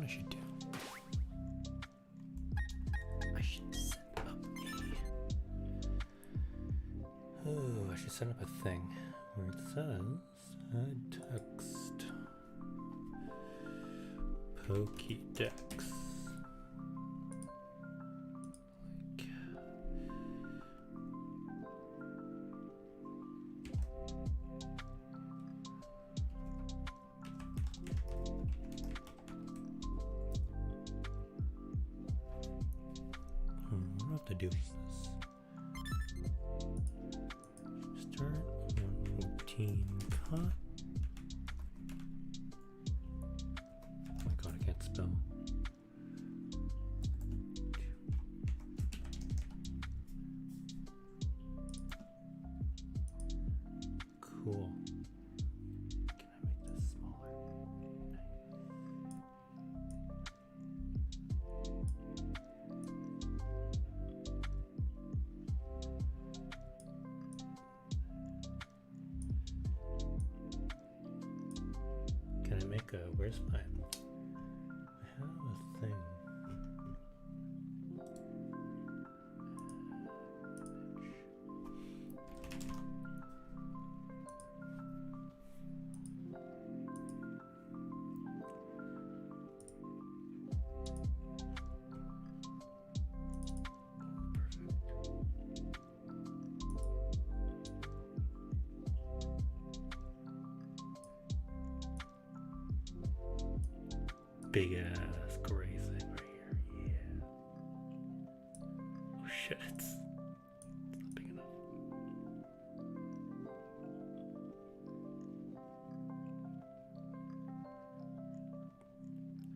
I should do? I should set up a... Oh, I should set up a thing where it says add text Pokedex. To do this. Start routine cut. Oh my god, I can't spell. Cool. Can I make this smaller? Can I make a, where's my, I have a thing. Big ass gray thing right here, yeah. Oh shit, it's not big enough.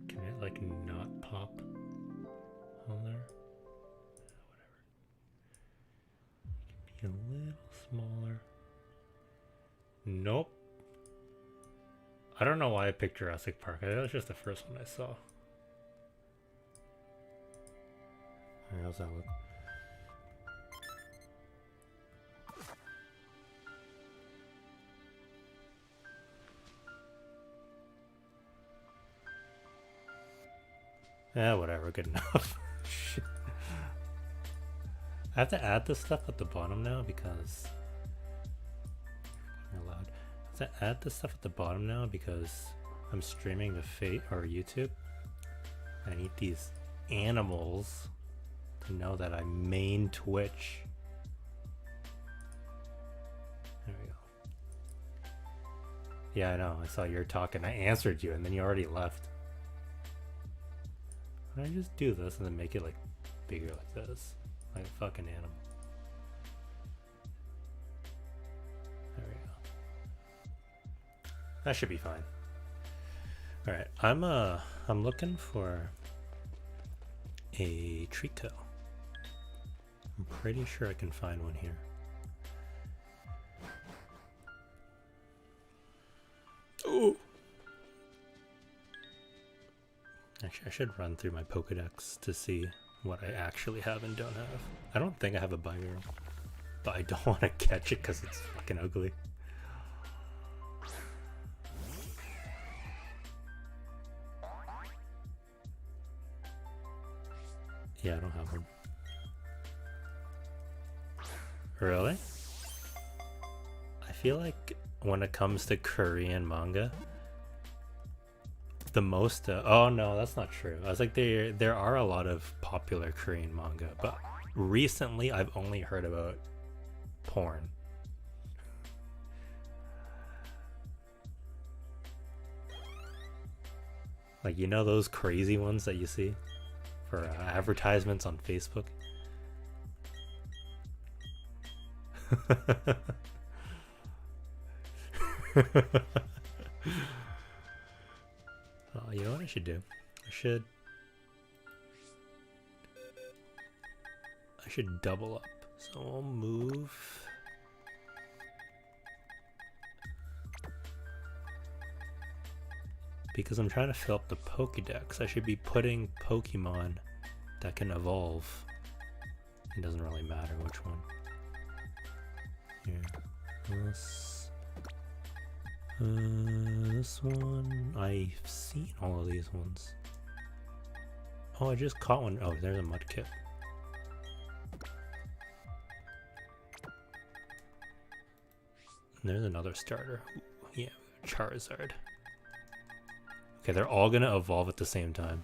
Can it like not pop on there? Whatever. It can be a little smaller. Nope. I don't know why I picked Jurassic Park. That was just the first one I saw. How's that look? Yeah, whatever, good enough. I have to add this stuff at the bottom now because allowed. I have to add this stuff at the bottom now because I'm streaming to Fate or YouTube. I need these animals to know that I main Twitch. There we go. Yeah, I know. I saw you're talking. I answered you and then you already left. Why don't I just do this and then make it like bigger like this? Like a fucking animal. There we go. That should be fine. Alright, I'm looking for a Trico. I'm pretty sure I can find one here. Oh! Actually, I should run through my Pokedex to see what I actually have and don't have. I don't think I have a Byron, but I don't want to catch it because it's fucking ugly. Yeah, I don't have one. Really? I feel like when it comes to Korean manga, the most oh no, that's not true. I was like, there are a lot of popular Korean manga, but recently I've only heard about porn. Like, you know those crazy ones that you see for advertisements on Facebook? Oh, you know what I should do? I should double up. So I'll move. Because I'm trying to fill up the Pokedex, I should be putting Pokemon that can evolve. It doesn't really matter which one. Here. This one, I've seen all of these ones. Oh, I just caught one. Oh, there's a mudkip. And there's another starter. Ooh, yeah, Charizard. Okay, they're all gonna evolve at the same time.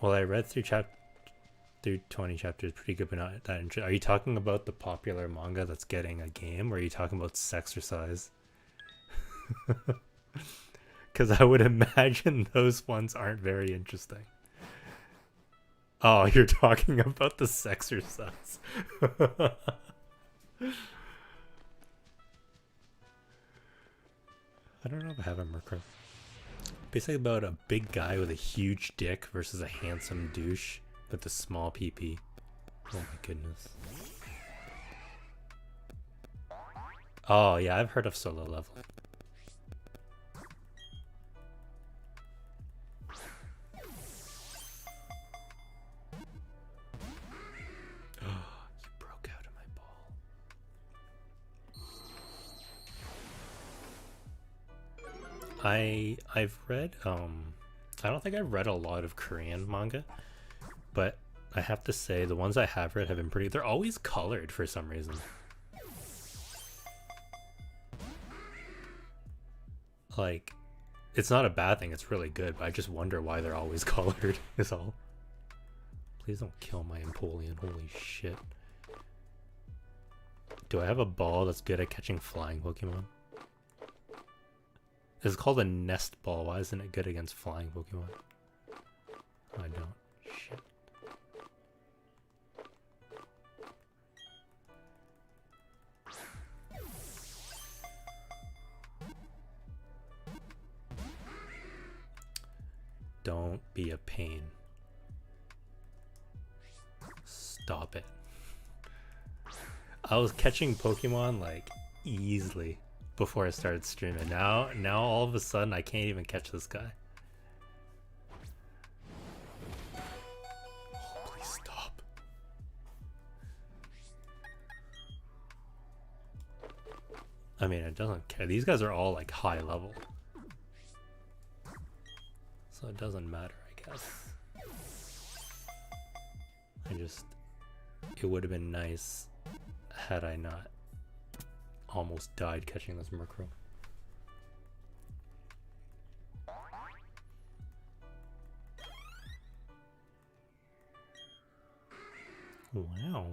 Well, I read through 20 chapters, pretty good, but not that interesting. Are you talking about the popular manga that's getting a game, or are you talking about Sexercise? Because I would imagine those ones aren't very interesting. Oh, you're talking about the Sexercise. I don't know if I have a Murkrow. Basically about a big guy with a huge dick versus a handsome douche with a small PP. Oh my goodness. Oh yeah, I've heard of solo leveling. You broke out of my ball. I've read I don't think I've read a lot of Korean manga, but I have to say the ones I have read have been pretty. They're always colored for some reason. Like, it's not a bad thing, it's really good, but I just wonder why they're always colored, is all. Please don't kill my Empoleon, holy shit. Do I have a ball that's good at catching flying Pokemon? It's called a nest ball, why isn't it good against flying Pokemon? I don't. Shit. Don't be a pain. Stop it. I was catching Pokemon like easily before I started streaming. Now all of a sudden I can't even catch this guy. Oh, please stop. I mean, it doesn't care. These guys are all like high level. So it doesn't matter, I guess. It would have been nice had I not almost died catching this Murkrow. Wow.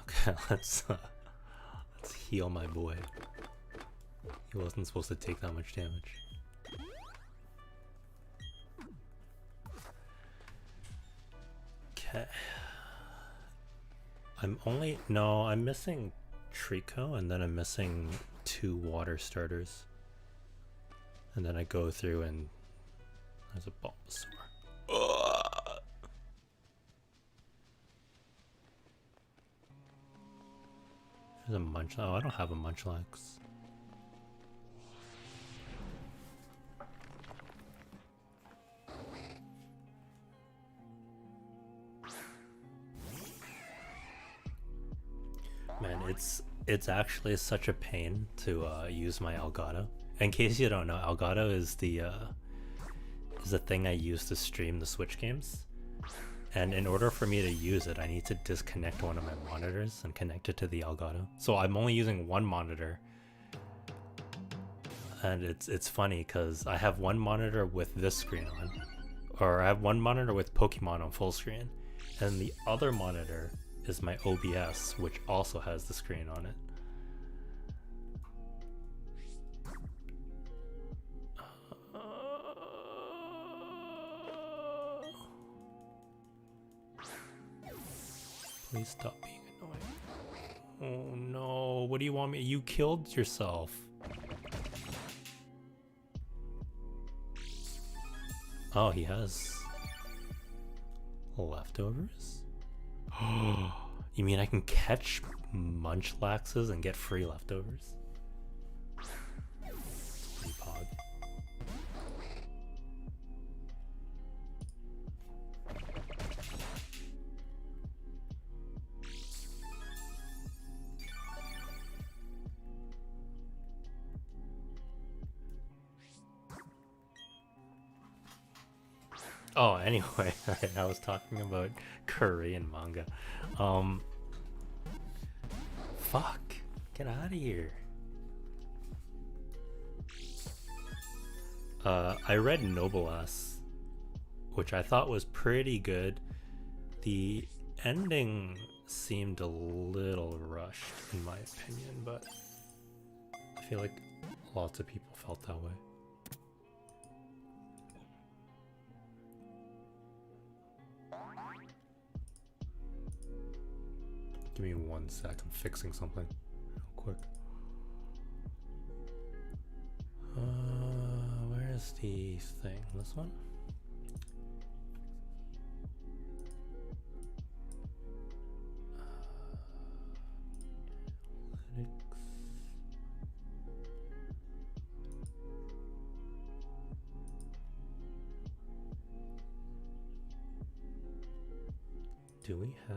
Okay, let's heal my boy. He wasn't supposed to take that much damage. Okay. I'm missing Trico, and then I'm missing 2 water starters. And then I go through and there's a Bulbasaur. There's a Munchlax. Oh, I don't have a Munchlax. Man, it's actually such a pain to use my Elgato. In case you don't know, Elgato is the thing I use to stream the Switch games. And in order for me to use it, I need to disconnect one of my monitors and connect it to the Elgato. So I'm only using one monitor. And it's funny because I have one monitor with this screen on. Or I have one monitor with Pokemon on full screen. And the other monitor is my OBS, which also has the screen on it. Please stop being annoying. Oh no, what do you want me? You killed yourself. Oh, he has leftovers? Oh, you mean I can catch Munchlaxes and get free leftovers? Pretty pog. Oh, anyway, I was talking about Korean manga. Um, fuck, get out of here. I read Noblesse, which I thought was pretty good. The ending seemed a little rushed, in my opinion, but I feel like lots of people felt that way. Give me 1 sec, I'm fixing something real quick. Where's the thing? This one? Do we have...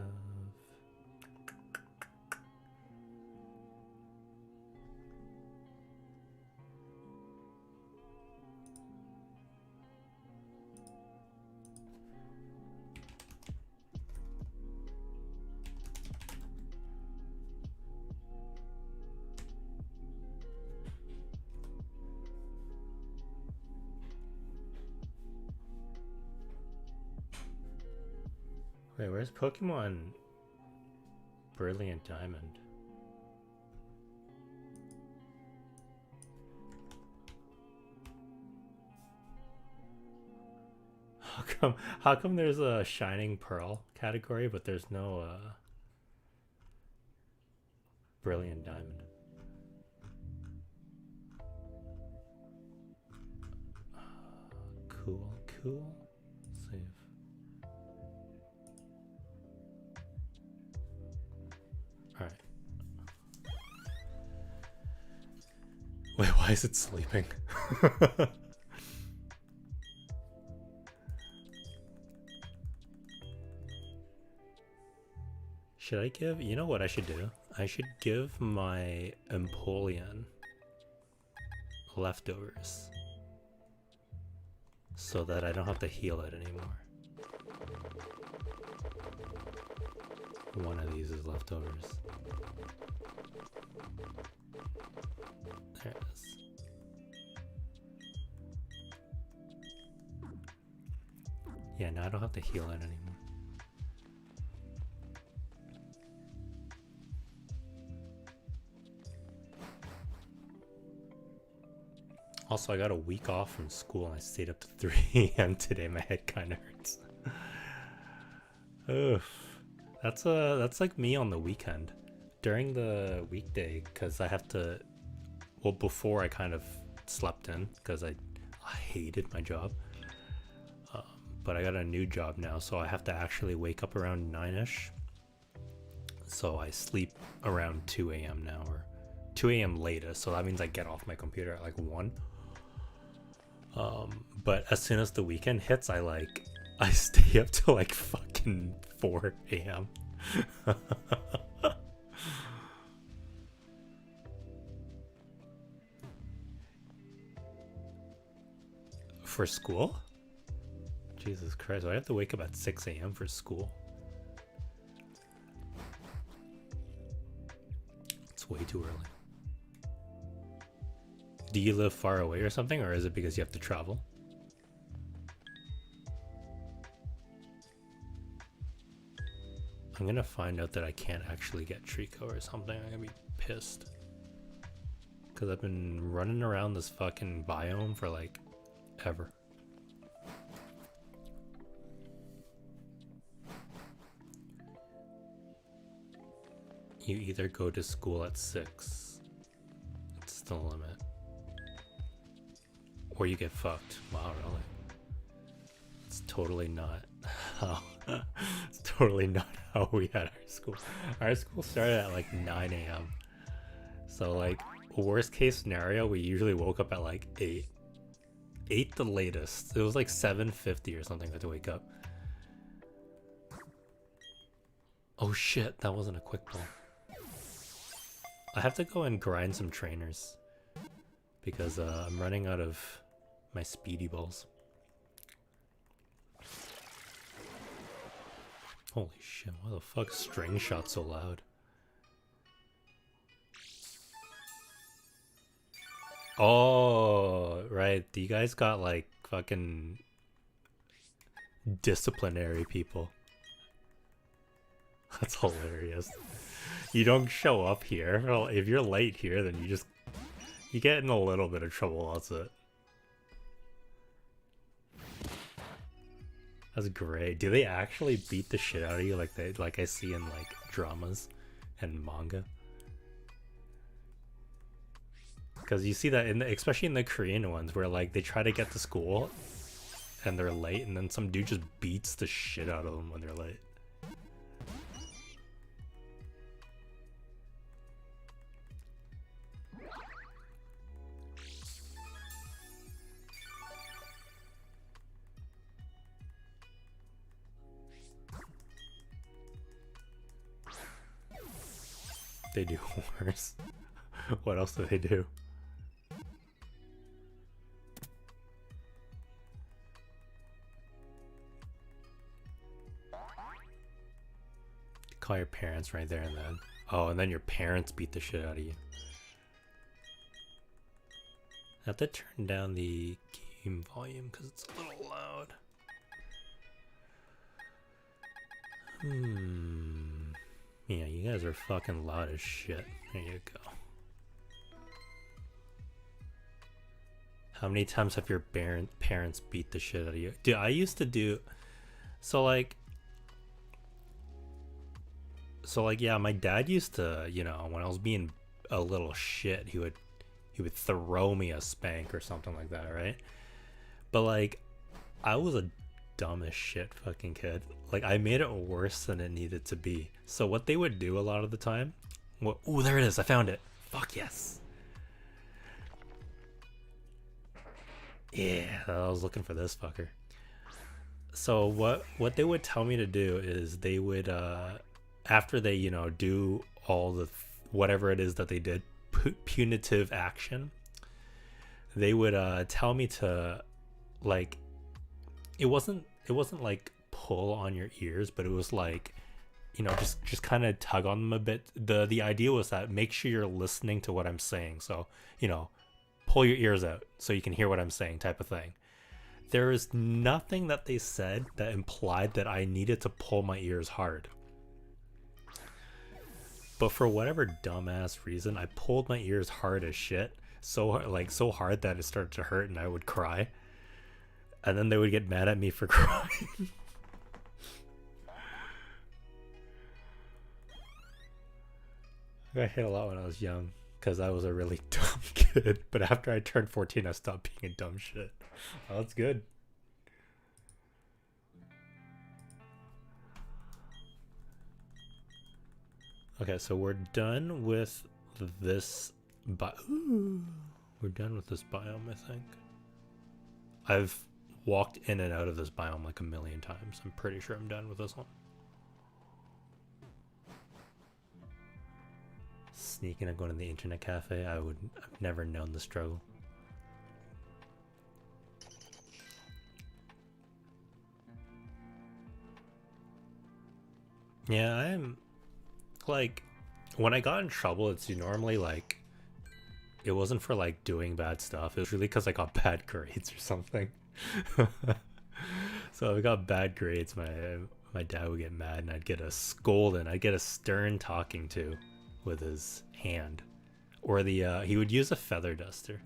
Wait, where's Pokemon Brilliant Diamond? How come there's a Shining Pearl category, but there's no Brilliant Diamond? Cool. Save. Alright. Wait, why is it sleeping? Should I give... You know what I should do? I should give my Empoleon leftovers so that I don't have to heal it anymore. One of these is leftovers. There it is. Yeah, now I don't have to heal it anymore. Also, I got a week off from school and I stayed up to 3 a.m. today. My head kind of hurts. Oof. That's like me on the weekend. During the weekday, because I have to... Well, before I kind of slept in because I hated my job. But I got a new job now, so I have to actually wake up around 9ish. So I sleep around 2 a.m. now, or 2 a.m. latest. So that means I get off my computer at like 1. But as soon as the weekend hits, I stay up till like fucking 4 a.m. For school? Jesus Christ, I have to wake up at 6 a.m. for school. It's way too early. Do you live far away or something, or is it because you have to travel? I'm gonna find out that I can't actually get Trico or something. I'm gonna be pissed. Because I've been running around this fucking biome for like ever. You either go to school at 6. It's the limit. Or you get fucked. Wow, really? It's totally not how... It's totally not how we had our school. Our school started at like 9 a.m. So like, worst case scenario, we usually woke up at like 8. 8 the latest. It was like 7:50 or something I had to wake up. Oh shit, that wasn't a quick pull. I have to go and grind some trainers. Because I'm running out of my speedy balls. Holy shit, why the fuck is string shot so loud? Oh, right. You guys got like fucking disciplinary people. That's hilarious. You don't show up here. Well, if you're late here, then you get in a little bit of trouble. That's it. That's great. Do they actually beat the shit out of you like I see in like dramas and manga? Because you see that especially in the Korean ones where like they try to get to school and they're late, and then some dude just beats the shit out of them when they're late. They do worse. What else do they do? Call your parents right there and then. Oh, and then your parents beat the shit out of you. I have to turn down the game volume because it's a little loud. Yeah, you guys are fucking loud as shit. There you go. How many times have your parents beat the shit out of you? Dude, I used to do... So like, yeah, my dad used to, you know, when I was being a little shit, he would throw me a spank or something like that, right? But like, I was a dumb as shit fucking kid. Like, I made it worse than it needed to be. So what they would do a lot of the time... Oh, there it is. I found it. Fuck yes. Yeah, I was looking for this fucker. So what they would tell me to do is they would, after they, you know, do all the whatever it is that they did, punitive action, they would tell me to, like, it wasn't like pull on your ears, but it was like, you know, just kind of tug on them a bit. The idea was that make sure you're listening to what I'm saying. So, you know, pull your ears out so you can hear what I'm saying, type of thing. There is nothing that they said that implied that I needed to pull my ears hard. But for whatever dumbass reason, I pulled my ears hard as shit. So hard that it started to hurt and I would cry. And then they would get mad at me for crying. I got hit a lot when I was young because I was a really dumb kid. But after I turned 14, I stopped being a dumb shit. Oh, that's good. Okay, so we're done with this we're done with this biome, I think. I've walked in and out of this biome like a million times. I'm pretty sure I'm done with this one. Sneaking and going to the internet cafe, I've never known the struggle. Yeah, I'm like, when I got in trouble, it's normally like, it wasn't for like doing bad stuff. It was really because I got bad grades or something. So if I got bad grades, my dad would get mad and I'd get a scolding. I'd get a stern talking to with his hand, or he would use a feather duster.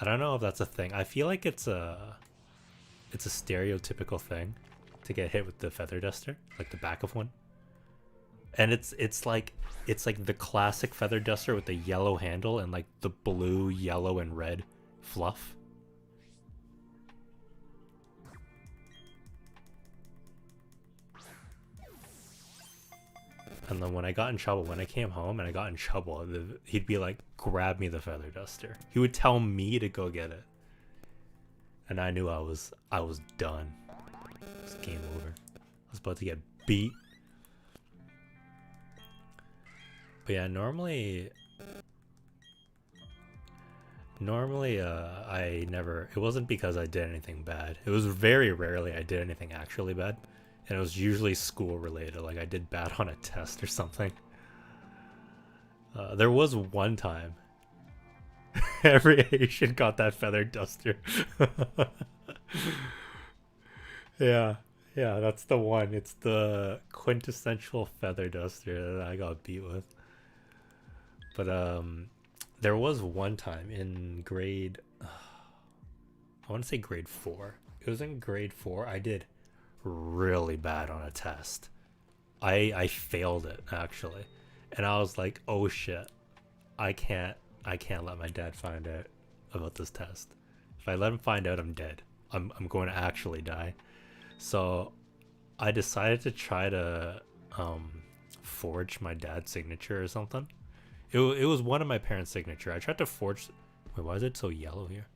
I don't know if that's a thing. I feel like it's a stereotypical thing to get hit with the feather duster, like the back of one. And it's like the classic feather duster with the yellow handle and like the blue, yellow, and red fluff. And then when I got in trouble, when I came home and I got in trouble, he'd be like, grab me the feather duster. He would tell me to go get it. And I knew I was done. It was game over. I was about to get beat. But yeah, normally I never, it wasn't because I did anything bad. It was very rarely I did anything actually bad. and it was usually school related. Like I did bad on a test or something. There was one time every Asian got that feather duster. Yeah, yeah, that's the one. It's the quintessential feather duster that I got beat with. But there was one time in grade, I want to say grade 4. It was in grade 4. I did really bad on a test. I failed it actually, and I was like, oh shit, I can't I can't let my dad find out about this test. If I let him find out, I'm dead. I'm going to actually die. So I decided to try to forge my dad's signature or something. It was one of my parents' signature. I tried to forge. Wait, why is it so yellow here?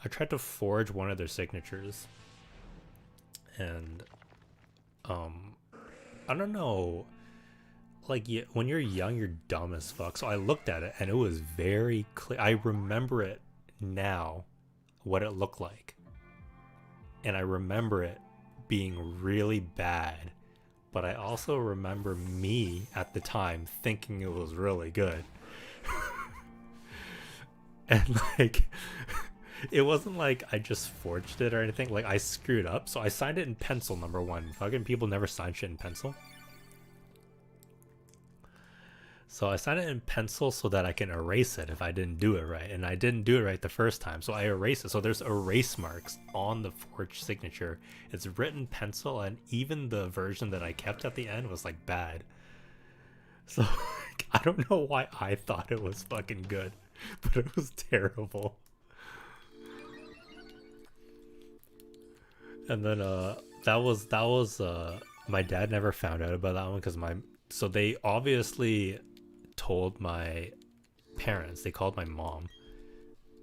I tried to forge one of their signatures, and I don't know. Like when you're young, you're dumb as fuck. So I looked at it, and it was very clear. I remember it now, what it looked like, and I remember it being really bad. But I also remember me at the time thinking it was really good. And like it wasn't like I just forged it or anything. Like I screwed up, so I signed it in pencil. Number one, fucking people never sign shit in pencil. So I signed it in pencil so that I can erase it if I didn't do it right, and I didn't do it right the first time, so I erased it. So there's erase marks on the forged signature. It's written pencil, and even the version that I kept at the end was like bad. So like, I don't know why I thought it was fucking good, but it was terrible. And then that was my dad never found out about that one because my so they obviously told my parents. They called my mom.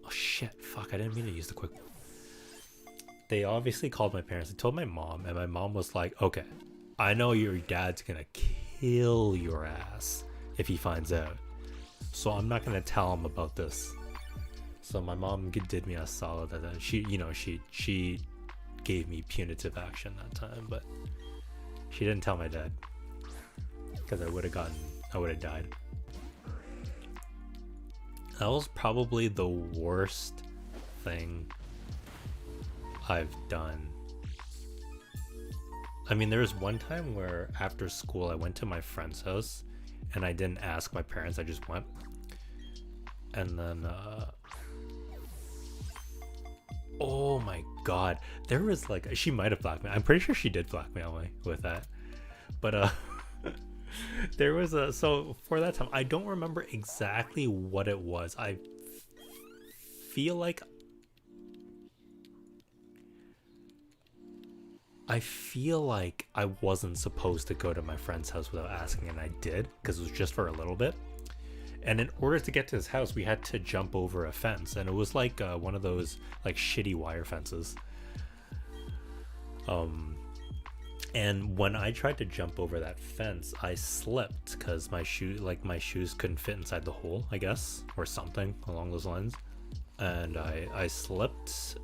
Oh shit, fuck, I didn't mean to use the quick. They obviously called my parents. They told my mom, and my mom was like, okay, I know your dad's gonna kill your ass if he finds out, so I'm not gonna tell him about this. So my mom did me a solid that she, you know, she gave me punitive action that time, but she didn't tell my dad because I would have died. That was probably the worst thing I've done. I mean, there was one time where after school I went to my friend's house and I didn't ask my parents, I just went. And then oh my god, there was like, she might have blackmailed. I'm pretty sure she did blackmail me with that. But there was a, so for that time I don't remember exactly what it was. Feel like I feel like I wasn't supposed to go to my friend's house without asking, and I did because it was just for a little bit. And in order to get to his house, we had to jump over a fence, and it was like one of those like shitty wire fences. And when I tried to jump over that fence, I slipped because my shoes couldn't fit inside the hole, I guess, or something along those lines. And I slipped,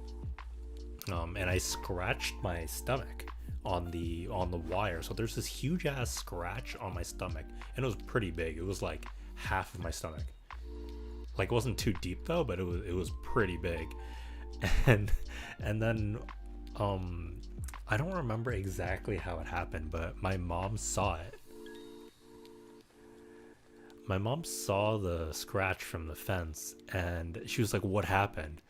and I scratched my stomach on the wire. So there's this huge ass scratch on my stomach, and it was pretty big. It was like half of my stomach. Like it wasn't too deep though, but it was pretty big. And then I don't remember exactly how it happened, but my mom saw it. My mom saw the scratch from the fence, and she was like, "What happened?"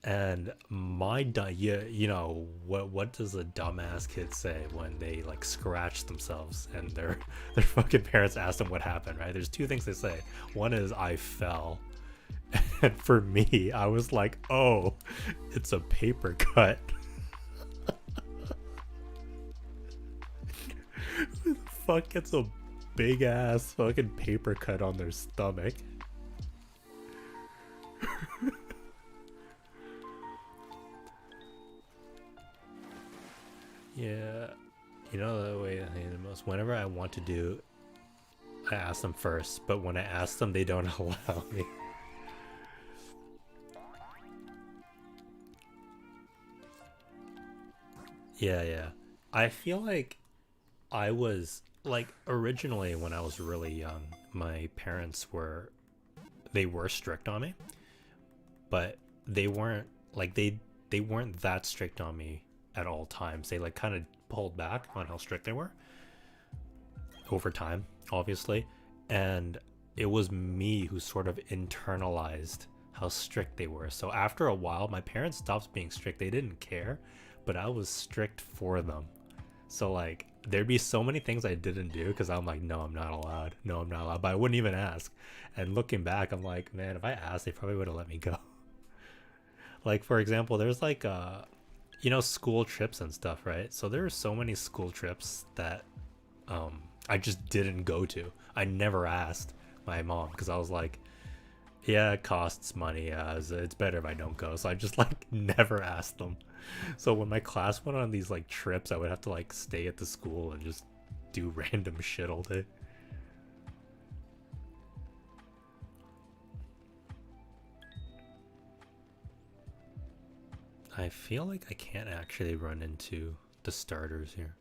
And you know what does a dumbass kid say when they like scratch themselves and their fucking parents ask them what happened, right? There's two things they say. One is I fell, and for me, I was like, "Oh, it's a paper cut." Who the fuck gets a big ass fucking paper cut on their stomach? Yeah, you know the way I hate the most. Whenever I want to do, I ask them first, but when I ask them, they don't allow me. Yeah, I feel like I was like originally when I was really young, my parents were strict on me, but they weren't like they weren't that strict on me at all times. They like kind of pulled back on how strict they were over time, obviously. And it was me who sort of internalized how strict they were. So after a while, my parents stopped being strict. They didn't care, but I was strict for them. So like there'd be so many things I didn't do because I'm like, no, I'm not allowed. No, I'm not allowed. But I wouldn't even ask. And looking back, I'm like, man, if I asked, they probably would have let me go. Like for example, there's like school trips and stuff, right? So there are so many school trips that I just didn't go to. I never asked my mom because I was like, yeah, it costs money. It's better if I don't go. So I just like never asked them. So when my class went on these like trips, I would have to like stay at the school and just do random shit all day. I feel like I can't actually run into the starters here.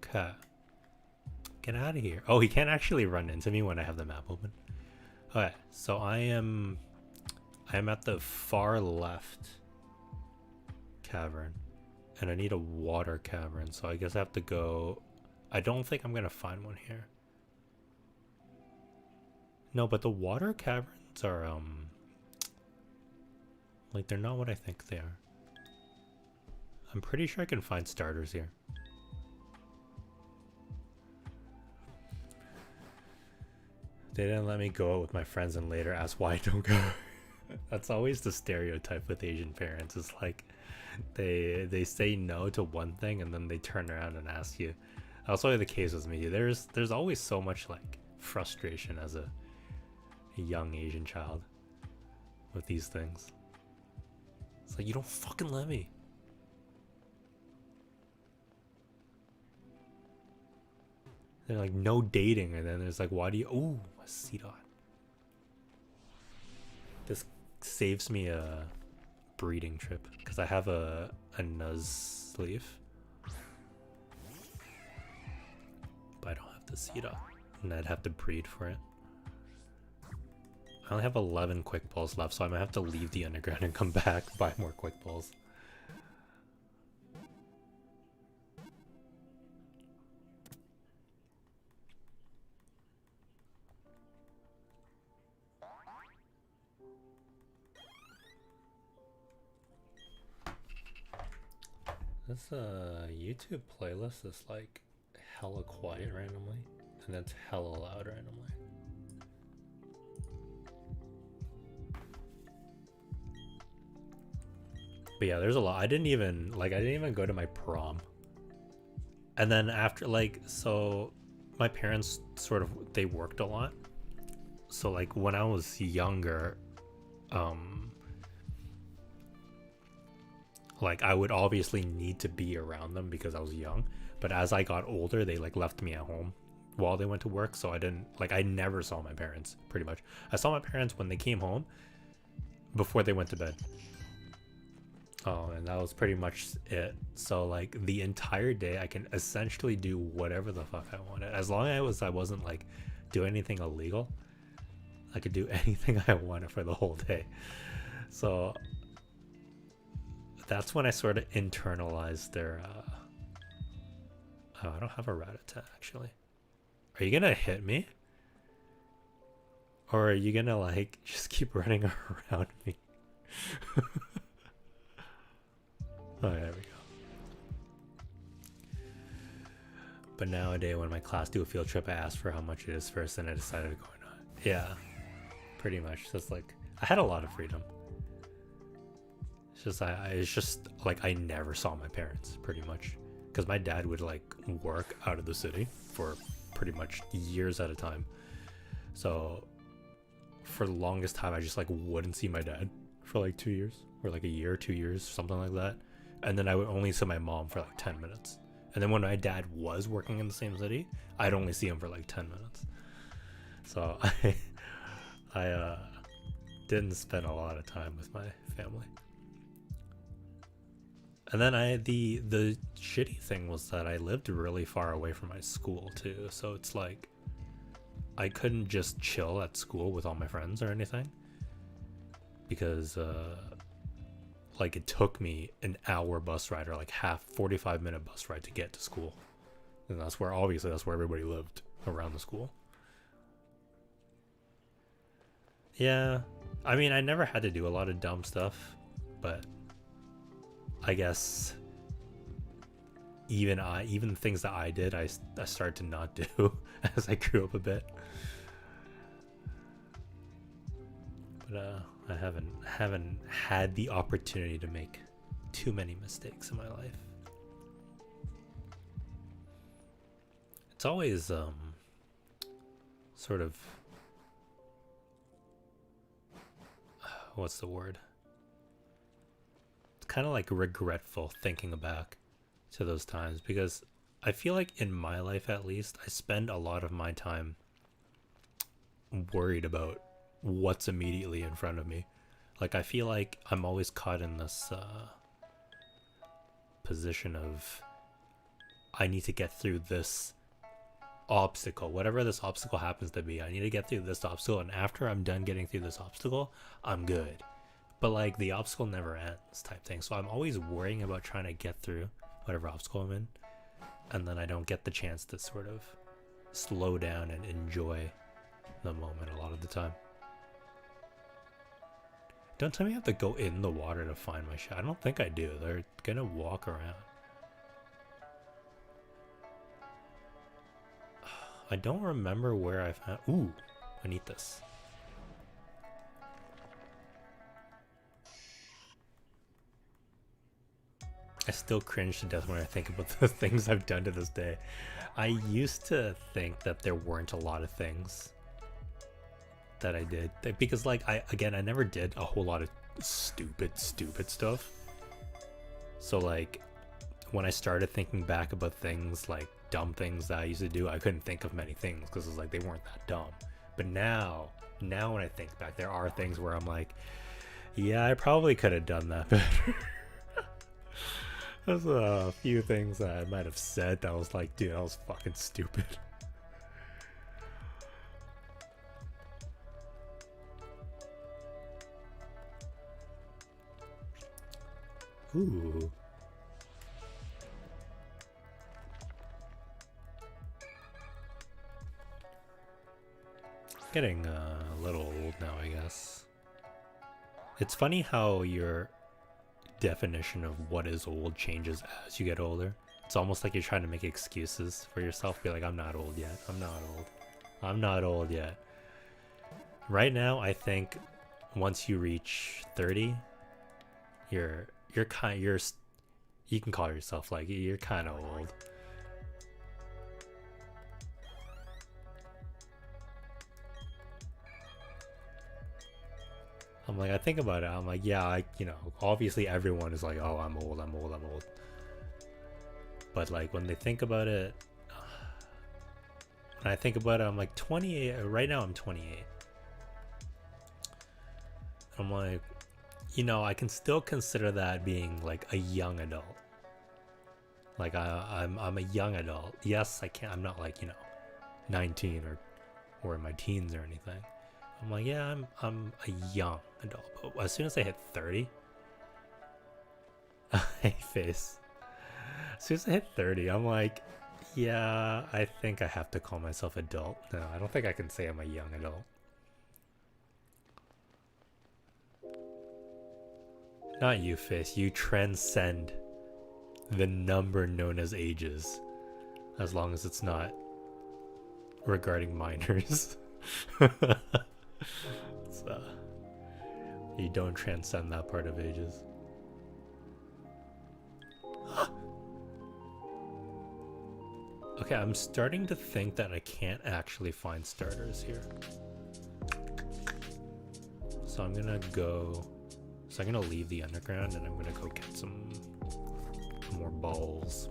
Okay. Get out of here. Oh, he can't actually run into me when I have the map open. Okay, so I am at the far left cavern. And I need a water cavern, so I guess I have to go. I don't think I'm gonna find one here. No, but the water caverns are like they're not what I think they are. I'm pretty sure I can find starters here. They didn't let me go out with my friends and later ask why I don't go. That's always the stereotype with Asian parents. It's like they say no to one thing and then they turn around and ask you. That's always the case with me. There's always so much like frustration as a young Asian child with these things. It's like, you don't fucking let me. They're like, no dating, and then there's like, why do you? Ooh, a C-dot. This saves me a breeding trip because I have a Nuz leaf, but I don't have the C-dot, and I'd have to breed for it. I only have 11 quick balls left, so I might have to leave the underground and come back, buy more quick balls. This YouTube playlist is like hella quiet randomly, and then it's hella loud randomly. But yeah, there's a lot. I didn't even go to my prom. And then after so my parents they worked a lot. So like when I was younger, like I would obviously need to be around them because I was young. But as I got older, they like left me at home while they went to work. So I never saw my parents pretty much. I saw my parents when they came home before they went to bed. Oh, and that was pretty much it. So like the entire day I can essentially do whatever the fuck I wanted. As long as I wasn't like doing anything illegal, I could do anything I wanted for the whole day. So that's when I sort of internalized their oh, I don't have a rat-a-tat actually. Are you gonna hit me? Or are you gonna like just keep running around me? Oh, there we go. But nowadays, when my class do a field trip, I ask for how much it is first, and I decided to go or not. Yeah, pretty much. That's like, I had a lot of freedom. It's just, it's just like I never saw my parents, pretty much, because my dad would like work out of the city for pretty much years at a time. So for the longest time, I just like wouldn't see my dad for like 2 years, or like a year, 2 years, something like that. And then I would only see my mom for like 10 minutes. And then when my dad was working in the same city, I'd only see him for like 10 minutes. So I didn't spend a lot of time with my family. And then the shitty thing was that I lived really far away from my school too, so it's like I couldn't just chill at school with all my friends or anything, because like it took me an hour bus ride or like 45-minute bus ride to get to school, and that's where everybody lived around the school. Yeah, I mean, I never had to do a lot of dumb stuff, but I guess even things that I did, I started to not do as I grew up a bit. But I haven't had the opportunity to make too many mistakes in my life. It's always sort of, what's the word? It's kind of like regretful thinking back to those times, because I feel like in my life, at least, I spend a lot of my time worried about what's immediately in front of me. Like, I feel like I'm always caught in this position of I need to get through this obstacle, whatever this obstacle happens to be. I need to get through this obstacle, and after I'm done getting through this obstacle, I'm good. But like, the obstacle never ends type thing, so I'm always worrying about trying to get through whatever obstacle I'm in, and then I don't get the chance to sort of slow down and enjoy the moment a lot of the time. Don't tell me I have to go in the water to find my shot. I don't think I do. They're gonna walk around. I don't remember where I found. Ooh, I need this. I still cringe to death when I think about the things I've done to this day. I used to think that there weren't a lot of things that I did, because like I never did a whole lot of stupid stuff. So like, when I started thinking back about things, like dumb things that I used to do, I couldn't think of many things because it's like they weren't that dumb. But now when I think back, there are things where I'm like, yeah, I probably could have done that better. There's a few things that I might have said that I was like, dude, that was fucking stupid. Ooh. Getting a little old now, I guess. It's funny how your definition of what is old changes as you get older. It's almost like you're trying to make excuses for yourself. Be like, I'm not old yet. I'm not old. I'm not old yet. Right now, I think once you reach 30, you can call yourself like you're kind of old. I'm like, I think about it, I'm like, yeah, obviously everyone is like, oh, I'm old. But like, when they think about it, when I think about it, I'm like 28. Right now I'm 28. I'm like, I can still consider that being like a young adult. Like I'm a young adult. Yes, I'm not like 19 or in my teens or anything. I'm like, yeah, I'm a young adult. But as soon as I hit 30, hey face. As soon as I hit 30, I'm like, yeah, I think I have to call myself adult. No, I don't think I can say I'm a young adult. Not you, face. You transcend the number known as ages, as long as it's not regarding minors. So, you don't transcend that part of ages. Okay, I'm starting to think that I can't actually find starters here. So I'm gonna leave the underground and I'm gonna go get some more balls.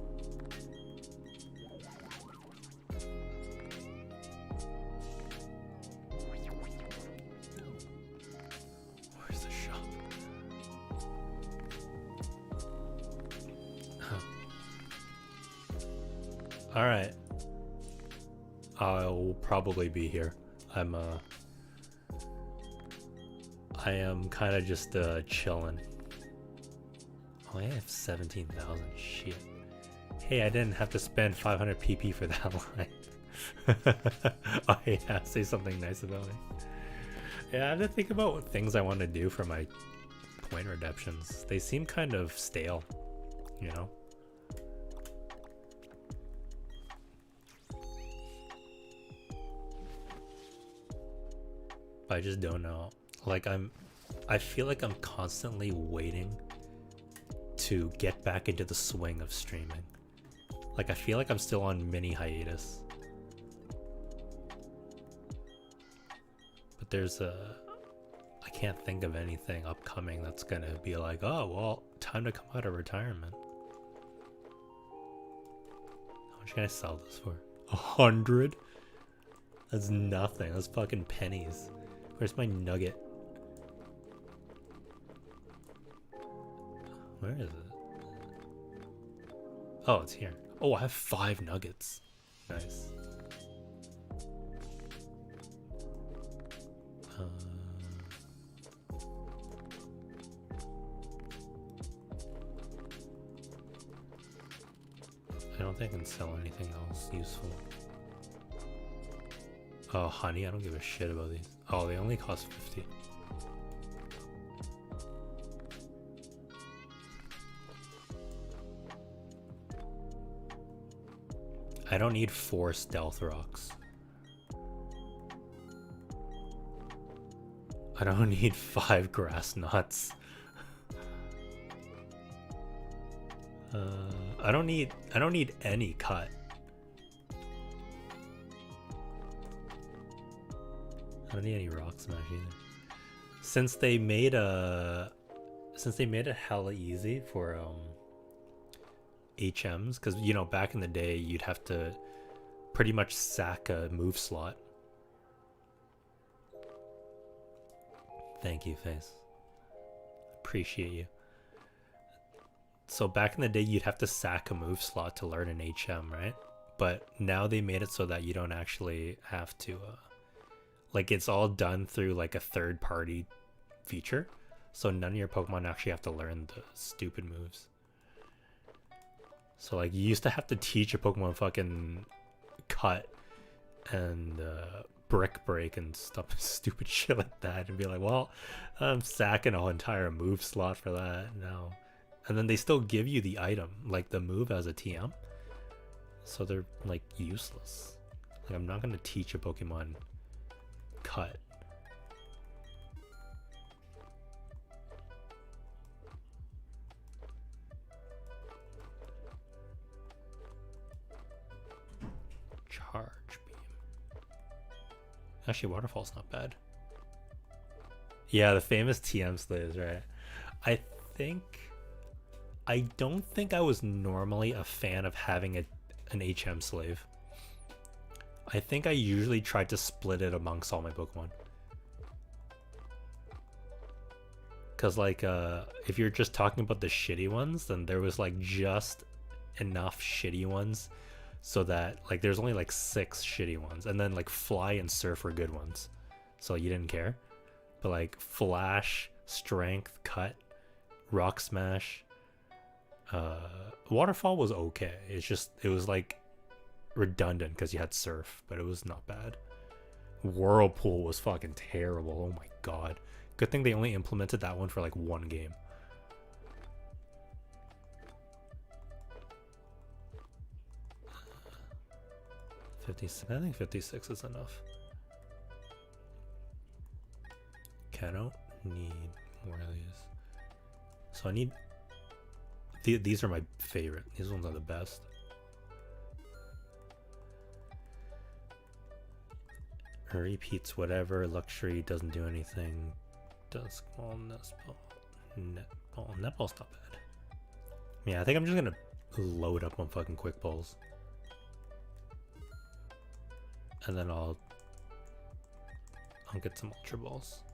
Alright. I'll probably be here. I am kind of just chilling. Oh, I have 17,000. Shit. Hey, I didn't have to spend 500 PP for that line. Oh yeah, say something nice about me. Yeah, I have to think about what things I want to do for my point redemptions. They seem kind of stale, you know? I just don't know. Like I feel like I'm constantly waiting to get back into the swing of streaming. Like I feel like I'm still on mini hiatus. But there's I can't think of anything upcoming that's gonna be like, oh well, time to come out of retirement. How much can I sell this for? 100? That's nothing. That's fucking pennies. Where's my nugget? Where is it? Oh, it's here. Oh, I have 5 nuggets. Nice. I don't think I can sell anything else useful. Oh, honey, I don't give a shit about these. Oh, they only cost 50. I don't need 4 stealth rocks. I don't need 5 grass nuts. I don't need any cut. I don't need any rock smash either. Since they made it hella easy for HMs, because you know back in the day you'd have to pretty much sack a move slot. Thank you, Face. Appreciate you. So back in the day you'd have to sack a move slot to learn an HM, right? But now they made it so that you don't actually have to like it's all done through like a third party feature. So none of your Pokemon actually have to learn the stupid moves. So like you used to have to teach a Pokemon fucking cut and brick break and stuff, stupid shit like that, and be like, well, I'm sacking an entire move slot for that now. And then they still give you the item, like the move as a TM. So they're like useless. Like I'm not gonna teach a Pokemon cut. Charge beam. Actually, waterfall's not bad. Yeah, the famous TM slaves, right? I don't think I was normally a fan of having an HM slave. I think I usually tried to split it amongst all my Pokemon. Cause like if you're just talking about the shitty ones, then there was like just enough shitty ones so that like there's only like 6 shitty ones, and then like Fly and Surf were good ones, so you didn't care. But like Flash, Strength, Cut, Rock Smash, Waterfall was okay. It was like redundant because you had Surf, but it was not bad. Whirlpool was fucking terrible. Oh my god. Good thing they only implemented that one for like 1 game. I think 56 is enough. Okay, I don't need more of these. So I need... These are my favorite. These ones are the best. Repeats whatever. Luxury doesn't do anything. Does ball, netball. Netball's not bad. Yeah, I think I'm just gonna load up on fucking quick balls. And then I'll get some ultra balls.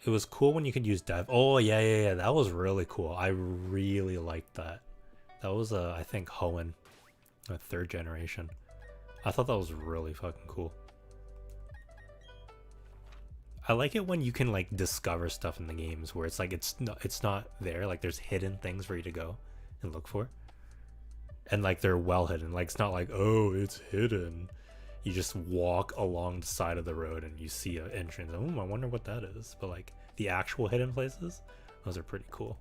It was cool when you could use dive. Oh yeah. That was really cool. I really liked that. That was I think Hoenn, a 3rd generation. I thought that was really fucking cool. I like it when you can like discover stuff in the games where it's like it's not there. Like there's hidden things for you to go and look for, and like they're well hidden. Like it's not like, oh, it's hidden. You just walk along the side of the road and you see an entrance. Oh, I wonder what that is. But like the actual hidden places, those are pretty cool.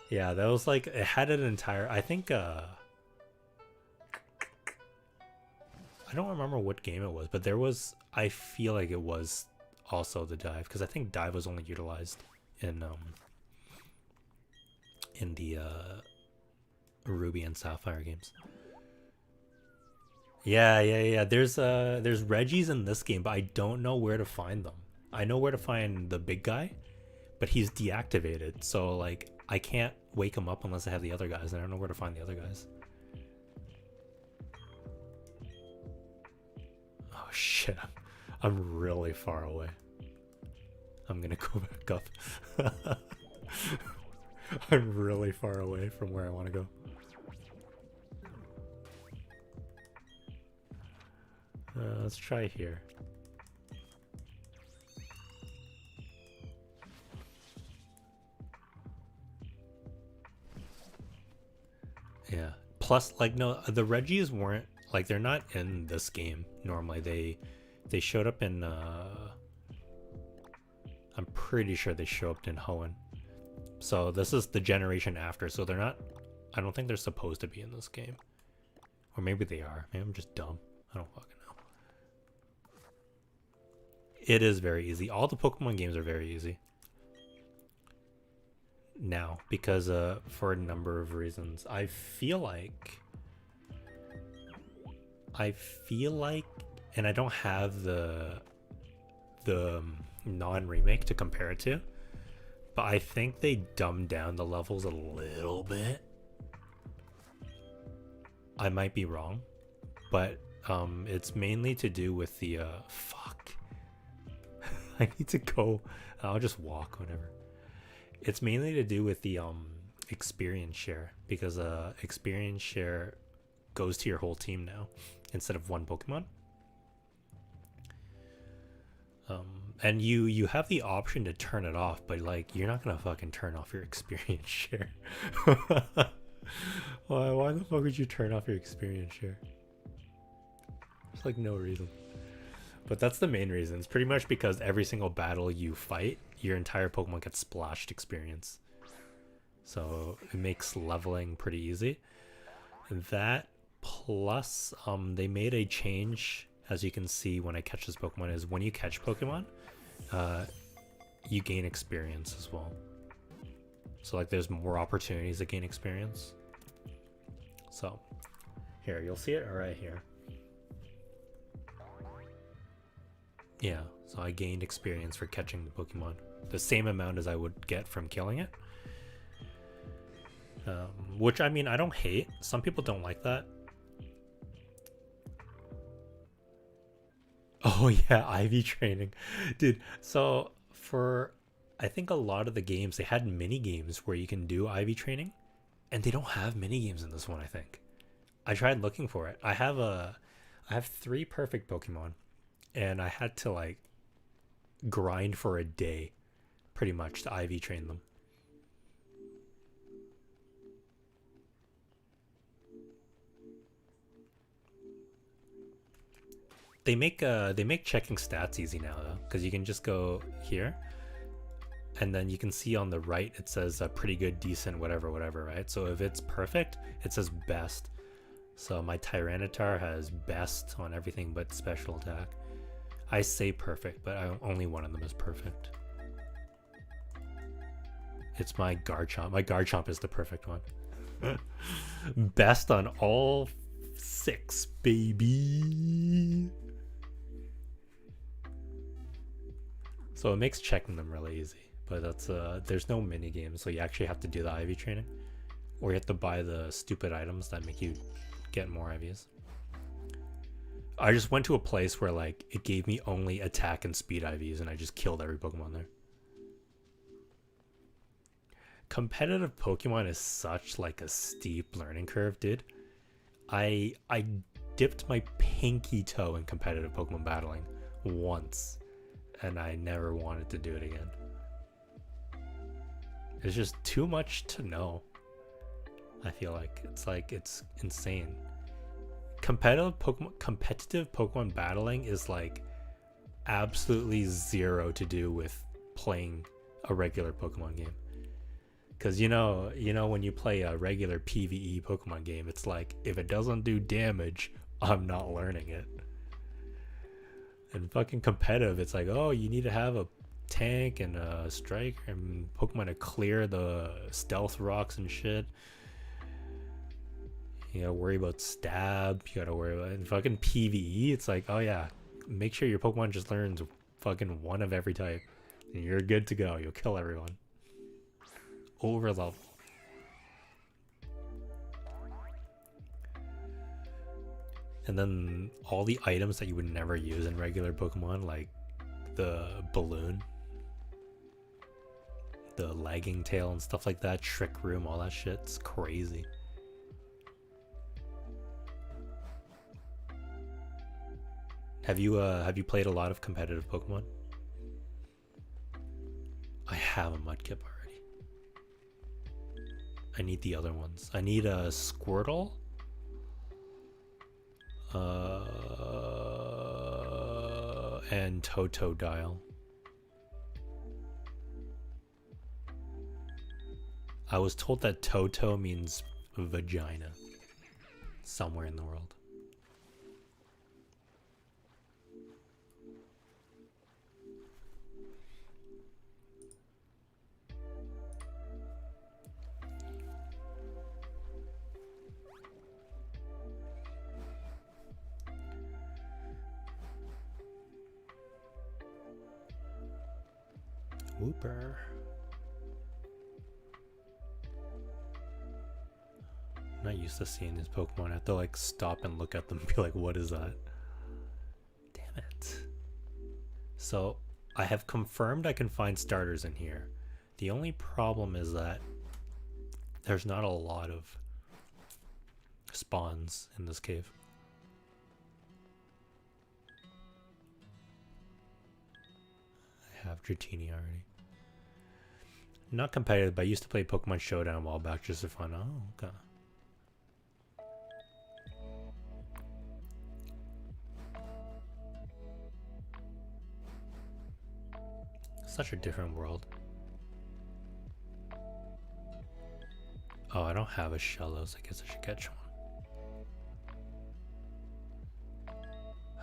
Yeah, that was like, it had an entire, I think I don't remember what game it was, but there was, I feel like it was also the dive, because I think dive was only utilized in the Ruby and Sapphire games. Yeah. There's Reggies in this game, but I don't know where to find them. I know where to find the big guy, but he's deactivated, so like I can't wake him up unless I have the other guys, and I don't know where to find the other guys. Oh shit, I'm really far away. I'm gonna go back up. I'm really far away from where I want to go. Let's try here. Yeah. Plus, like, no, the Reggies weren't, like, they're not in this game normally. They showed up in, I'm pretty sure they show up in Hoenn. So this is the generation after, so they're not, I don't think they're supposed to be in this game. Or maybe they are. Maybe I'm just dumb. I don't fucking know. It is very easy. All the Pokemon games are very easy now, because for a number of reasons. I feel like, and I don't have the non-remake to compare it to, but I think they dumbed down the levels a little bit. I might be wrong, but it's mainly to do with the fuck. I need to go. I'll just walk whenever. It's mainly to do with the experience share, because experience share goes to your whole team now instead of one Pokemon. And you have the option to turn it off, but like you're not gonna fucking turn off your experience share. Why the fuck would you turn off your experience share? There's like no reason. But that's the main reason. It's pretty much because every single battle you fight, your entire Pokemon gets splashed experience. So it makes leveling pretty easy. That plus, they made a change, as you can see when I catch this Pokemon, is when you catch Pokemon, you gain experience as well. So like there's more opportunities to gain experience. So here, you'll see it right here. Yeah, so I gained experience for catching the Pokemon. The same amount as I would get from killing it. Which, I mean, I don't hate. Some people don't like that. Oh yeah, IV training. Dude, so for, I think a lot of the games, they had mini games where you can do IV training. And they don't have mini games in this one, I think. I tried looking for it. I have 3 perfect Pokemon. And I had to like grind for a day pretty much to IV train them. They make checking stats easy now though, because you can just go here and then you can see on the right it says pretty good, decent, whatever, right? So if it's perfect, it says best. So my Tyranitar has best on everything but special attack. I say perfect, but only one of them is perfect. It's my Garchomp. My Garchomp is the perfect one. Best on all 6, baby. So it makes checking them really easy. But that's there's no mini games, so you actually have to do the IV training, or you have to buy the stupid items that make you get more IVs. I just went to a place where like it gave me only attack and speed IVs, and I just killed every Pokemon there. Competitive Pokemon is such like a steep learning curve, dude. I dipped my pinky toe in competitive Pokemon battling once, and I never wanted to do it again. It's just too much to know. I feel like it's insane. Competitive Pokemon battling is like absolutely zero to do with playing a regular Pokemon game. Because you know when you play a regular PvE Pokemon game, it's like if it doesn't do damage, I'm not learning it. And fucking competitive, it's like, oh, you need to have a tank and a striker and Pokemon to clear the stealth rocks and shit. You gotta worry about stab. You gotta worry about and fucking PvE. It's like, oh yeah, make sure your Pokemon just learns fucking one of every type, and you're good to go. You'll kill everyone. Over level. And then all the items that you would never use in regular Pokemon, like the balloon, the lagging tail and stuff like that, trick room, all that shit. It's crazy. Have you played a lot of competitive Pokemon? I have a Mudkip already. I need the other ones. I need a Squirtle. And Totodile. I was told that Toto means vagina somewhere in the world. Whooper. I'm not used to seeing these Pokemon. I have to like stop and look at them and be like, what is that? Damn it. So I have confirmed I can find starters in here. The only problem is that there's not a lot of spawns in this cave. I have Dratini already. Not competitive, but I used to play Pokemon Showdown a while back just for fun. Oh, okay. Such a different world. Oh, I don't have a Shellos. I guess I should catch one.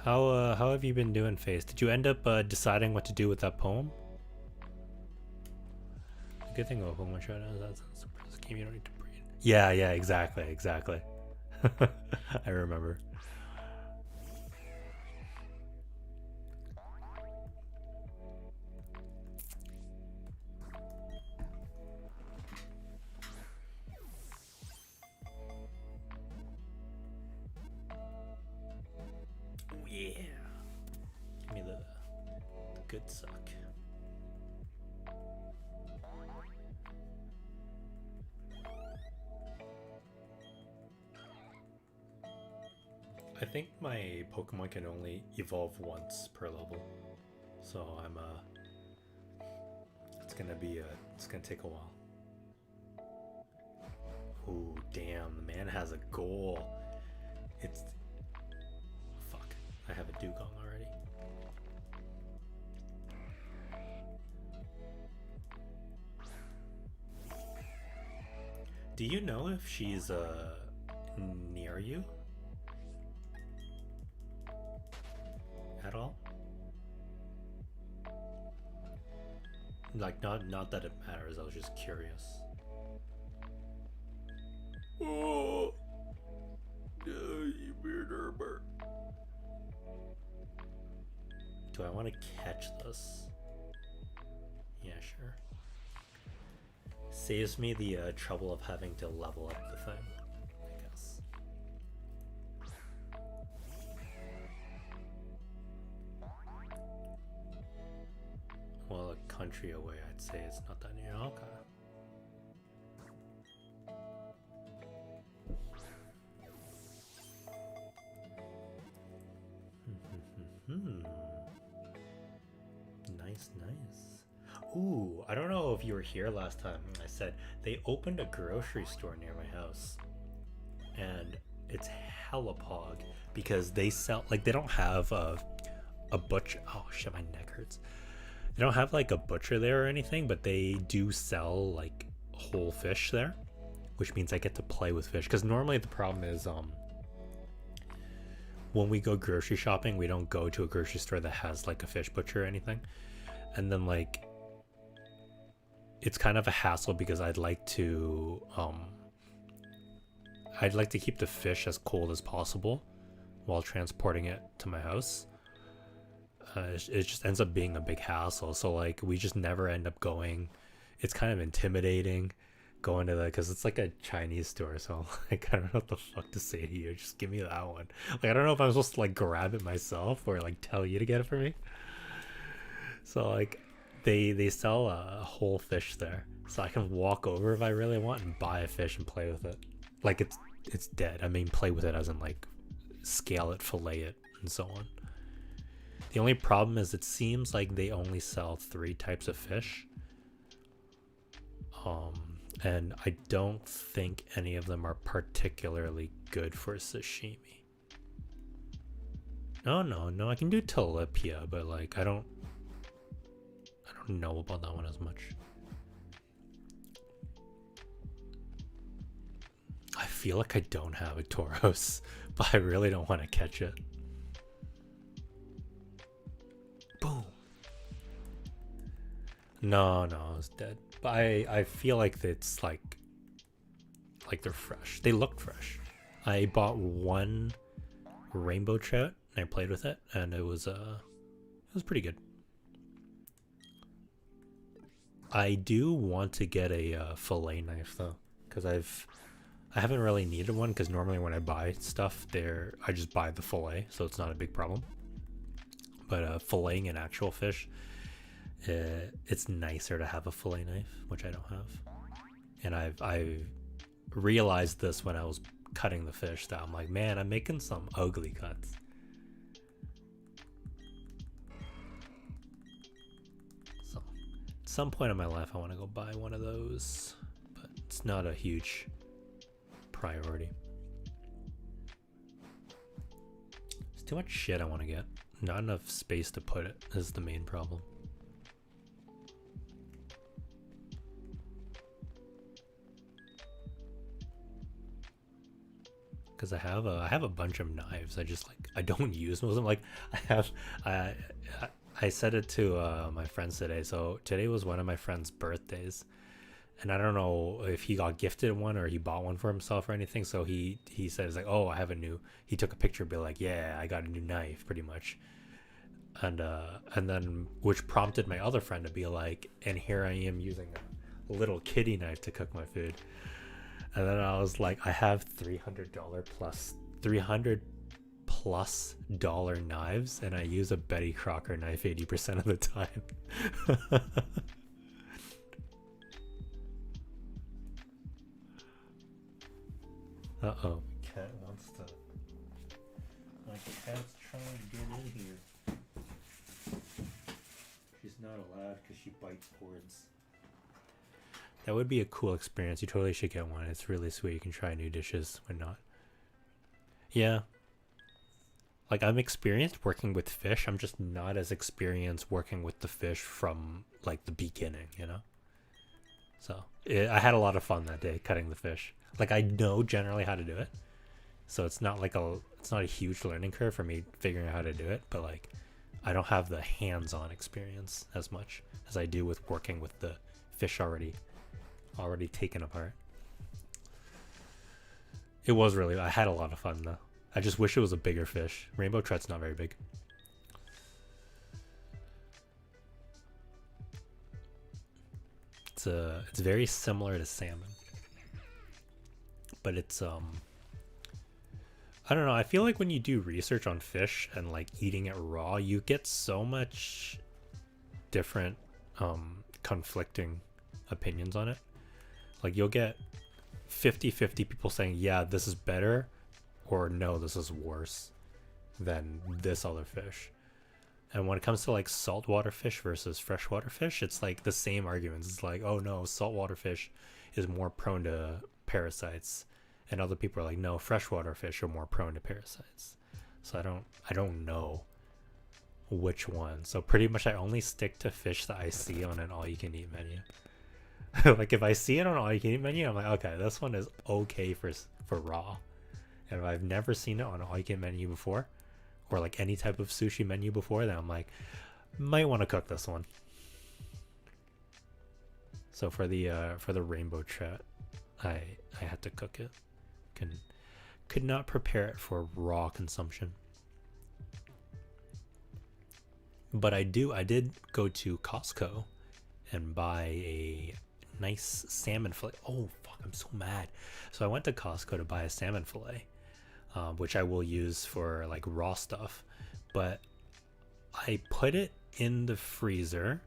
How have you been doing, Face? Did you end up deciding what to do with that poem? The good thing about Pokemon Showdown is that's this game you don't need to breed. Yeah, exactly. I remember. Good suck. I think my Pokemon can only evolve once per level, so I'm it's gonna take a while. Oh damn, the man has a goal. It's fuck. I have a Dugong already. Do you know if she's near you at all? Like not that it matters, I was just curious. Oh, you weird herber. Do I want to catch this? Yeah, sure. Saves me the trouble of having to level up the thing, I guess. country away, I'd say it's not that near. Okay. Nice, nice. Ooh, I don't know if you were here last time. I said they opened a grocery store near my house, and it's hella pog because they sell, like, they don't have a butcher. Oh shit, my neck hurts. They don't have like a butcher there or anything, but they do sell like whole fish there, which means I get to play with fish. Because normally the problem is when we go grocery shopping, we don't go to a grocery store that has like a fish butcher or anything, and then like it's kind of a hassle because I'd like to keep the fish as cold as possible while transporting it to my house. It just ends up being a big hassle, so like we just never end up going. It's kind of intimidating going to because it's like a Chinese store, so like I don't know what the fuck to say to you. Just give me that one. Like I don't know if I'm supposed to like grab it myself or like tell you to get it for me. So like they sell a whole fish there, so I can walk over if I really want and buy a fish and play with it. Like it's dead. I mean, play with it as in like scale it, fillet it, and so on. The only problem is it seems like they only sell 3 types of fish. And I don't think any of them are particularly good for sashimi. No, I can do tilapia, but like I don't know about that one as much. I feel like I don't have a Tauros, but I really don't want to catch it. Boom. No, it's dead. But I feel like it's like they're fresh. They look fresh. I bought 1 rainbow trout and I played with it, and it was pretty good. I do want to get a fillet knife though, because I haven't really needed one, because normally when I buy stuff there, I just buy the fillet, so it's not a big problem. But filleting an actual fish, it's nicer to have a fillet knife, which I don't have. And I realized this when I was cutting the fish, that I'm like, man, I'm making some ugly cuts. So at some point in my life I want to go buy one of those, but it's not a huge priority. There's too much shit I want to get. Not enough space to put it is the main problem. Because I have a bunch of knives. I don't use most of them. Like I said it to my friends today. So today was one of my friends' birthdays, and I don't know if he got gifted one or he bought one for himself or anything. So he says like, oh, I have a new. He took a picture, be like, yeah, I got a new knife, pretty much. And then which prompted my other friend to be like, and here I am using a little kitty knife to cook my food. And then I was like, I have $300 plus dollar knives, and I use a Betty Crocker knife 80% of the time. Uh-oh. Cat wants to. My cat's trying to get in here. She's not allowed because she bites cords. That would be a cool experience. You totally should get one. It's really sweet. You can try new dishes when not. Yeah. Like, I'm experienced working with fish. I'm just not as experienced working with the fish from, like, the beginning, you know? So, I had a lot of fun that day cutting the fish. Like, I know generally how to do it. So it's not like it's not a huge learning curve for me figuring out how to do it. But, like, I don't have the hands-on experience as much as I do with working with the fish already taken apart. It was really, I had a lot of fun though. I just wish it was a bigger fish. Rainbow trout's not very big. It's very similar to salmon, but it's I don't know. I feel like when you do research on fish and like eating it raw, you get so much different conflicting opinions on it. Like you'll get 50-50 people saying, yeah, this is better, or no, this is worse than this other fish. And when it comes to like saltwater fish versus freshwater fish, it's like the same arguments. It's like, oh no, saltwater fish is more prone to parasites, and other people are like, no, freshwater fish are more prone to parasites. So I don't know which one. So pretty much I only stick to fish that I see on an all-you-can-eat menu. Like if I see it on an all-you-can-eat menu, I'm like, okay, this one is okay for raw. And if I've never seen it on an all-you-can menu before, or like any type of sushi menu before, then I'm like, might want to cook this one. So for the rainbow trout, I had to cook it. Could not prepare it for raw consumption. But I did go to Costco and buy a nice salmon fillet. Oh fuck, I'm so mad. So I went to Costco to buy a salmon fillet, which I will use for like raw stuff. But I put it in the freezer,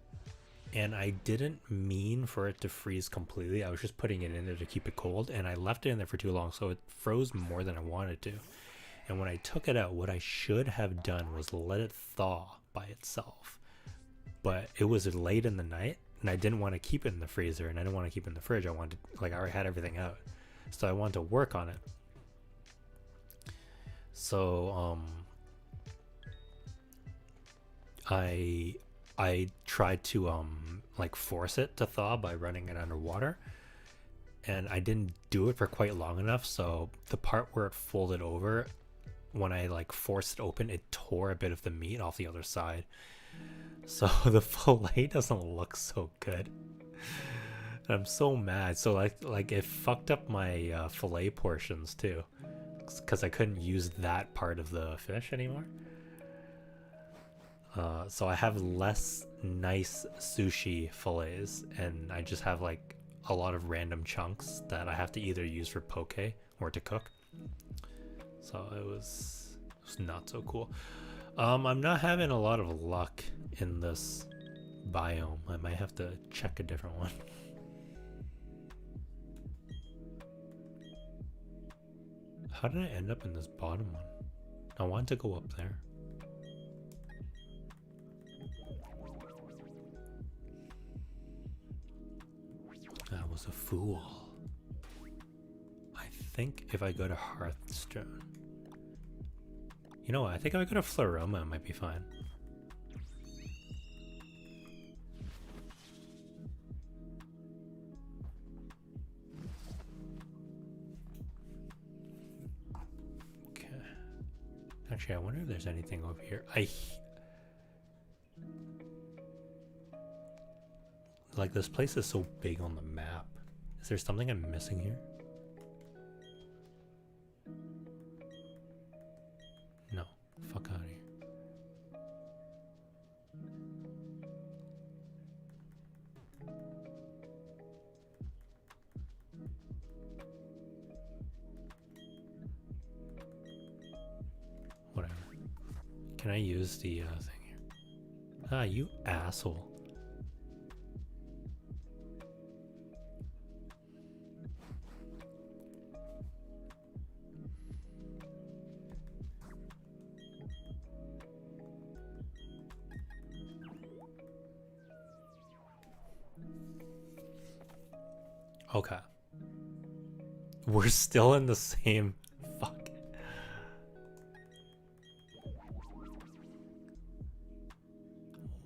and I didn't mean for it to freeze completely. I was just putting it in there to keep it cold, and I left it in there for too long, so it froze more than I wanted to. And when I took it out, what I should have done was let it thaw by itself. But it was late in the night, and I didn't want to keep it in the freezer, and I didn't want to keep it in the fridge. I wanted to, like, I already had everything out, so I wanted to work on it. So I tried to like force it to thaw by running it underwater, and I didn't do it for quite long enough. So the part where it folded over, when I like forced it open, it tore a bit of the meat off the other side. So the fillet doesn't look so good. And I'm so mad. So like it fucked up my fillet portions too, because I couldn't use that part of the fish anymore. So I have less nice sushi fillets, and I just have like a lot of random chunks that I have to either use for poke or to cook. So it was not so cool. I'm not having a lot of luck in this biome. I might have to check a different one. How did I end up in this bottom one? I want to go up there. I was a fool. I think if I go to Hearthstone, you know what? I think if I go to Floroma, it might be fine. Okay. Actually, I wonder if there's anything over here. Like, this place is so big on the map. Is there something I'm missing here? No. Fuck out of here. Whatever. Can I use the thing here? Ah, you asshole. Okay. We're still in the same... Fuck.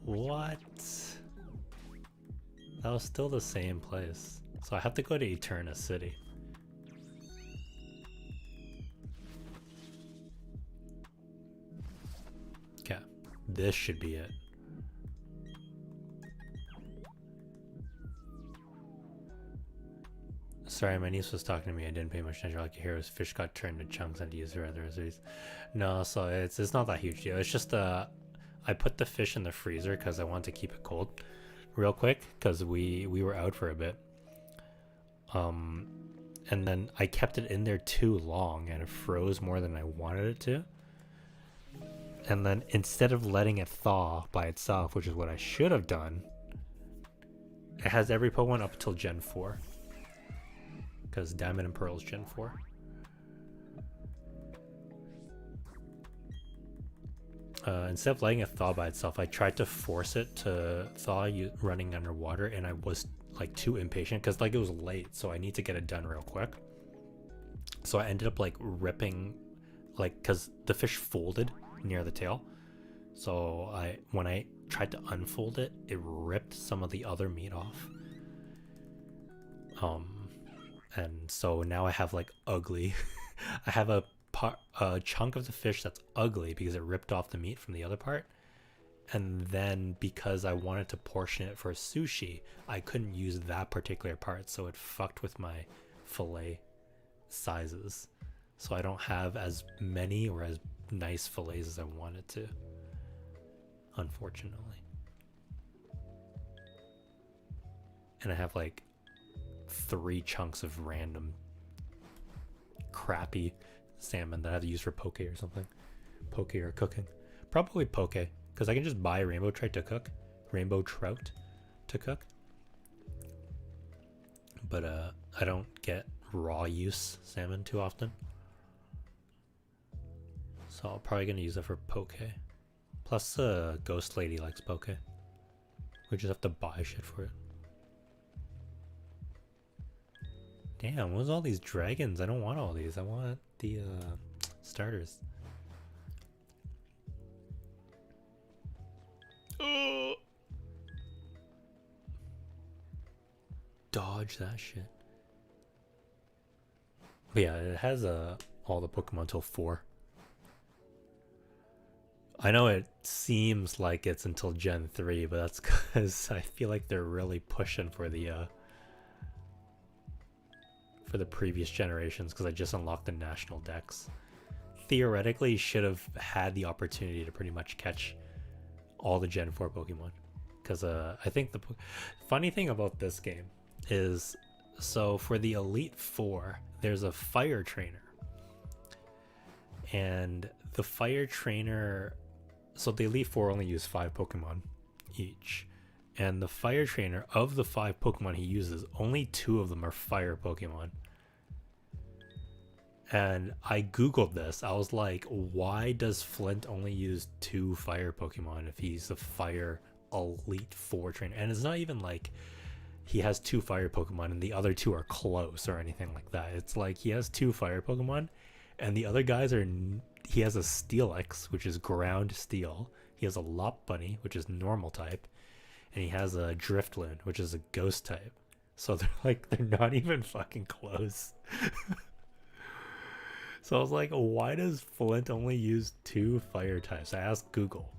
What? That was still the same place. So I have to go to Eterna City. Okay. This should be it. Sorry, my niece was talking to me. I didn't pay much attention. Like you hear, his fish got turned to chunks and used for other recipes. No, so it's not that huge deal. It's just I put the fish in the freezer because I want to keep it cold, real quick, because we were out for a bit. And then I kept it in there too long, and it froze more than I wanted it to. And then instead of letting it thaw by itself, which is what I should have done, It has every Pokemon up till Gen 4. Because Diamond and Pearl is Gen 4. Instead of letting it thaw by itself, I tried to force it to thaw running underwater, and I was like too impatient because like it was late, so I need to get it done real quick. So I ended up like ripping, like, because the fish folded near the tail. So when I tried to unfold it, it ripped some of the other meat off. And so now I have like ugly. I have a chunk of the fish that's ugly because it ripped off the meat from the other part. And then because I wanted to portion it for sushi, I couldn't use that particular part, so it fucked with my fillet sizes. So I don't have as many or as nice fillets as I wanted to, unfortunately. And I have like 3 chunks of random crappy salmon that I have to use for poke or something. Poke or cooking. Probably poke, because I can just buy rainbow trout to cook. Rainbow trout to cook. But I don't get raw use salmon too often. So I'm probably going to use it for poke. Plus Ghost Lady likes poke. We just have to buy shit for it. Damn, what's all these dragons? I don't want all these. I want the starters. Dodge that shit. But yeah, it has all the Pokemon till 4. I know it seems like it's until Gen 3, but that's because I feel like they're really pushing for the previous generations, because I just unlocked the national dex. Theoretically, should have had the opportunity to pretty much catch all the Gen 4 Pokemon. Because I think the funny thing about this game is, so for the Elite Four, there's a fire trainer. And the fire trainer, so the Elite Four only use 5 Pokemon each. And the fire trainer, of the 5 Pokemon he uses, only 2 of them are fire Pokemon. And I googled this. I was like, why does Flint only use 2 fire Pokemon if he's a fire Elite Four trainer? And it's not even like he has 2 fire Pokemon and the other 2 are close or anything like that. It's like he has 2 fire Pokemon and the other guys are... He has a Steelix, which is ground steel. He has a Lopunny, which is normal type. And he has a Drifloon, which is a ghost type. So they're not even fucking close. So I was like, why does Flint only use 2 fire types? I asked Google.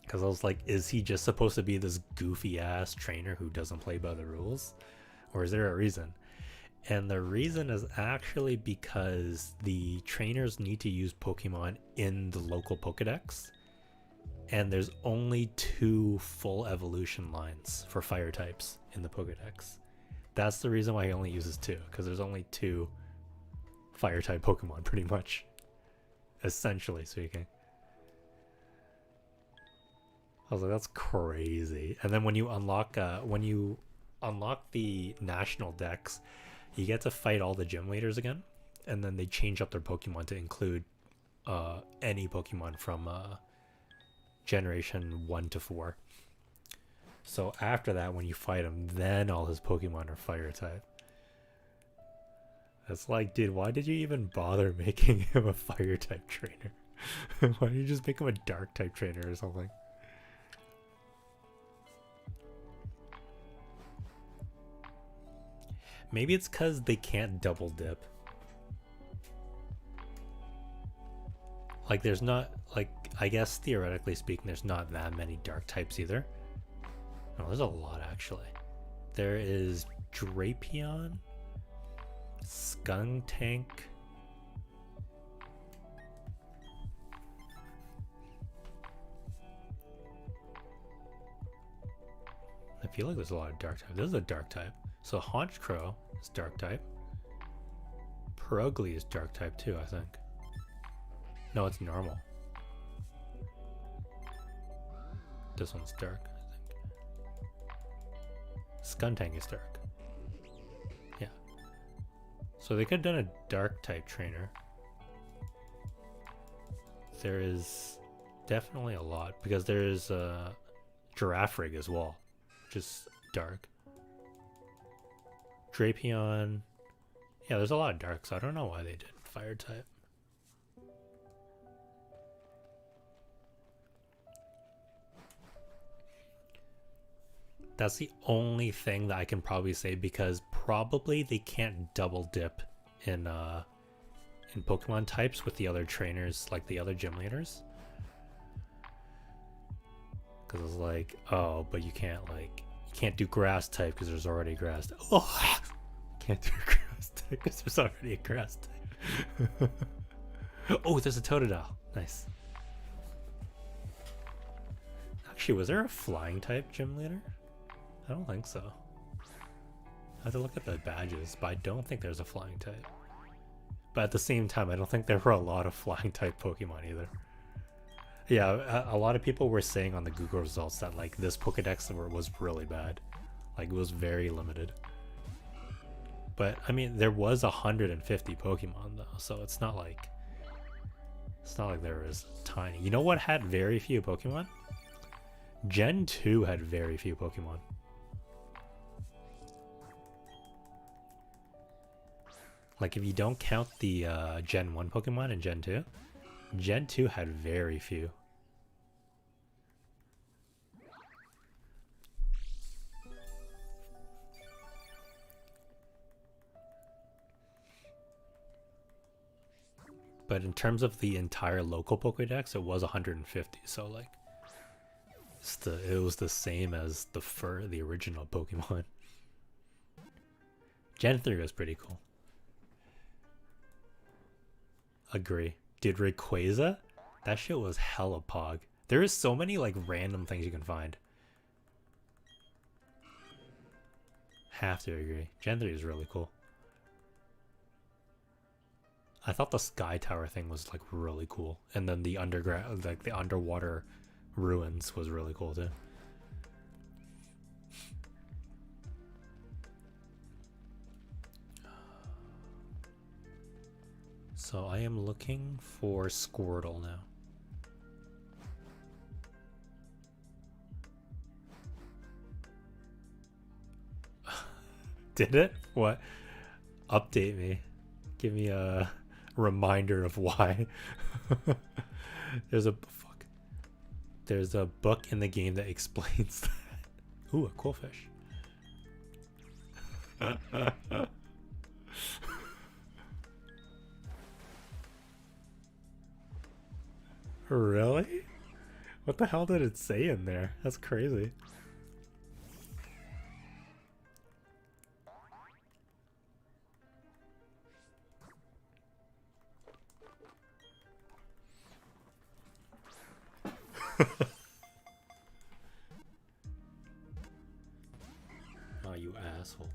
Because I was like, is he just supposed to be this goofy ass trainer who doesn't play by the rules? Or is there a reason? And the reason is actually because the trainers need to use Pokemon in the local Pokedex. And there's only 2 full evolution lines for fire types in the Pokedex. That's the reason why he only uses 2, because there's only 2 fire type Pokemon, pretty much, essentially speaking. I was like, that's crazy. And then when you unlock the national dex, you get to fight all the gym leaders again, and then they change up their Pokemon to include any Pokemon from generation 1 to 4. So after that, when you fight him, then all his Pokemon are fire type. It's like, dude, why did you even bother making him a fire type trainer? Why don't you just make him a dark type trainer or something? Maybe it's because they can't double dip. Like, there's not, like, I guess theoretically speaking, there's not that many dark types either. No, there's a lot actually. There is Drapion, Skuntank, I feel like there's a lot of dark type. This is a dark type. So Honchkrow is dark type. Purugly is dark type too, I think. No, it's normal. This one's dark, I think. Skuntank is dark. Yeah. So they could have done a dark type trainer. There is definitely a lot because there's a Giraffe Rig as well, which is dark. Drapion. Yeah, there's a lot of dark, so I don't know why they did fire type. That's the only thing that I can probably say, because probably they can't double dip in Pokemon types with the other trainers, like the other gym leaders. Because it's like, oh, but you can't do grass type because there's already grass type. Oh, can't do grass type because there's already a grass type. Oh, there's a Totodile. Nice. Actually, was there a flying type gym leader? I don't think so. I have to look at the badges, but I don't think there's a flying type. But at the same time, I don't think there were a lot of flying type Pokemon either. Yeah, a lot of people were saying on the Google results that like this Pokedex was really bad. Like it was very limited. But I mean, there was 150 Pokemon though, so it's not like there was tiny. You know what had very few Pokemon? Gen 2 had very few Pokemon. Like if you don't count the Gen 1 Pokemon and Gen 2, Gen 2 had very few. But in terms of the entire local Pokedex, it was 150. So like, it was the same as the original Pokemon. Gen 3 was pretty cool. Agree. Dude, Rayquaza? That shit was hella pog. There is so many like random things you can find. Have to agree. Gen 3 is really cool. I thought the Sky Tower thing was like really cool. And then the underground, like the underwater ruins was really cool too. So I am looking for Squirtle now. Did it? What? Update me. Give me a reminder of why. There's a book in the game that explains that. Ooh, a cool fish. Really? What the hell did it say in there? That's crazy. Oh, you asshole.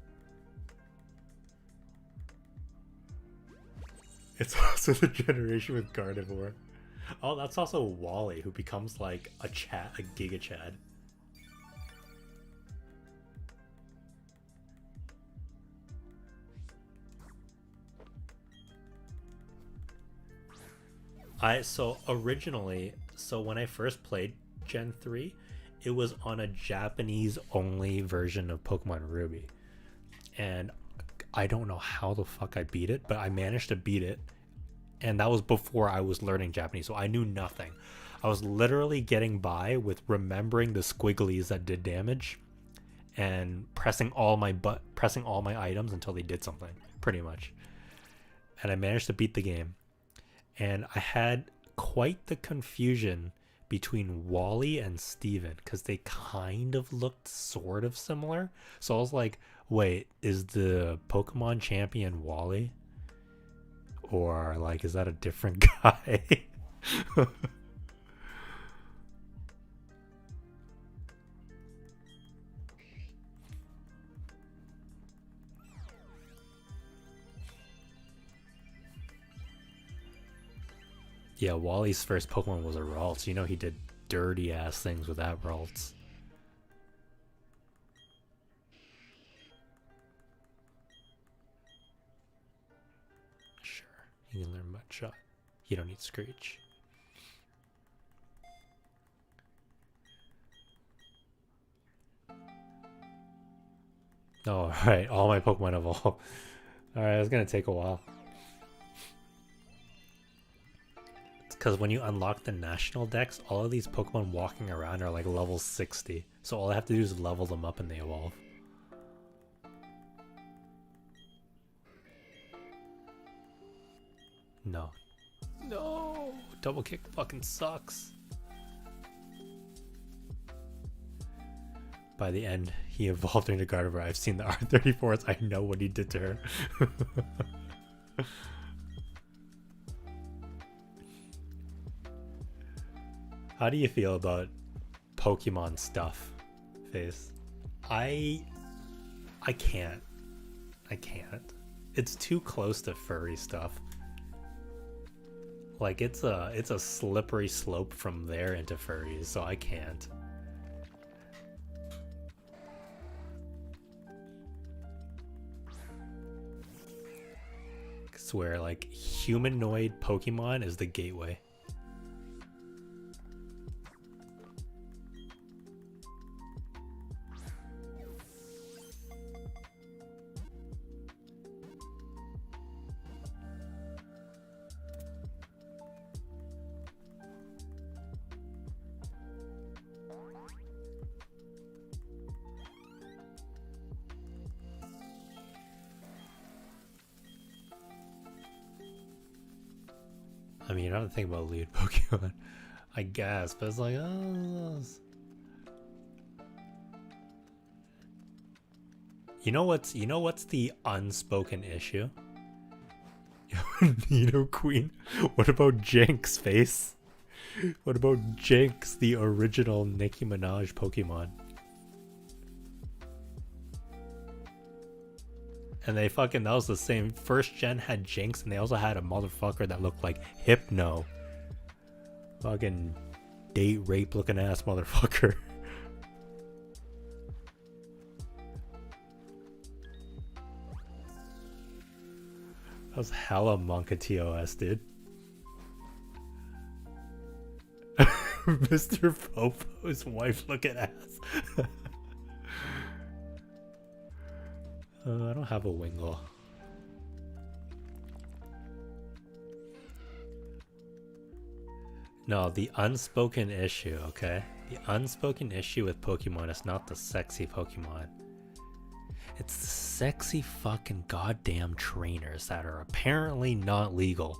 It's also the generation with Gardevoir. Oh, that's also Wally, who becomes like a Giga Chad. So when I first played Gen 3, it was on a Japanese only version of Pokemon Ruby. And I don't know how the fuck I beat it, but I managed to beat it. And that was before I was learning Japanese, so I knew nothing. I was literally getting by with remembering the squigglies that did damage and pressing all my items until they did something, pretty much. And I managed to beat the game. And I had quite the confusion between Wally and Steven because they kind of looked sort of similar. So I was like, wait, is the Pokemon champion Wally? Or like, is that a different guy? Yeah, Wally's first Pokemon was a Ralts. You know he did dirty ass things with that Ralts. You can learn Mudshot. You don't need Screech. Oh, alright, all my Pokemon evolve. Alright, it's gonna take a while. It's because when you unlock the national dex, all of these Pokemon walking around are like level 60. So all I have to do is level them up and they evolve. No. No! Double kick fucking sucks. By the end, he evolved into Gardevoir. I've seen the R34s. I know what he did to her. How do you feel about Pokemon stuff, Face? I can't. I can't. It's too close to furry stuff. Like it's a slippery slope from there into furries, so I can't. I swear, like humanoid Pokemon is the gateway. I mean, I don't think about lead Pokemon, I guess, but it's like, oh. You know what's the unspoken issue? Nido Queen. What about Jinx, Face? What about Jinx, the original Nicki Minaj Pokemon? And they fucking, that was the same. First gen had Jinx, and they also had a motherfucker that looked like Hypno. Fucking date rape looking ass motherfucker. That was hella Monka TOS, dude. Mr. Popo's wife looking ass. I don't have a Wingull. No, the unspoken issue, okay? The unspoken issue with Pokemon is not the sexy Pokemon. It's the sexy fucking goddamn trainers that are apparently not legal.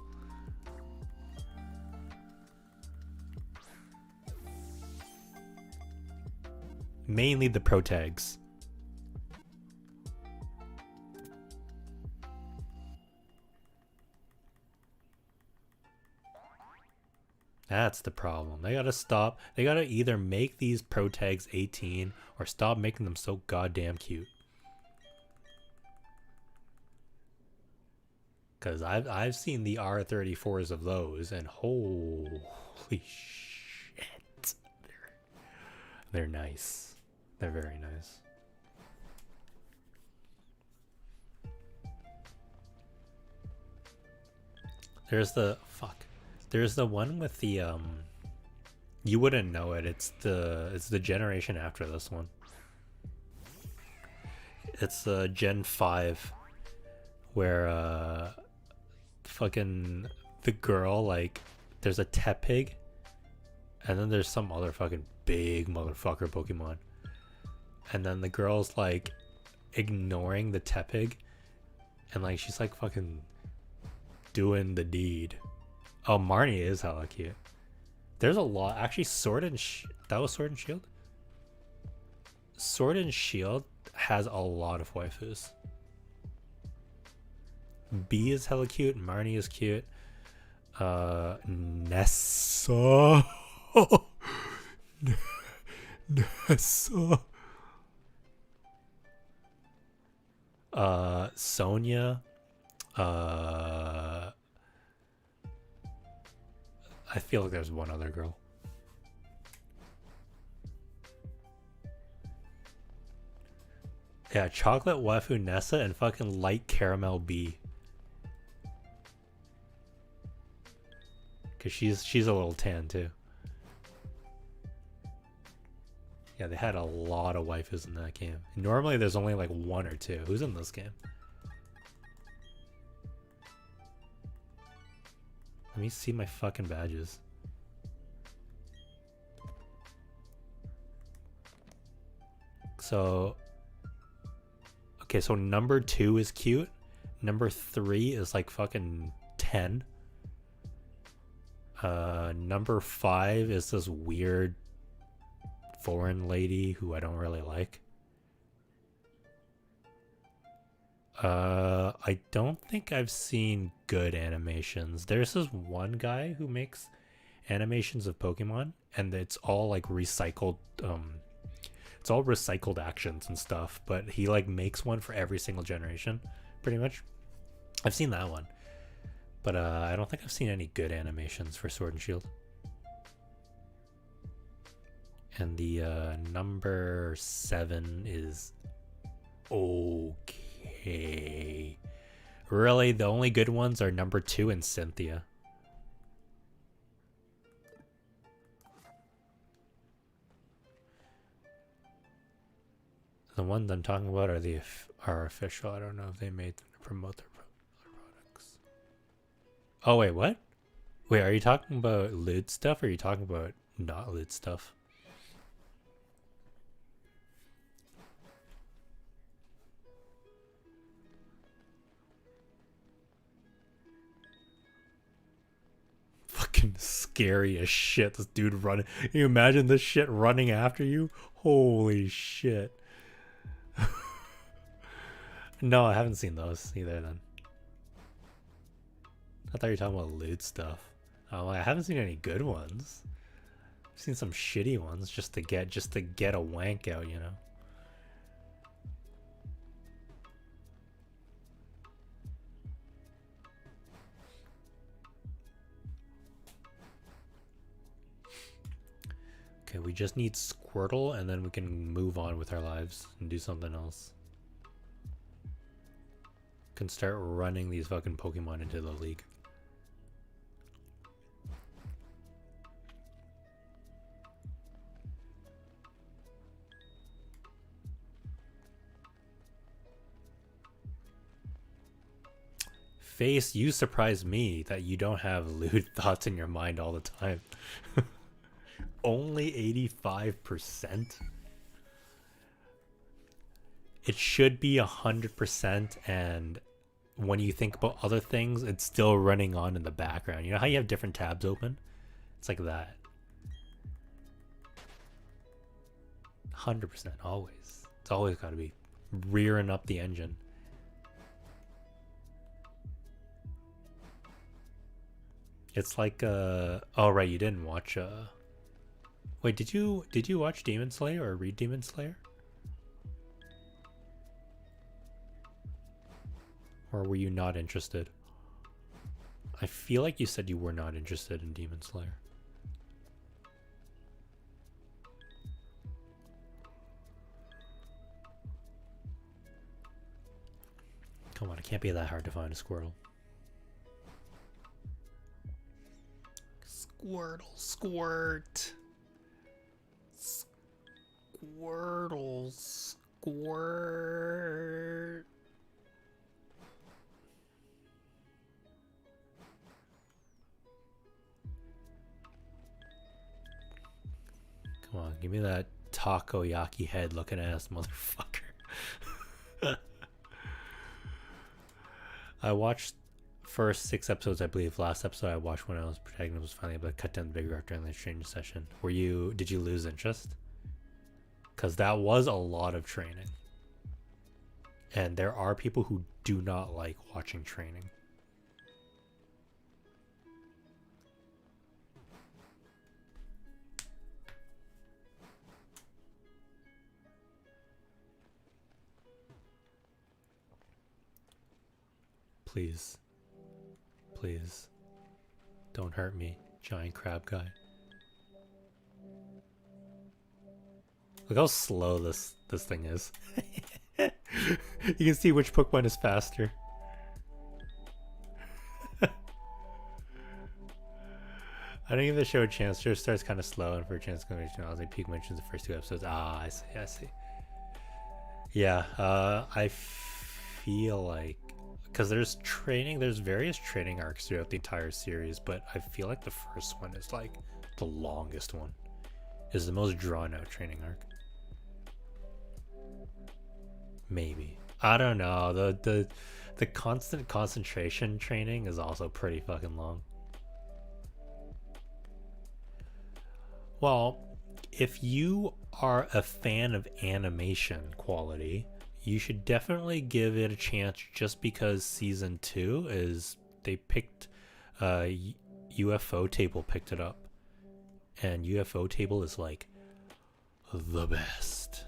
Mainly the pro tags. That's the problem. They gotta stop. They gotta either make these pro tags 18 or stop making them so goddamn cute. Cause I've seen the R34s of those, and holy shit, they're nice. They're very nice. There's the There's the one with the you wouldn't know it. It's the generation after this one. It's Gen 5 where fucking the girl, like, there's a Tepig and then there's some other fucking big motherfucker Pokemon. And then the girl's like ignoring the Tepig and like she's like fucking doing the deed. Oh, Marnie is hella cute. There's a lot. Actually, that was Sword and Shield? Sword and Shield has a lot of waifus. B is hella cute. Marnie is cute. Nessa. Nessa. Sonia. I feel like there's one other girl. Yeah, chocolate waifu Nessa and fucking light caramel B. because she's a little tan too. Yeah, they had a lot of waifus in that game. Normally there's only like one or two. Who's in this game? Let me see my fucking badges. So, okay, so number 2 is cute. Number 3 is like fucking 10. Number 5 is this weird foreign lady who I don't really like. I don't think I've seen good animations. There's this one guy who makes animations of Pokemon, and it's all like recycled, it's all recycled actions and stuff, but he like makes one for every single generation, pretty much. I've seen that one, but I don't think I've seen any good animations for Sword and Shield. And the number 7 is okay. Really, the only good ones are number 2 and Cynthia. The ones I'm talking about are official. I don't know if they made them to promote their products. Oh wait, what? Wait, are you talking about lewd stuff, or are you talking about not lewd stuff? Fucking scary as shit. This dude running. Can you imagine this shit running after you? Holy shit. No, I haven't seen those either then. I thought you were talking about lewd stuff. Oh, I haven't seen any good ones. I've seen some shitty ones just to get a wank out, you know. Okay, we just need Squirtle and then we can move on with our lives and do something else. Can start running these fucking Pokemon into the league. Face, you surprise me that you don't have lewd thoughts in your mind all the time. Only 85%? It should be 100%, and when you think about other things, it's still running on in the background. You know how you have different tabs open? It's like that. 100%, always. It's always got to be rearing up the engine. It's like oh right, you didn't watch wait, did you watch Demon Slayer or read Demon Slayer? Or were you not interested? I feel like you said you were not interested in Demon Slayer. Come on, it can't be that hard to find a Squirtle. Squirtle, squirt. Squirtle, squirt. Come on, give me that takoyaki head looking ass motherfucker. I watched first 6 episodes, I believe. Last episode I watched when I was protagonist was finally able to cut down the big rock during the training session. Did you lose interest? Because that was a lot of training. And there are people who do not like watching training. Please. Please. Don't hurt me, giant crab guy. Look how slow this thing is. You can see which Pokemon is faster. I didn't give the show a chance. It starts kind of slow, and for a chance exclamation, I was like, Peak mentions the first 2 episodes. Ah, I see, I see. Yeah, I feel like because there's various training arcs throughout the entire series, but I feel like the first one is like the longest one. Is the most drawn out training arc. Maybe. I don't know. The constant concentration training is also pretty fucking long. Well, if you are a fan of animation quality, you should definitely give it a chance just because season 2 is they picked UFO Table picked it up. And UFO Table is like the best.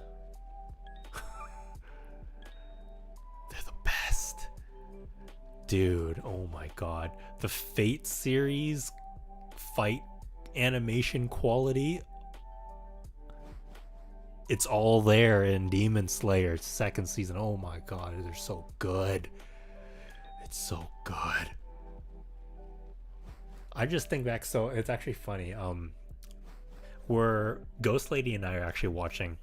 They're the best. Dude, oh my god. The Fate series fight animation quality, it's all there in Demon Slayer 2nd season. Oh my god, they're so good. It's so good. I just think back, so it's actually funny. Where Ghost Lady and I are actually watching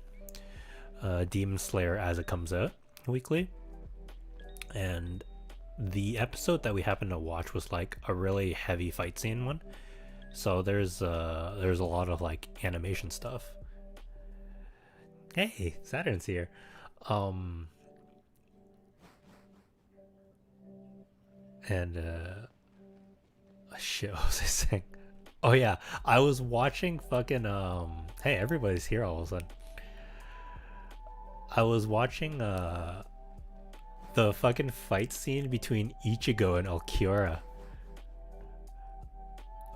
Demon Slayer as it comes out weekly, and the episode that we happened to watch was like a really heavy fight scene one. So there's a lot of like animation stuff. Hey, Saturn's here. And shit, what was I saying? Oh yeah, I was watching fucking hey, everybody's here all of a sudden. I was watching the fucking fight scene between Ichigo and Alcura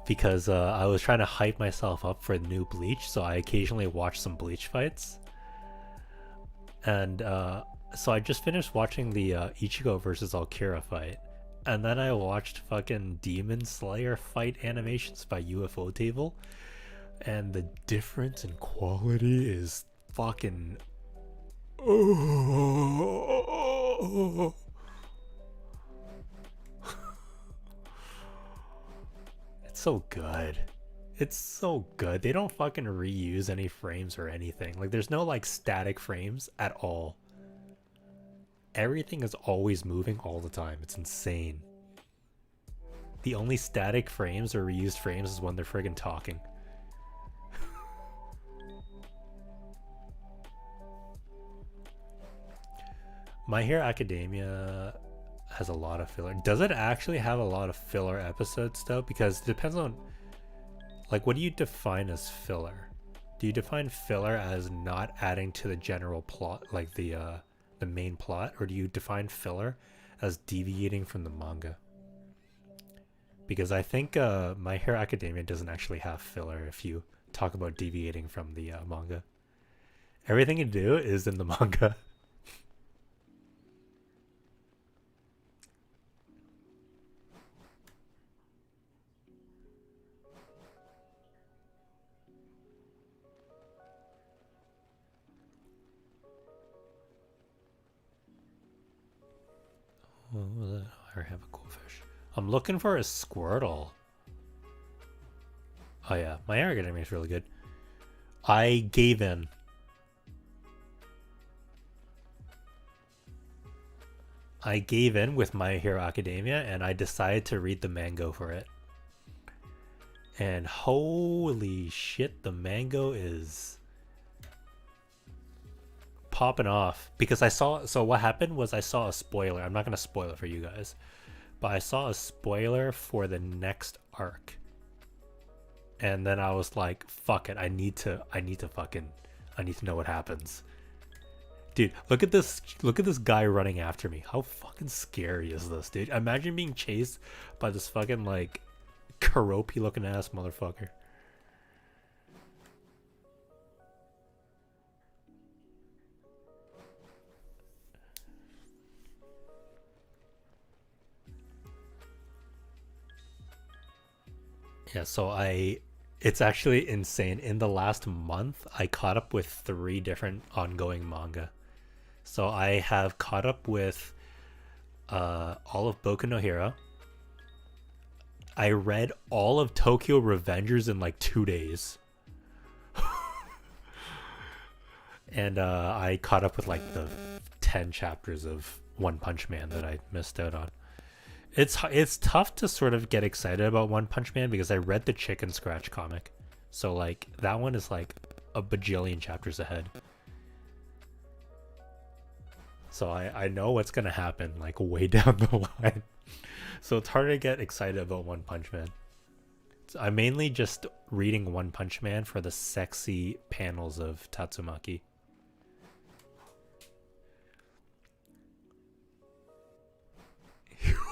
because I was trying to hype myself up for the new Bleach, so I occasionally watch some Bleach fights. And so I just finished watching the Ichigo versus Alcura fight, and then I watched fucking Demon Slayer fight animations by UFO Table, and the difference in quality is fucking it's so good. It's so good. They don't fucking reuse any frames or anything. Like there's no like static frames at all. Everything is always moving all the time. It's insane. The only static frames or reused frames is when they're friggin' talking. My Hero Academia has a lot of filler. Does it actually have a lot of filler episodes though? Because it depends on, like, what do you define as filler? Do you define filler as not adding to the general plot, like the main plot, or do you define filler as deviating from the manga? Because I think My Hero Academia doesn't actually have filler if you talk about deviating from the manga. Everything you do is in the manga. Oh, I have a cool fish. I'm looking for a Squirtle. Oh yeah, My Hero Academia is really good. I gave in. I gave in with My Hero Academia and I decided to read the mango for it. And holy shit, the mango is popping off because I saw, so what happened was I saw a spoiler. I'm not going to spoil it for you guys, but I saw a spoiler for the next arc. And then I was like, fuck it. I need to know what happens. Dude, look at this guy running after me. How fucking scary is this, dude? Imagine being chased by this fucking like Karopi looking ass motherfucker. Yeah, so it's actually insane. In the last month, I caught up with 3 different ongoing manga. So I have caught up with all of Boku no Hero. I read all of Tokyo Revengers in like 2 days. And I caught up with like the 10 chapters of One Punch Man that I missed out on. It's tough to sort of get excited about One Punch Man because I read the Chicken Scratch comic. So like that one is like a bajillion chapters ahead. So I know what's gonna happen like way down the line. So it's hard to get excited about One Punch Man. So I'm mainly just reading One Punch Man for the sexy panels of Tatsumaki.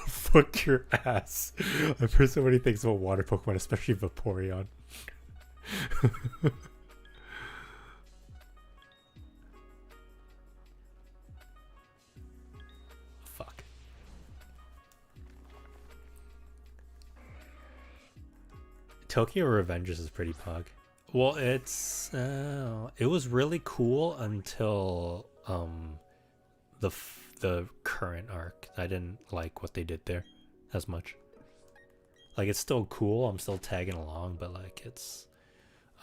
Fuck your ass. I've heard so many things about water Pokemon, especially Vaporeon. Fuck. Tokyo Revengers is pretty pog. Well, it was really cool until the current arc. I didn't like what they did there as much. Like it's still cool, I'm still tagging along, but like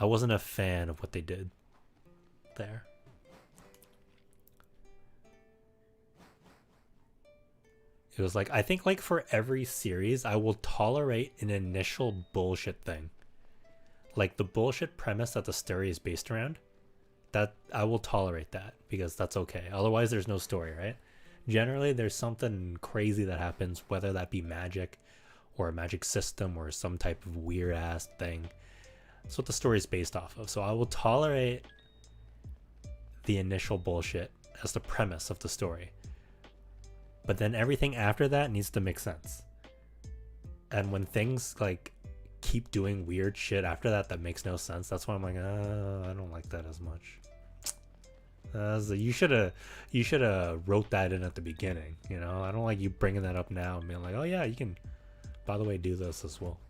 I wasn't a fan of what they did there. It was like, I think like for every series I will tolerate an initial bullshit thing. Like the bullshit premise that the story is based around, that I will tolerate that because that's okay. Otherwise there's no story, right? Generally there's something crazy that happens, whether that be magic or a magic system or some type of weird ass thing. That's what the story is based off of. So I will tolerate the initial bullshit as the premise of the story. But then everything after that needs to make sense. And when things like keep doing weird shit after that makes no sense, that's why I'm like, I don't like that as much. You should have wrote that in at the beginning, you know? I don't like you bringing that up now and being like, oh yeah, you can, by the way, do this as well.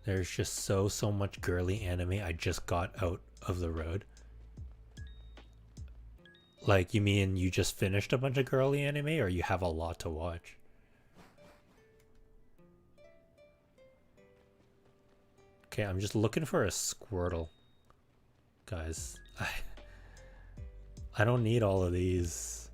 There's just so much girly anime I just got out of the road. Like, you mean you just finished a bunch of girly anime, or you have a lot to watch? Okay, I'm just looking for a Squirtle. Guys, I don't need all of these.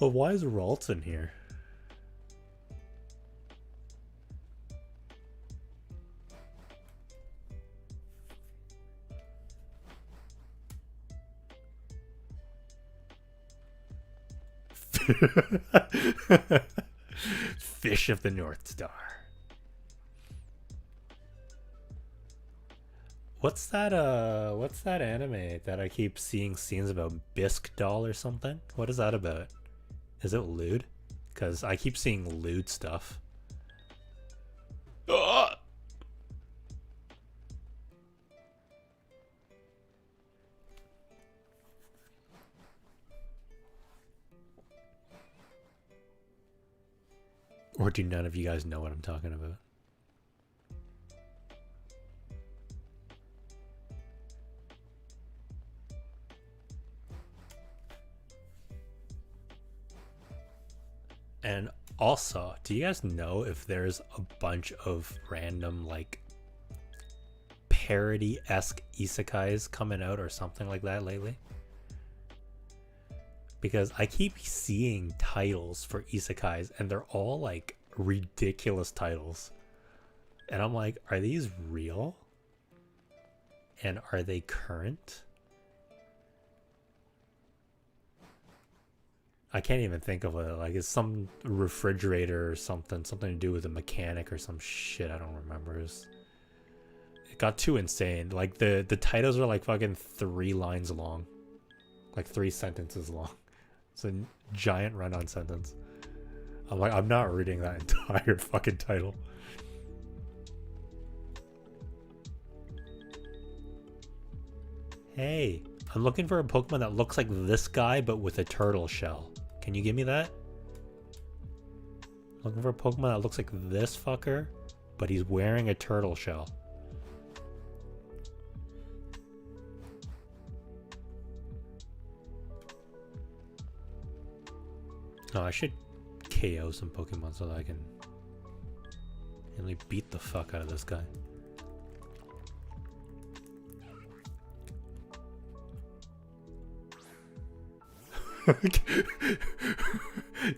Well, why is Ralts in here? Fish of the North Star. What's that anime that I keep seeing scenes about? Bisque Doll or something? What is that about? Is it lewd? Because I keep seeing lewd stuff. Ugh! Or do none of you guys know what I'm talking about? And also, do you guys know if there's a bunch of random like parody-esque isekais coming out or something like that lately? Because I keep seeing titles for isekais and they're all like ridiculous titles. And I'm like, are these real? And are they current? I can't even think of it. Like, it's some refrigerator or something to do with a mechanic or some shit. I don't remember. It got too insane. Like, the titles are like fucking 3 lines long, like 3 sentences long. It's a giant run-on sentence. I'm like, I'm not reading that entire fucking title. Hey, I'm looking for a Pokemon that looks like this guy, but with a turtle shell. Can you give me that? Looking for a Pokemon that looks like this fucker, but he's wearing a turtle shell. Oh, I should KO some Pokemon so that I can really beat the fuck out of this guy.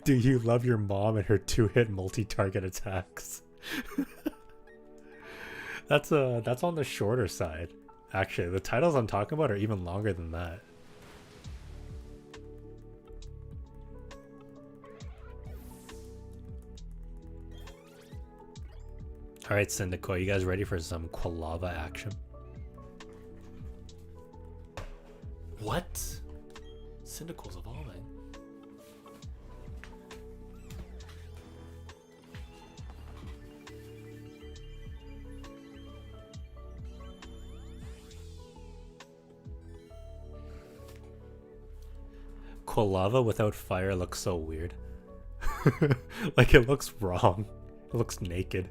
Do you love your mom and her 2-hit multi-target attacks? That's on the shorter side. Actually, the titles I'm talking about are even longer than that. Alright, Syndico, you guys ready for some Quilava action? What? Syndico's evolving. Quilava without fire looks so weird. Like, it looks wrong. It looks naked.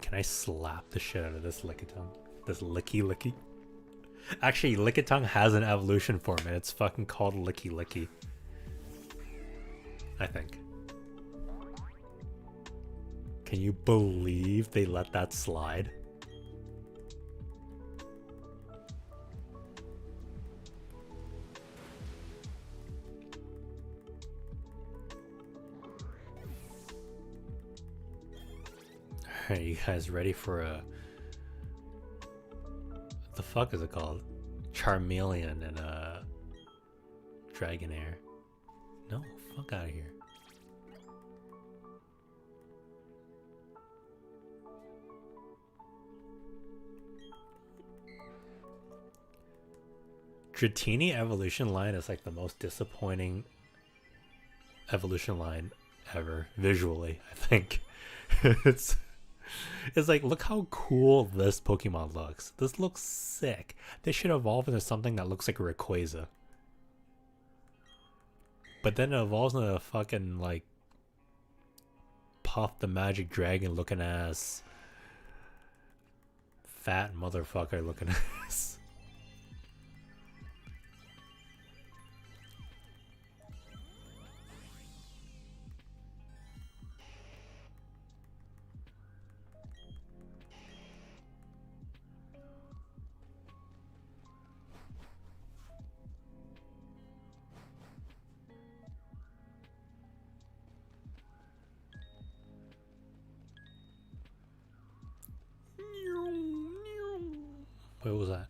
Can I slap the shit out of this Lickitung? This Licky. Actually, Lickitung has an evolution form and it's fucking called Licky. I think. Can you believe they let that slide? Are you guys ready for a... What the fuck is it called? Charmeleon and a Dragonair. No, fuck out of here. Dratini evolution line is like the most disappointing evolution line ever, visually, I think. It's like, look how cool this Pokemon looks. This looks sick. They should evolve into something that looks like a Rayquaza. But then it evolves into a fucking, like, Puff the Magic Dragon looking ass. Fat motherfucker looking ass. What was that?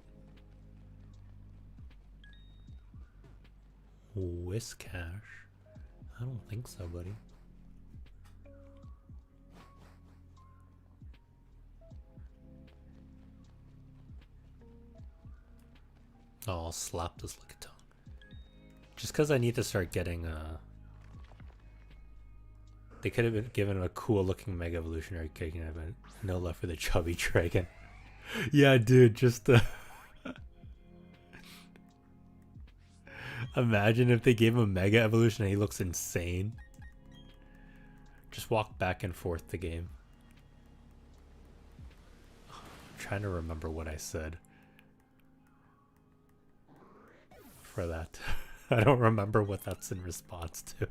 Whiskash? I don't think so, buddy. Oh, I'll slap this Lickitung. Just because I need to start getting they could have been given a cool looking Mega Evolutionary Dragon, but no love for the chubby dragon. Yeah, dude, just imagine if they gave him a Mega Evolution and he looks insane. Just walk back and forth the game. I'm trying to remember what I said for that. I don't remember what that's in response to.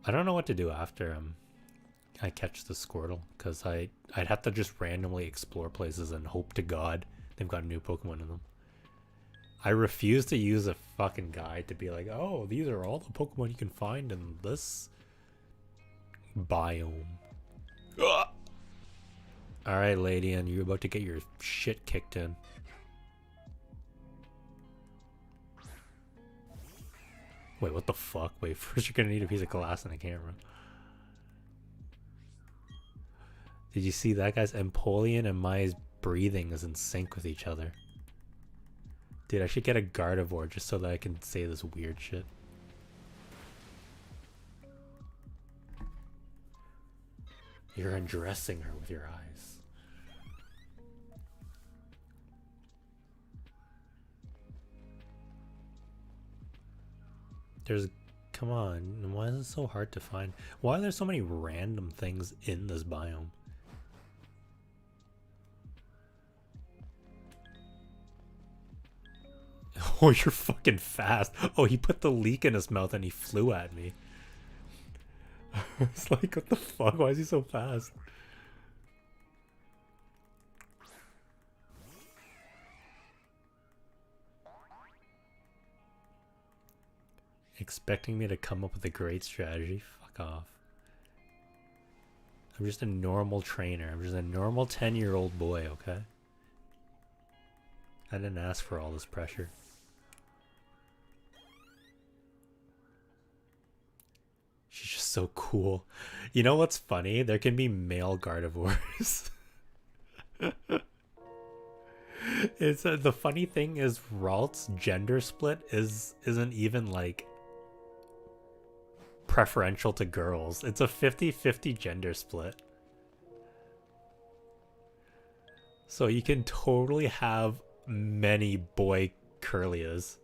I don't know what to do after I catch the Squirtle, because I'd have to just randomly explore places and hope to God they've got a new Pokemon in them. I refuse to use a fucking guide to be like, oh, these are all the Pokemon you can find in this biome. Ugh. Alright, lady, and you're about to get your shit kicked in. Wait, what the fuck? Wait, first you're gonna need a piece of glass and a camera. Did you see that, guys? Empoleon and Maya's breathing is in sync with each other. Dude, I should get a Gardevoir just so that I can say this weird shit. You're undressing her with your eyes. There's... Come on, why is it so hard to find? Why are there so many random things in this biome? Oh, you're fucking fast. Oh, he put the leak in his mouth and he flew at me. It's like, what the fuck? Why is he so fast? Expecting me to come up with a great strategy? Fuck off. I'm just a normal trainer. I'm just a normal 10-year-old boy, okay? I didn't ask for all this pressure. She's just so cool. You know what's funny? There can be male Gardevoirs. It's the funny thing is Ralt's gender split isn't even like preferential to girls. It's a 50-50 gender split. So you can totally have many boy Curlias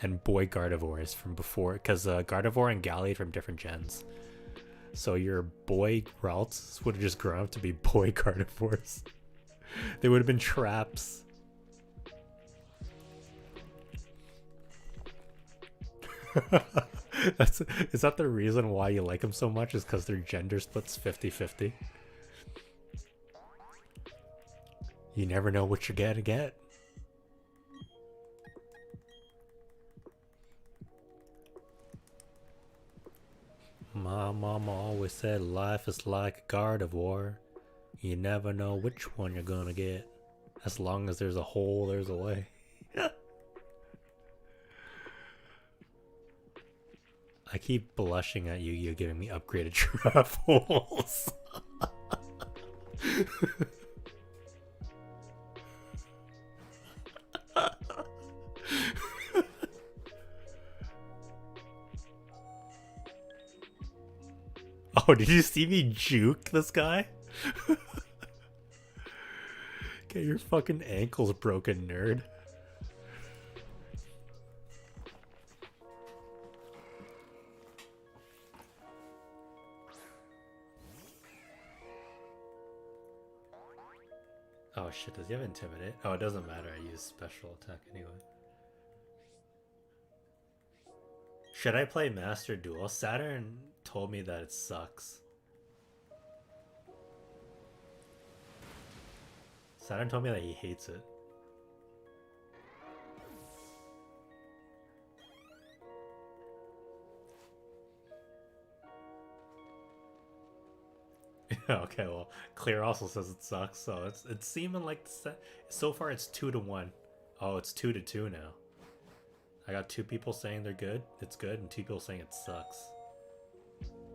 and boy Gardevoirs from before, because Gardevoir and Gallade from different gens. So your boy Ralts would have just grown up to be boy Gardevoirs. They would have been traps. Is that the reason why you like them so much? Is because their gender split's 50-50? You never know what you're gonna get. My mama always said life is like a Gardevoir. You never know which one you're gonna get. As long as there's a hole, there's a way. I keep blushing at you. You're giving me upgraded trap holes. Oh, did you see me juke this guy? Get your fucking ankles broken, nerd. Oh shit, does he have Intimidate? Oh, it doesn't matter, I use special attack anyway. Should I play Master Duel? Saturn told me that it sucks. Saturn told me that he hates it. Okay, well, Clear also says it sucks, so it's seeming like so far it's 2-1. Oh, it's 2-2 now. I got 2 people saying they're good, it's good, and 2 people saying it sucks.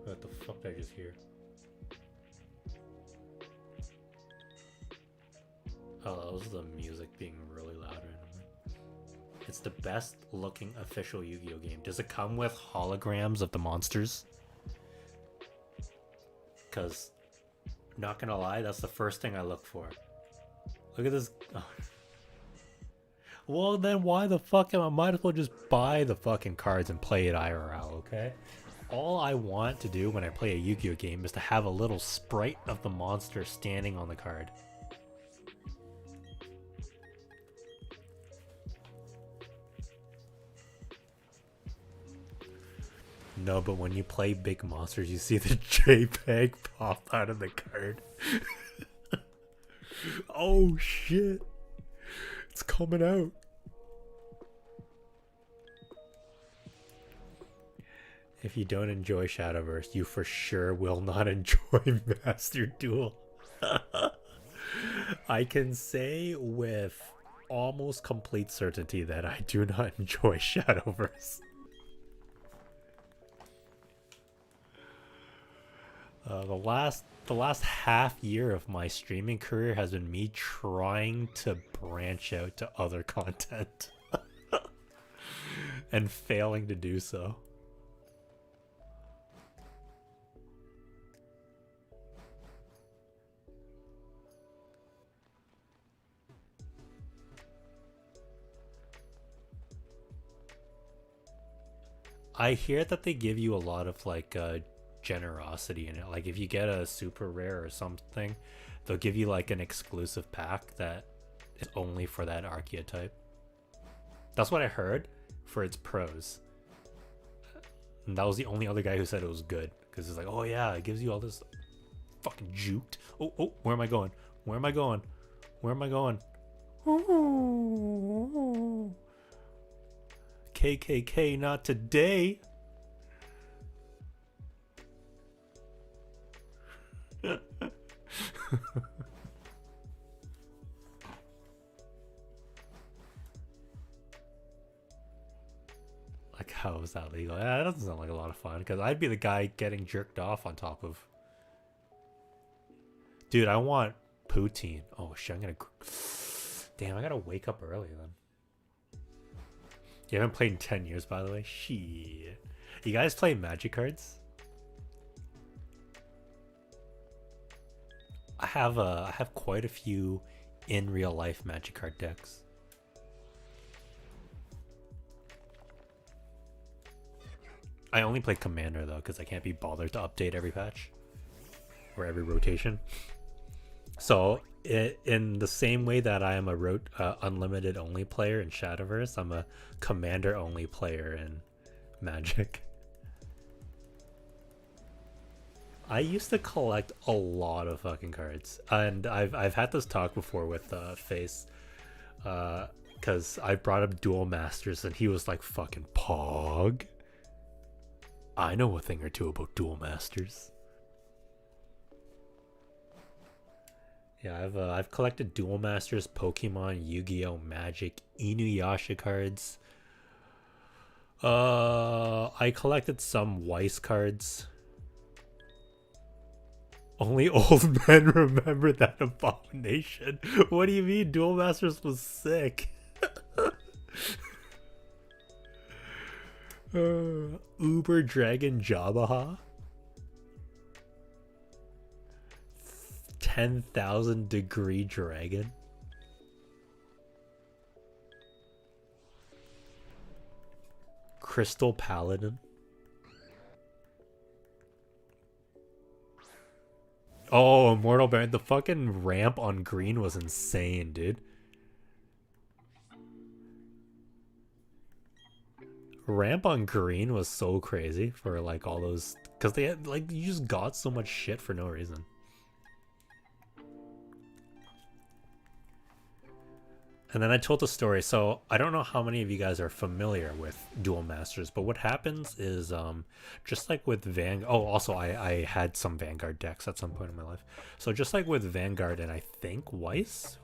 What the fuck did I just hear? Oh, that was the music being really loud randomly. It's the best looking official Yu-Gi-Oh game. Does it come with holograms of the monsters? Because, not gonna lie, that's the first thing I look for. Look at this. Oh. Well, then why the fuck am I? Might as well just buy the fucking cards and play it IRL, okay? All I want to do when I play a Yu-Gi-Oh game is to have a little sprite of the monster standing on the card. No, but when you play big monsters, you see the JPEG pop out of the card. Oh shit. It's coming out. If you don't enjoy Shadowverse, you for sure will not enjoy Master Duel. I can say with almost complete certainty that I do not enjoy Shadowverse. The last half year of my streaming career has been me trying to branch out to other content and failing to do so. I hear that they give you a lot of like generosity in it. Like if you get a super rare or something, they'll give you like an exclusive pack that is only for that archetype. That's what I heard for its pros. And that was the only other guy who said it was good. Because it's like, oh yeah, it gives you all this fucking juked. Oh, where am I going? Where am I going? Where am I going? KKK, not today. Like, how is that legal? Yeah, that doesn't sound like a lot of fun. Because I'd be the guy getting jerked off on top of. Dude, I want poutine. Oh shit, I'm gonna. Damn, I gotta wake up early then. You haven't played in 10 years, by the way? Shit. You guys play Magic cards? I have quite a few in real life Magic card decks. I only play Commander though, because I can't be bothered to update every patch or every rotation. So in the same way that I am a unlimited only player in Shadowverse, I'm a Commander only player in Magic. I used to collect a lot of fucking cards, and I've had this talk before with Face, because I brought up Duel Masters, and he was like, "Fucking Pog." I know a thing or two about Duel Masters. Yeah, I've collected Duel Masters, Pokemon, Yu-Gi-Oh, Magic, Inuyasha cards. I collected some Weiss cards. Only old men remember that abomination. What do you mean? Duel Masters was sick. Uber Dragon Jabaha. 10,000 Degree Dragon. Crystal Paladin. Oh, Immortal Baron. The fucking ramp on green was insane, dude. Ramp on green was so crazy for like all those, because they had like, you just got so much shit for no reason. And then I told the story. So I don't know how many of you guys are familiar with Duel Masters, but what happens is just like with Vanguard. Oh, also I had some Vanguard decks at some point in my life. So just like with Vanguard and I think Weiss,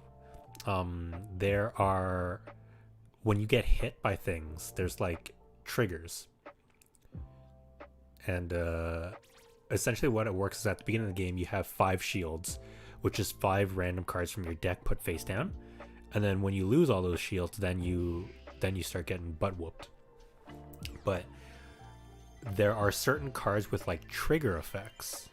there are, when you get hit by things, there's like triggers. And essentially what it works is at the beginning of the game you have 5 shields, which is 5 random cards from your deck put face down. And then when you lose all those shields, then you start getting butt whooped. But there are certain cards with like trigger effects.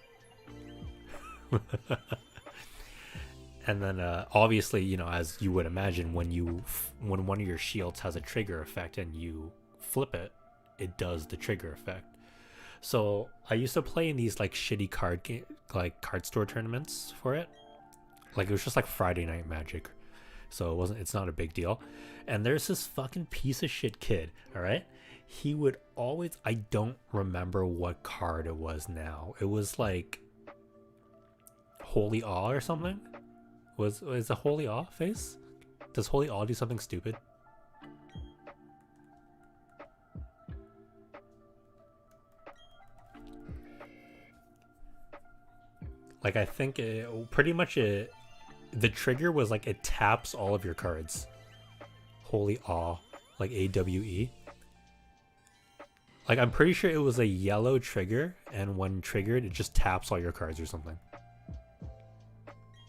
And then obviously, you know, as you would imagine, when one of your shields has a trigger effect and you flip it, it does the trigger effect. So I used to play in these like shitty card store tournaments for it. Like it was just like Friday Night Magic. So it's not a big deal. And there's this fucking piece of shit kid, all right? He would always, I don't remember what card it was now. It was like Holy Awe or something? Is a Holy Awe face? Does Holy Awe do something stupid? Like I think pretty much the trigger was like it taps all of your cards. Holy awe, like AWE. Like I'm pretty sure it was a yellow trigger, and when triggered, it just taps all your cards or something.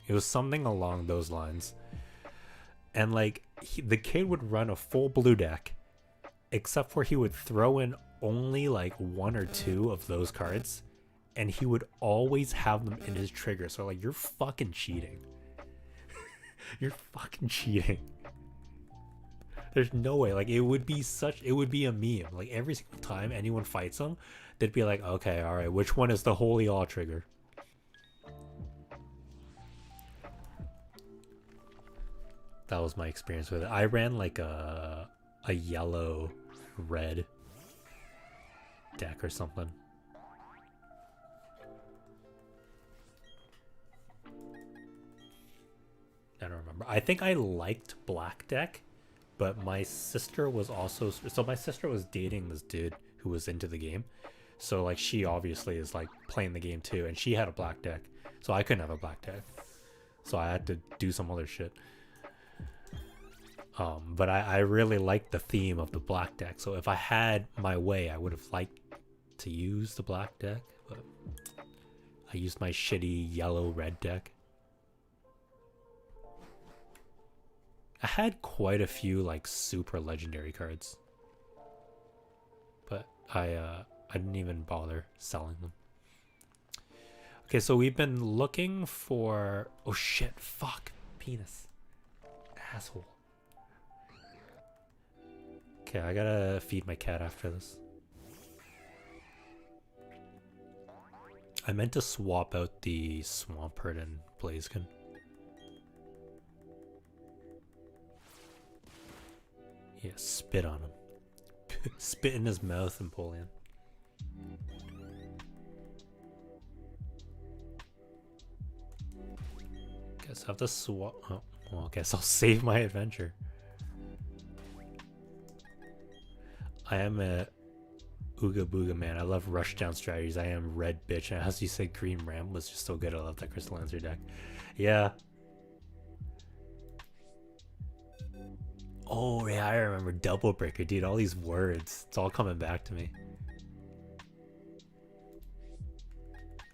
It was something along those lines. And like the kid would run a full blue deck, except for he would throw in only like 1 or 2 of those cards, and he would always have them in his trigger. So like, you're fucking cheating. You're fucking cheating. There's no way. Like it would be a meme. Like every single time anyone fights him, they'd be like, okay, all right, which one is the holy all trigger? That was my experience with it. I ran like a yellow red deck or something. I don't remember. I think I liked black deck, but my sister was also, so my sister was dating this dude who was into the game. So like she obviously is like playing the game too, and she had a black deck. So I couldn't have a black deck. So I had to do some other shit. But I really liked the theme of the black deck. So if I had my way, I would have liked to use the black deck, but I used my shitty yellow-red deck. I had quite a few like super legendary cards, but I didn't even bother selling them. Okay, so we've been looking for, oh shit, fuck, penis, asshole. Okay, I gotta feed my cat after this. I meant to swap out the Swampert and Blaziken. Yeah, spit on him. Spit in his mouth, Napoleon. Guess I have to swap. Oh, well, I guess I'll save my adventure. I am a Ooga Booga man. I love rushdown strategies. I am red bitch. And as you said, green ram was just so good. I love that Crystal Lancer deck. Yeah. Oh yeah, I remember Double Breaker, dude. All these words. It's all coming back to me.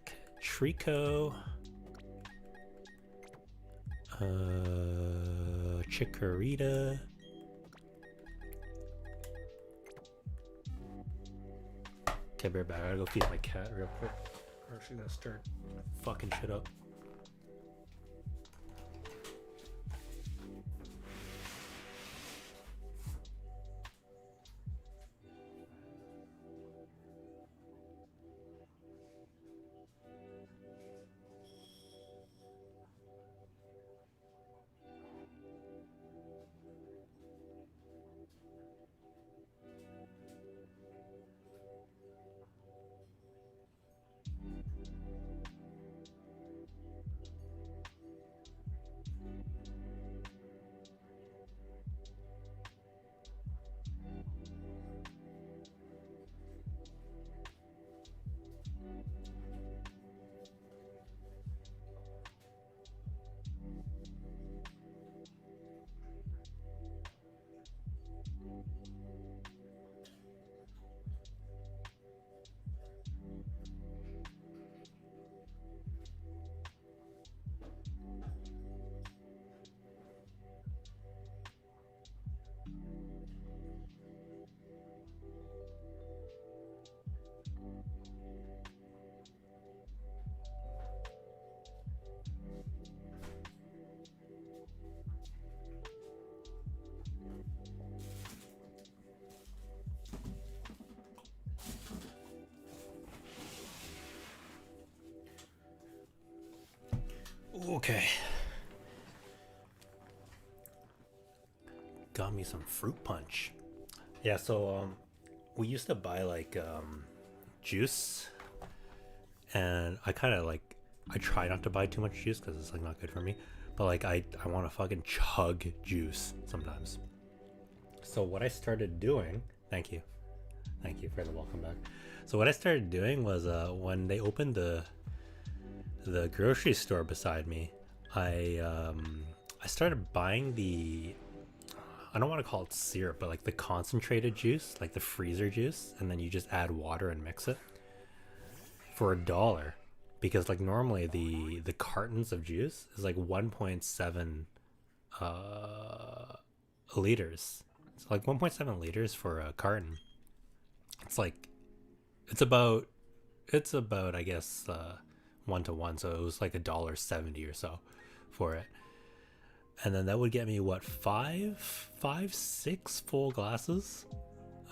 Okay. Trico. Chikorita. Okay, bear back. I gotta go feed my cat real quick, or she's gonna start fucking shit up. Okay. Got me some fruit punch. Yeah, so we used to buy like juice, and I kind of like, I try not to buy too much juice because it's like not good for me, but like I want to fucking chug juice sometimes. So what I started doing, thank you for the welcome back. So what I started doing was when they opened the grocery store beside me, I started buying the, I don't want to call it syrup, but like the concentrated juice, like the freezer juice, and then you just add water and mix it for $1. Because like normally the cartons of juice is like 1.7 liters. So like 1.7 liters for a carton. It's like it's about I guess 1 to 1, so it was like $1.70 or so for it. And then that would get me what, six full glasses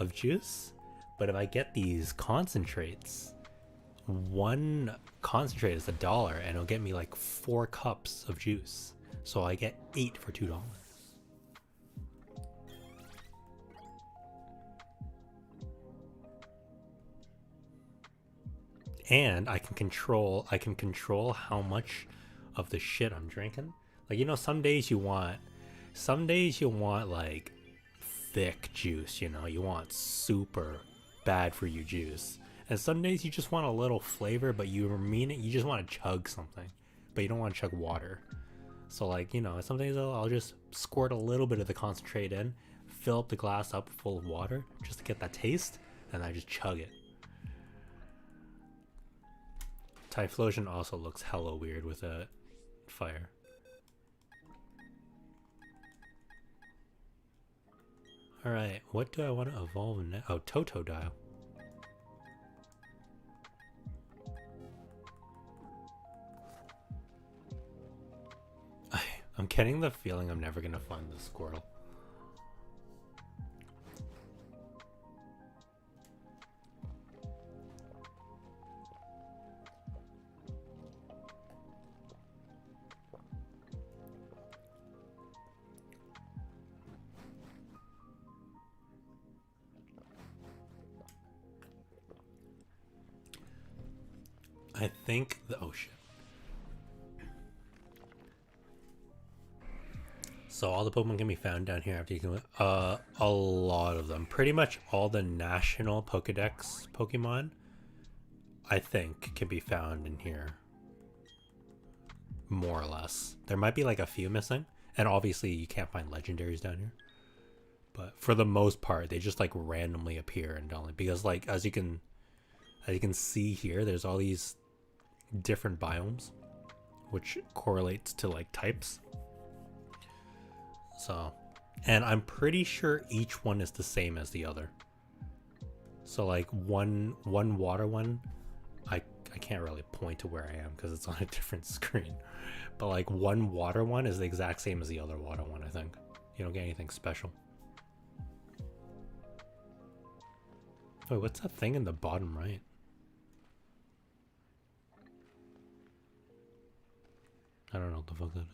of juice. But if I get these concentrates, one concentrate is $1, and it'll get me like 4 cups of juice. So I get 8 for $2. And I can control how much of the shit I'm drinking. Like, you know, some days you want like thick juice, you know, you want super bad for you juice. And some days you just want a little flavor, but you mean it, you just want to chug something, but you don't want to chug water. So like, you know, some days I'll just squirt a little bit of the concentrate in, fill up the glass up full of water just to get that taste, and I just chug it. Typhlosion also looks hella weird with a fire. Alright, what do I want to evolve now? Oh, Totodile. I'm getting the feeling I'm never gonna find the Squirtle. I think the oh shit. So all the Pokemon can be found down here after you can a lot of them. Pretty much all the national Pokedex Pokemon I think can be found in here. More or less. There might be like a few missing, and obviously you can't find legendaries down here. But for the most part, they just like randomly appear and don't, because like as you can see here, there's all these different biomes which correlates to like types. So, and I'm pretty sure each one is the same as the other. So like one water one, I can't really point to where I am because it's on a different screen. But like one water one is the exact same as the other water one, I think. You don't get anything special. Wait, what's that thing in the bottom right? I don't know what the fuck that is.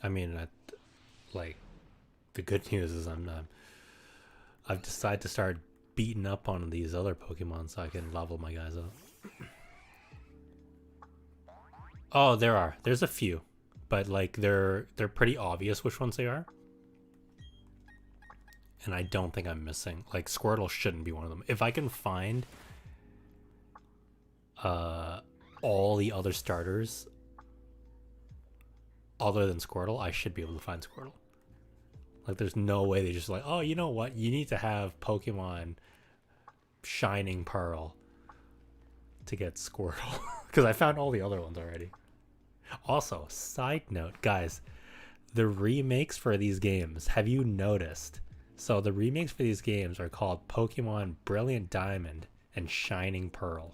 I mean, like, the good news is I've decided to start beating up on these other Pokemon so I can level my guys up. Oh, there's a few, but like they're pretty obvious which ones they are. And I don't think I'm missing. Like Squirtle shouldn't be one of them. If I can find all the other starters other than Squirtle, I should be able to find Squirtle. Like there's no way they just like, oh, you know what? You need to have Pokemon Shining Pearl to get Squirtle. Because I found all the other ones already. Also, side note, guys, the remakes for these games, have you noticed? So the remakes for these games are called Pokemon Brilliant Diamond and Shining Pearl.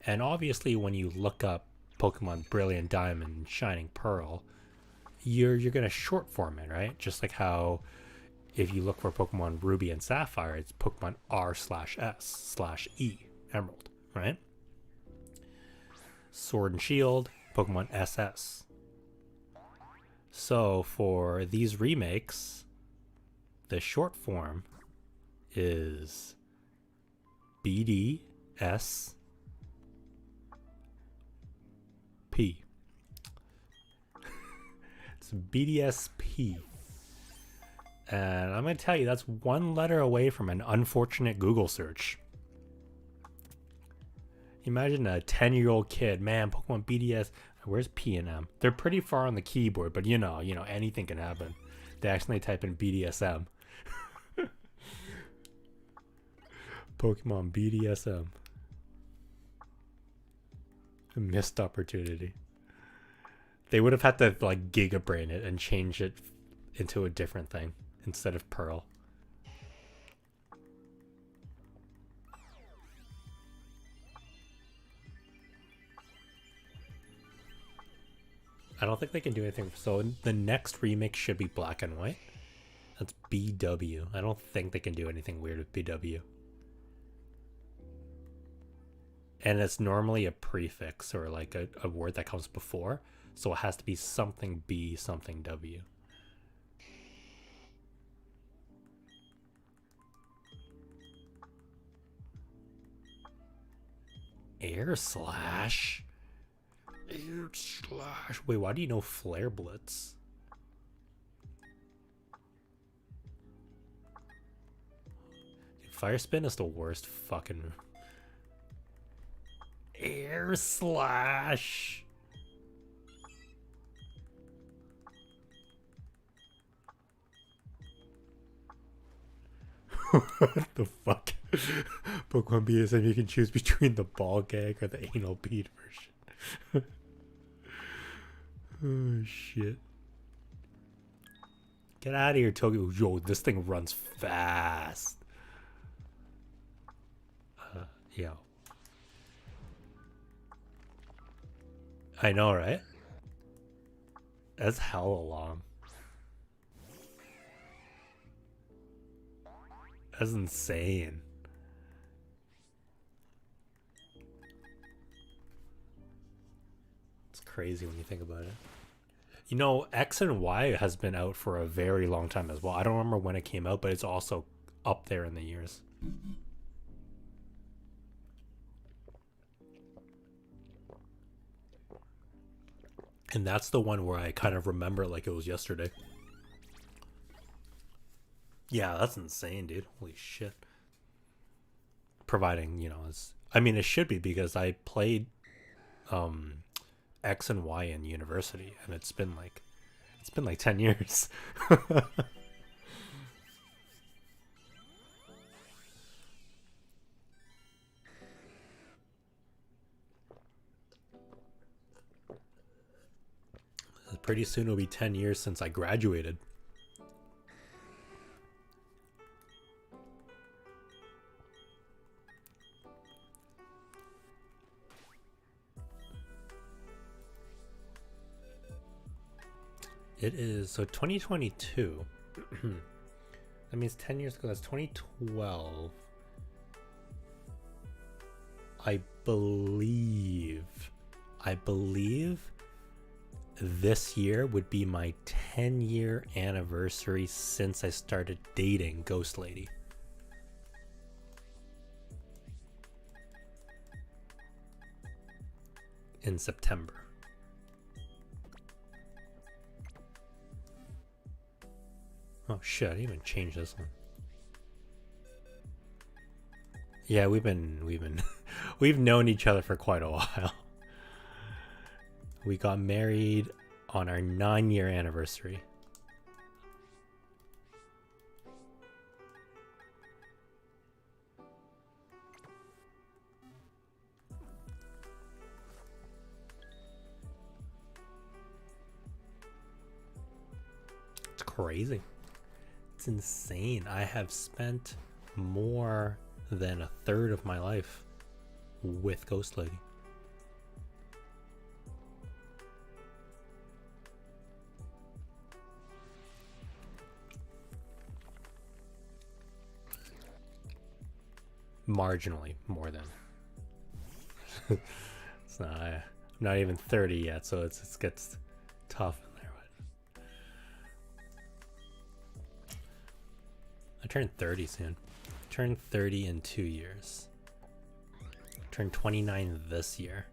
And obviously when you look up Pokemon Brilliant Diamond and Shining Pearl, you're gonna short form it, right? Just like how if you look for Pokemon Ruby and Sapphire, it's Pokemon R/S/E, Emerald, right? Sword and Shield, Pokemon SS. So for these remakes, the short form is BDSP. It's BDSP. And I'm going to tell you, that's one letter away from an unfortunate Google search. Imagine a 10-year-old kid, man, Pokemon BDS, where's P and M? They're pretty far on the keyboard, but you know, anything can happen. They accidentally type in BDSM. Pokemon BDSM. A missed opportunity. They would have had to like Giga Brain it and change it into a different thing instead of Pearl. I don't think they can do anything. So the next remix should be Black and White. That's BW. I don't think they can do anything weird with BW. And it's normally a prefix or like a word that comes before. So it has to be something B, something W. Air Slash? Air Slash. Wait, why do you know Flare Blitz? Fire Spin is the worst fucking... Air Slash. What the fuck? Pokemon BSM, you can choose between the ball gag or the anal bead version. Oh shit. Get out of here, Tokyo. Yo, this thing runs fast. Yo. I know, right? That's hella long. That's insane. It's crazy when you think about it. You know, X and Y has been out for a very long time as well. I don't remember when it came out, but it's also up there in the years. And that's the one where I kind of remember like it was yesterday. Yeah, that's insane, dude. Holy shit. Providing, you know, I mean, it should be because I played X and Y in university, and it's been like 10 years. Pretty soon it'll be 10 years since I graduated. It is, so 2022. That means 10 years ago, that's 2012. I believe this year would be my 10-year anniversary since I started dating Ghost Lady. In September. Oh shit, I didn't even change this one. Yeah, we've known each other for quite a while. We got married on our 9-year anniversary. It's crazy. It's insane. I have spent more than a third of my life with Ghost Lady. Marginally more than. It's not. I'm not even 30 yet, so it gets tough in there. But I turn 30 soon. I turn 30 in 2 years. I turn 29 this year.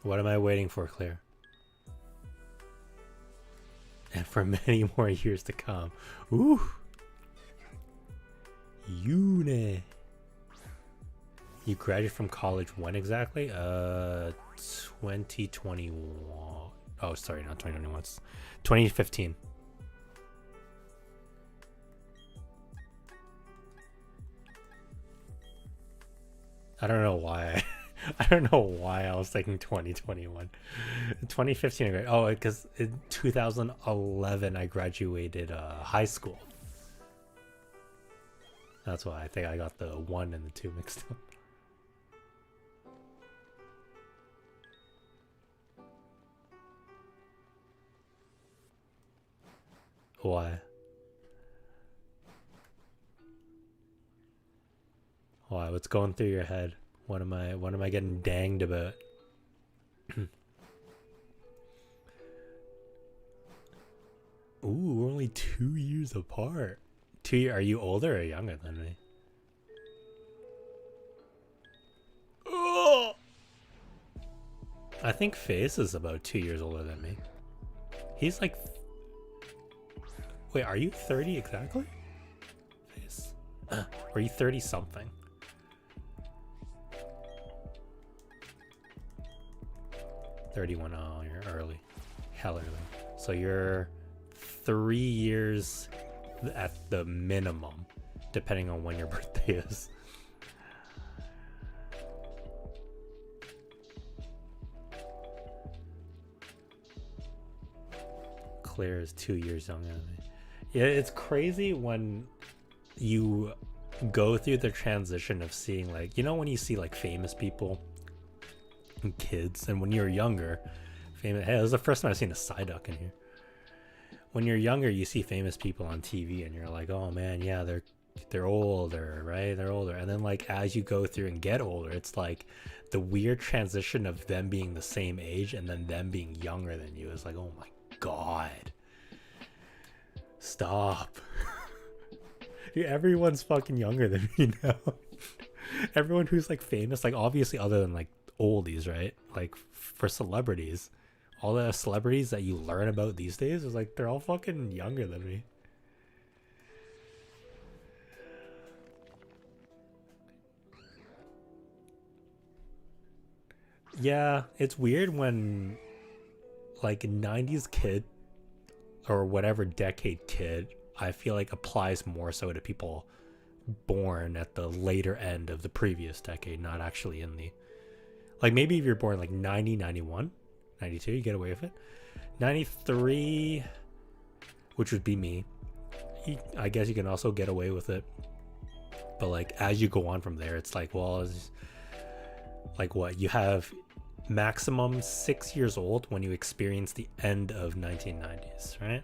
What am I waiting for, Claire? And for many more years to come. Ooh. Uni. You graduated from college when exactly? 2021. Oh, sorry, not 2021. 2015. I don't know why. I don't know why I was thinking 2021. 2015. Oh, because in 2011 I graduated high school. That's why I think I got the 1 and the 2 mixed up. Why? Why? What's going through your head? What am I getting danged about? Ooh, we're only 2 years apart. Are you older or younger than me? Oh! I think Face is about 2 years older than me. He's like... Wait, are you 30 exactly? Face. Or are you 30 something? $31. Oh, you're early. Hell early. So you're 3 years at the minimum, depending on when your birthday is. Claire is 2 years younger than me. Yeah, it's crazy when you go through the transition of seeing, like, you know, when you see like famous people and kids, and when you're younger, famous. Hey, this is the first time I've seen a Psyduck in here. When you're younger, you see famous people on TV, and you're like, oh man, yeah, they're older, right? They're older, and then like as you go through and get older, it's like the weird transition of them being the same age and then them being younger than you is like, oh my god, stop. Dude, everyone's fucking younger than me now. Everyone who's like famous, like obviously other than like oldies, right? Like for celebrities, all the celebrities that you learn about these days is like they're all fucking younger than me. Yeah, it's weird when like 90s kid or whatever decade kid, I feel like applies more so to people born at the later end of the previous decade, not actually in the, like, maybe if you're born like 90, 91, 92, you get away with it. 93, which would be me, I guess you can also get away with it. But like as you go on from there, it's like, well, it's like what you have maximum 6 years old when you experience the end of 1990s, right?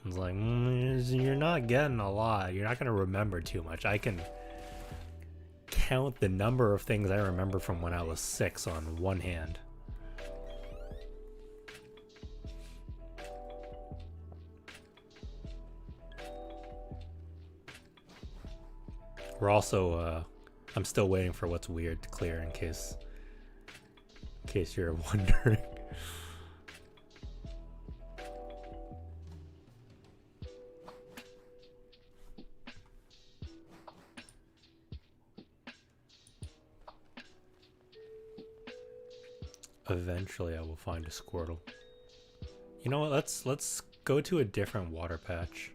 It's like, you're not getting a lot. You're not going to remember too much. I can count the number of things I remember from when I was 6 on one hand. We're also, I'm still waiting for what's weird to clear in case you're wondering. Eventually I will find a Squirtle. You know what, let's go to a different water patch.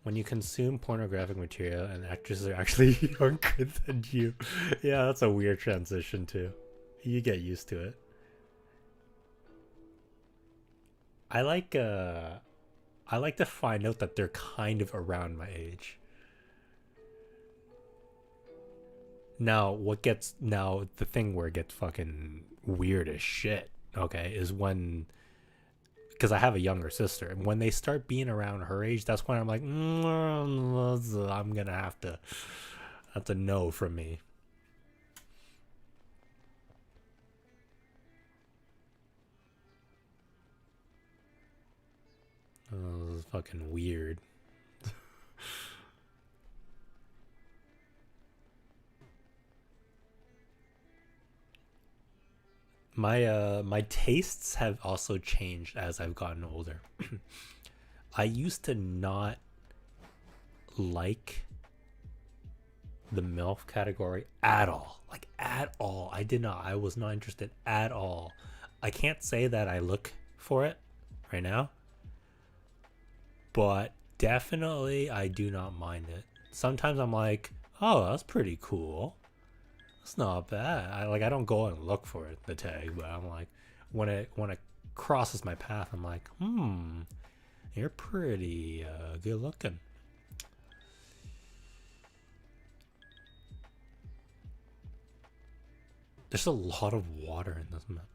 When you consume pornographic material and actresses are actually younger than you. Yeah, that's a weird transition too. You get used to it. I like to find out that they're kind of around my age. Now, the thing where it gets fucking weird as shit, okay, is when, because I have a younger sister, and when they start being around her age, that's when I'm like, I'm gonna have to, that's a no from me. Oh, this is fucking weird. My tastes have also changed as I've gotten older. I used to not like the MILF category at all. Like at all. I was not interested at all. I can't say that I look for it right now, but definitely I do not mind it. Sometimes I'm like, oh, that's pretty cool. It's not bad. I don't go and look for it, the tag, but I'm like, when it crosses my path, I'm like, you're pretty good looking. There's a lot of water in this map.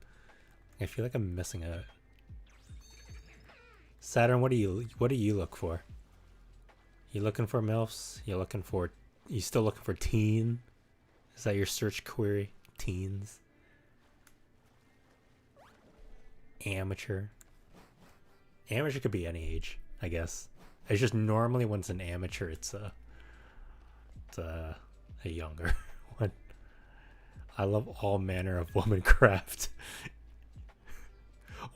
I feel like I'm missing out. Saturn, what do you look for? You looking for MILFs? You still looking for teen? Is that your search query? Teens? Amateur? Amateur could be any age, I guess. It's just normally when it's an amateur, it's a younger one. I love all manner of womancraft.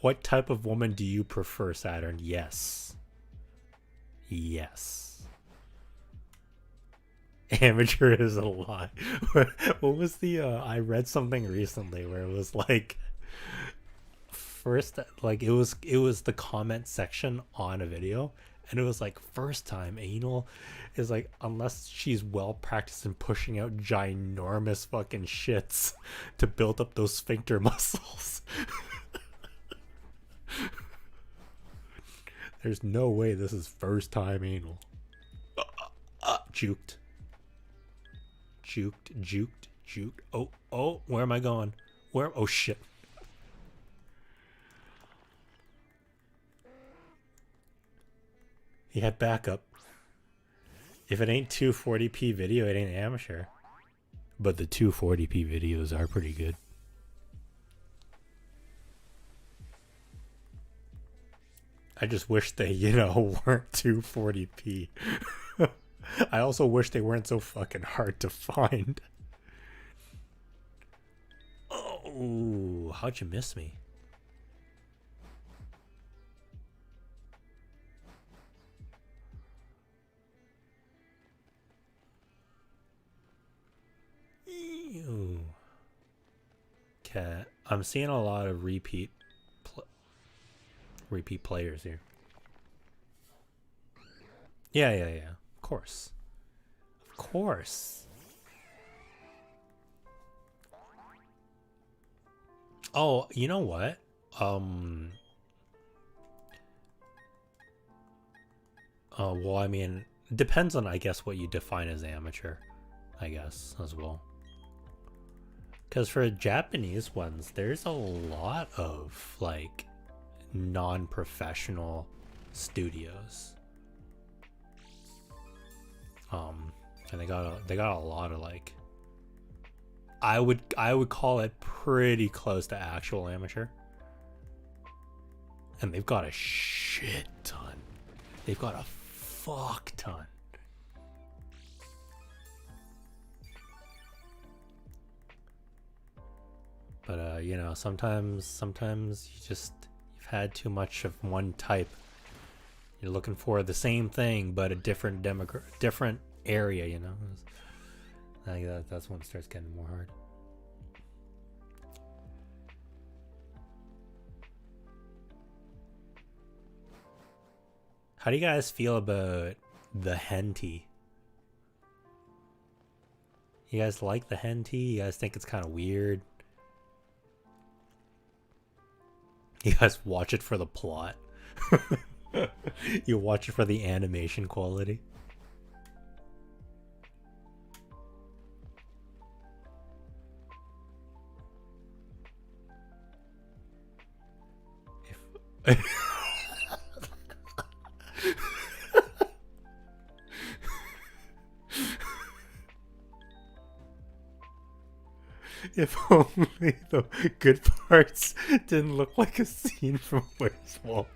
What type of woman do you prefer, Saturn? Yes. Yes. Amateur is a lie. What was the I read something recently where it was like first, like it was the comment section on a video, and it was like first time anal is like unless she's well practiced in pushing out ginormous fucking shits to build up those sphincter muscles. There's no way this is first time anal. Juked. Oh, where am I going? Oh shit. He had backup. If it ain't 240p video, it ain't amateur. But the 240p videos are pretty good. I just wish they, weren't 240p. I also wish they weren't so fucking hard to find. Oh, how'd you miss me? Ew. Okay, I'm seeing a lot of repeat players here. Yeah. Of course. Oh, you know what? Well, I mean, depends on, I guess, what you define as amateur, I guess, as well. Because for Japanese ones, there's a lot of, like, non-professional studios. And they got a lot of, like, I would call it pretty close to actual amateur. And they've got a shit ton. They've got a fuck ton. But sometimes you've had too much of one type. You're looking for the same thing but a different different area, I think that's when it starts getting more hard. How do you guys feel about the henty? You guys like the henty? You guys think it's kind of weird? You guys watch it for the plot? You watch it for the animation quality? If only the good parts didn't look like a scene from Where's Waldo.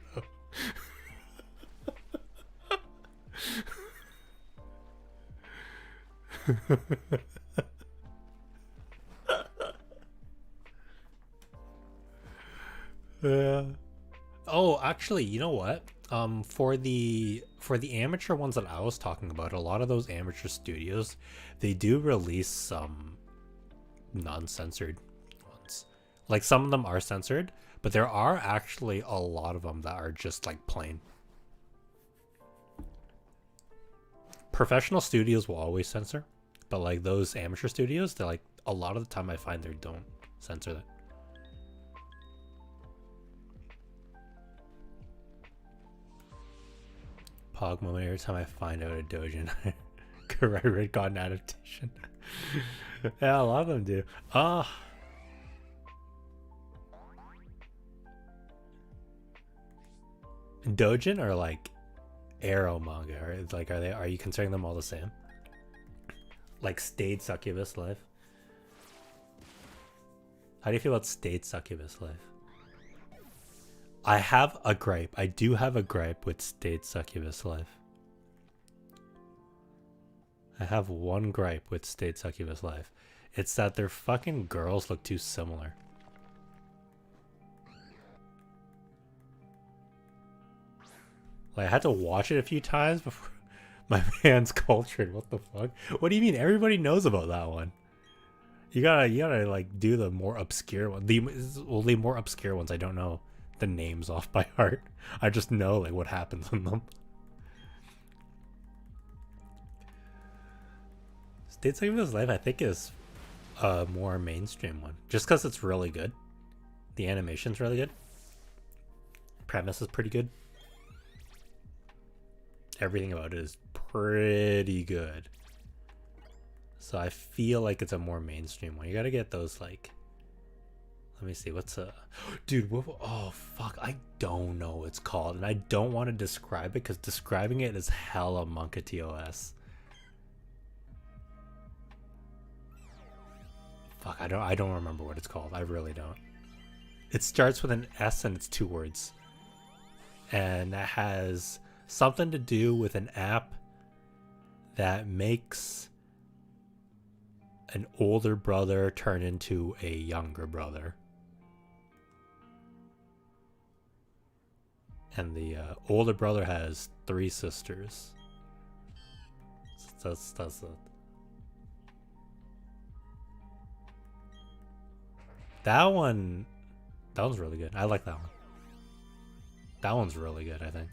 Yeah. Oh, actually, you know what? For the amateur ones that I was talking about, a lot of those amateur studios, they do release some non-censored ones. Like some of them are censored, but there are actually a lot of them that are just like plain. Professional studios will always censor, but like those amateur studios, they're like a lot of the time I find they don't censor that. Pog moment every time I find out a Dojin. Correct got an adaptation. Yeah, a lot of them do. Dojin or like Arrow manga, or like are you considering them all the same? Like Stayed Succubus Life? How do you feel about Stayed Succubus Life? I have a gripe. I do have a gripe with Stayed Succubus Life. I have one gripe with Stayed Succubus Life. It's that their fucking girls look too similar. Like, I had to watch it a few times before my man's cultured. What the fuck? What do you mean? Everybody knows about that one. You gotta like do the more obscure one. The more obscure ones I don't know the names off by heart. I just know like what happens in them. Stayed Succubus Life I think is a more mainstream one. Just because it's really good. The animation's really good. Premise is pretty good. Everything about it is pretty good. So I feel like it's a more mainstream one. You gotta get those like... Let me see, what's a... Dude, what... Oh, fuck, I don't know what it's called. And I don't want to describe it because describing it is hella Monka TOS. Fuck, I don't remember what it's called. I really don't. It starts with an S and it's 2 words. And that has something to do with an app that makes an older brother turn into a younger brother. And the older brother has 3 sisters. So that's it. That one's really good. I like that one. That one's really good, I think.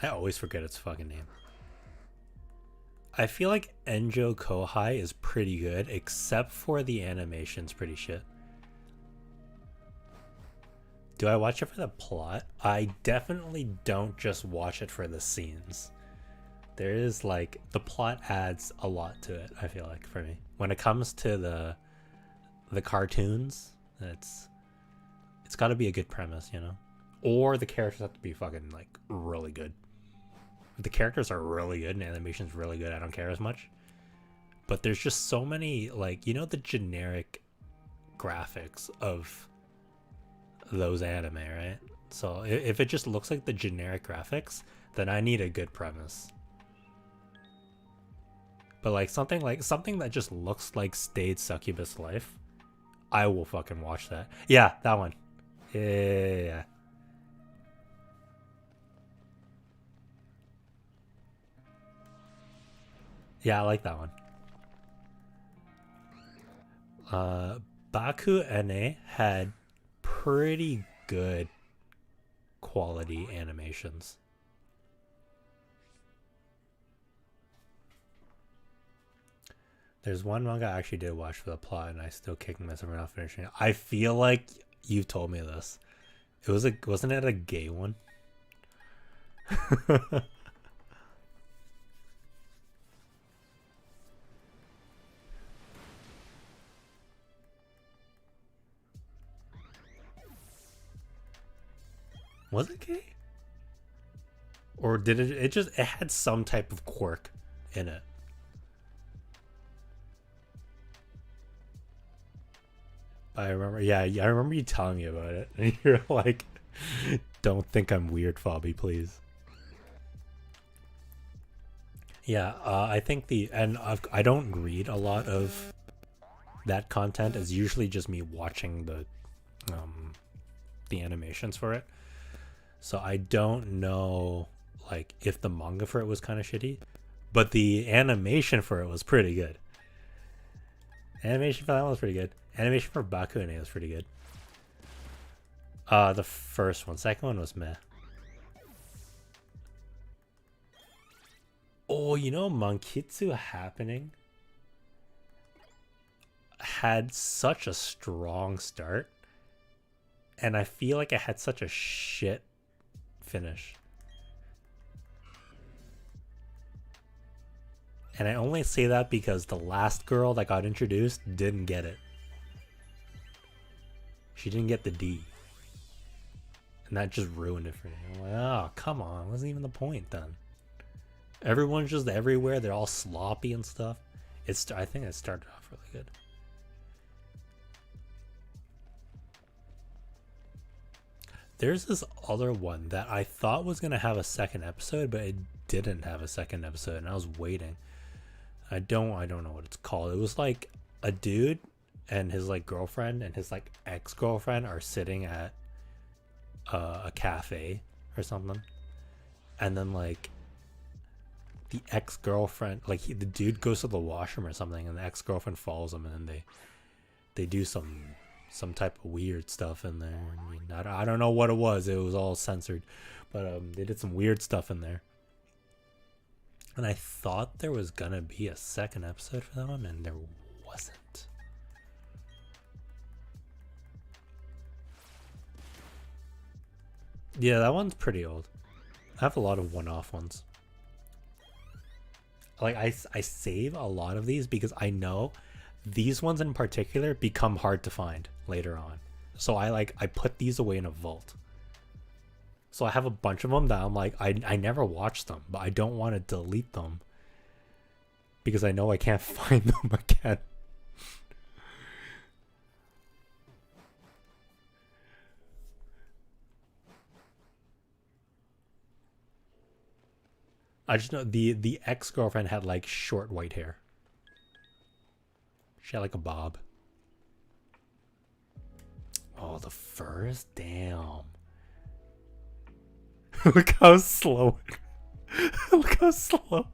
I always forget its fucking name. I feel like Enjo Kohai is pretty good, except for the animation's pretty shit. Do I watch it for the plot? I definitely don't just watch it for the scenes. There is like, the plot adds a lot to it, I feel like, for me. When it comes to the cartoons, it's gotta be a good premise, you know? Or the characters have to be fucking like really good. If the characters are really good and animation's really good, I don't care as much. But there's just so many, like, you know, the generic graphics of those anime, right? So if it just looks like the generic graphics, then I need a good premise. But like something that just looks like Stayed Succubus Life, I will fucking watch that. Yeah, that one. Yeah. Yeah, I like that one. Baku NA had pretty good quality animations. There's one manga I actually did watch for the plot and I still kicking myself for not finishing it. I feel like you've told me this. Wasn't it a gay one? Was it gay? Or did it had some type of quirk in it. I remember, yeah, I remember you telling me about it. And you're like, don't think I'm weird, Fabi, please. Yeah, I think I don't read a lot of that content. It's usually just me watching the animations for it. So I don't know like if the manga for it was kind of shitty, but the animation for it was pretty good. Animation for that one was pretty good. Animation for Bakune was pretty good. The first one, second one was meh. Oh, you know, Mankitsu Happening had such a strong start, and I feel like it had such a shit finish. And I only say that because the last girl that got introduced didn't get it. She didn't get the D. And that just ruined it for me. I'm like, oh, come on. It wasn't even the point then. Everyone's just everywhere. They're all sloppy and stuff. I think it started off really good. There's this other one that I thought was going to have a second episode, but it didn't have a second episode, and I was waiting. I don't know what it's called. It was like a dude and his like girlfriend and his like ex-girlfriend are sitting at a cafe or something, and then like the ex-girlfriend, like the dude goes to the washroom or something, and the ex-girlfriend follows him, and then they do some type of weird stuff in there. I mean, I don't know what it was. It was all censored, but they did some weird stuff in there. And I thought there was gonna be a second episode for that one, and there wasn't. Yeah, that one's pretty old. I have a lot of one-off ones. Like I save a lot of these because I know these ones in particular become hard to find later on. So I put these away in a vault. So I have a bunch of them that I'm like, I never watched them, but I don't want to delete them because I know I can't find them again. I just know the ex-girlfriend had like short white hair. She had like a bob. Oh, the furs? Damn. Look how slow. Look how slow.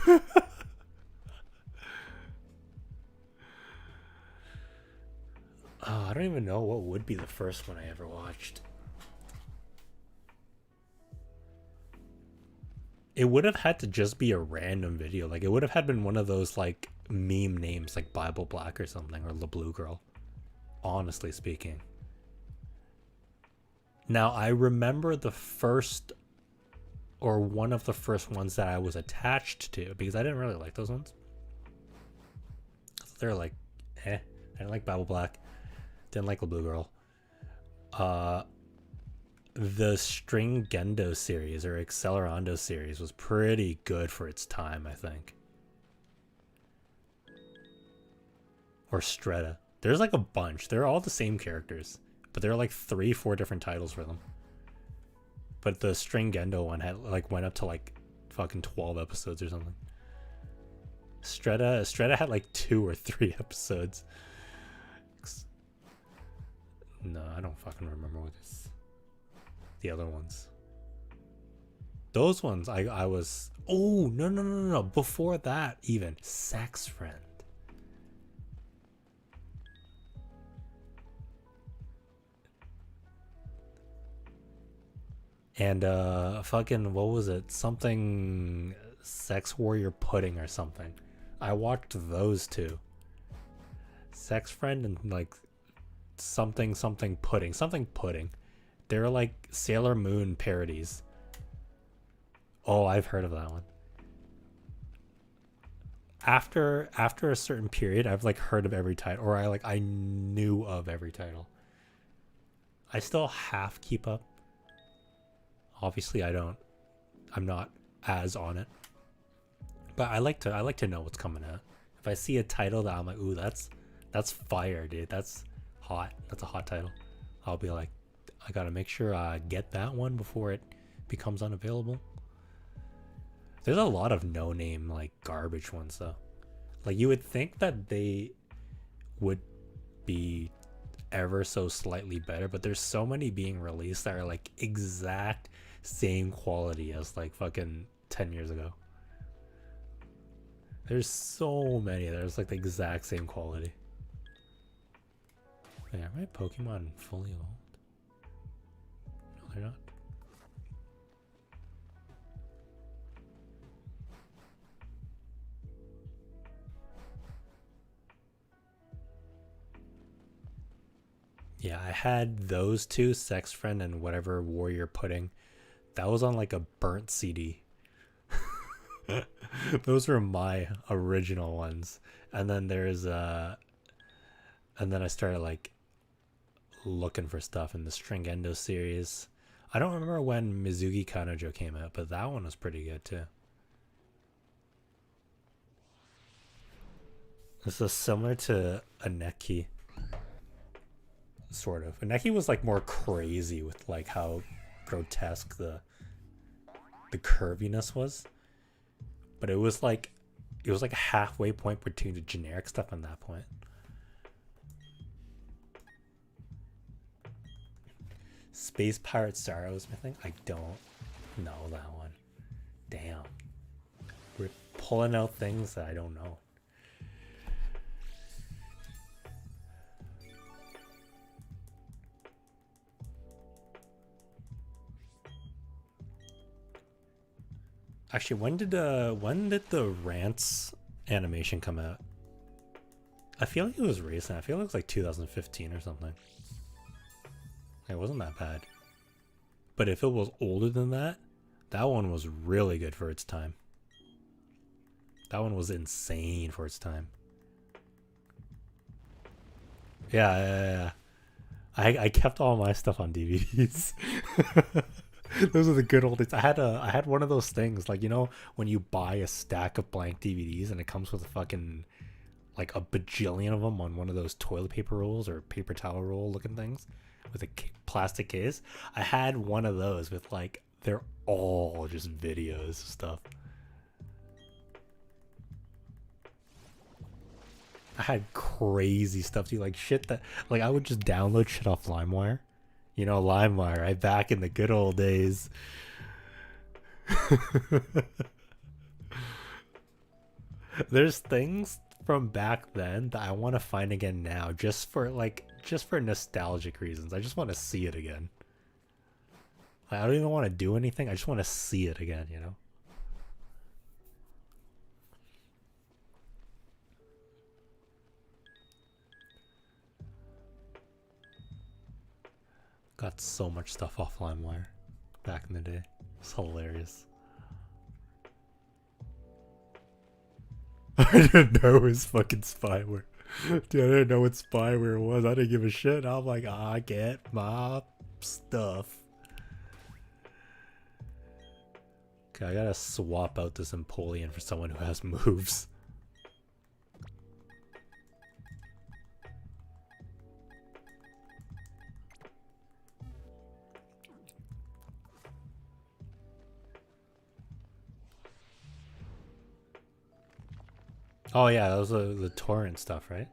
Oh, I don't even know what would be the first one I ever watched. It would have had to just be a random video. Like, it would have had been one of those, like, meme names, like Bible Black or something, or La Blue Girl. Honestly speaking. Now, I remember the first, or one of the first ones that I was attached to, because I didn't really like those ones. They're like, I didn't like Bible Black. Didn't like La Blue Girl. The String Gendo series or Accelerando series was pretty good for its time, I think. Or Stretta. There's like a bunch. They're all the same characters, but there are like 3-4 different titles for them. But the String Gendo one had like went up to like fucking 12 episodes or something. Stretta had like 2 or 3 episodes. No, I don't fucking remember what this. The other ones. Those ones I was. Oh, no. Before that, even. Sex Friend. And fucking, what was it? Something Sex Warrior Pudding or something. I watched those two. Sex Friend and like something pudding. They're like Sailor Moon parodies. Oh, I've heard of that one. After a certain period, I've like heard of every title, or I knew of every title. I still half keep up. Obviously, I don't. I'm not as on it, but I like to know what's coming out. If I see a title that I'm like, ooh, that's fire, dude. That's hot. That's a hot title. I'll be like, I gotta make sure I get that one before it becomes unavailable. There's a lot of no-name like garbage ones though. Like you would think that they would be ever so slightly better, but there's so many being released that are like exact same quality as like fucking 10 years ago. There's so many there's like the exact same quality. Yeah, are my Pokemon fully evolved? No, they're not. Yeah, I had those two, Sex Friend and whatever Warrior Pudding. That was on like a burnt CD. Those were my original ones. And then there's and then I started like looking for stuff in the Stringendo series. I don't remember when Mizugi Kanojo came out, but that one was pretty good too. This is similar to Aneki. Sort of. Aneki was like more crazy with like how grotesque the curviness was. But it was like a halfway point between the generic stuff and that point. Space Pirate Sorrows, I think. I don't know that one. Damn. We're pulling out things that I don't know. Actually, when did the Rants animation come out? I feel like it was recent. I feel like it was like 2015 or something. It wasn't that bad. But if it was older than that, that one was really good for its time. That one was insane for its time. Yeah. I kept all my stuff on DVDs. Those are the good old days. I had one of those things, like, you know, when you buy a stack of blank DVDs and it comes with a fucking like a bajillion of them on one of those toilet paper rolls or paper towel roll looking things with a plastic case. I had one of those with like, they're all just videos and stuff. I had crazy stuff too, like shit that like I would just download shit off LimeWire. You know, LimeWire, right back in the good old days. There's things from back then that I want to find again now, just for nostalgic reasons. I just want to see it again. I don't even want to do anything. I just want to see it again, you know? Got so much stuff off LimeWire back in the day. It's hilarious. I didn't know it was fucking spyware. Dude, I didn't know what spyware was. I didn't give a shit. I'm like, I get my stuff. Okay, I gotta swap out this Empoleon for someone who has moves. Oh yeah, that was the torrent stuff, right?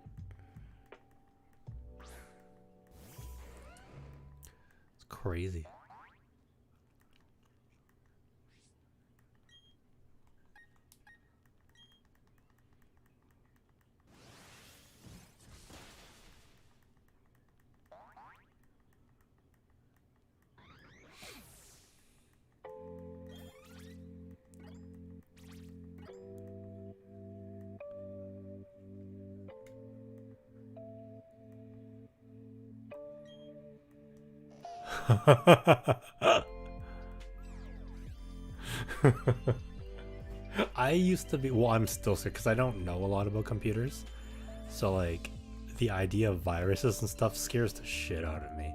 It's crazy. I used to be, well, I'm still sick because I don't know a lot about computers. So like the idea of viruses and stuff scares the shit out of me.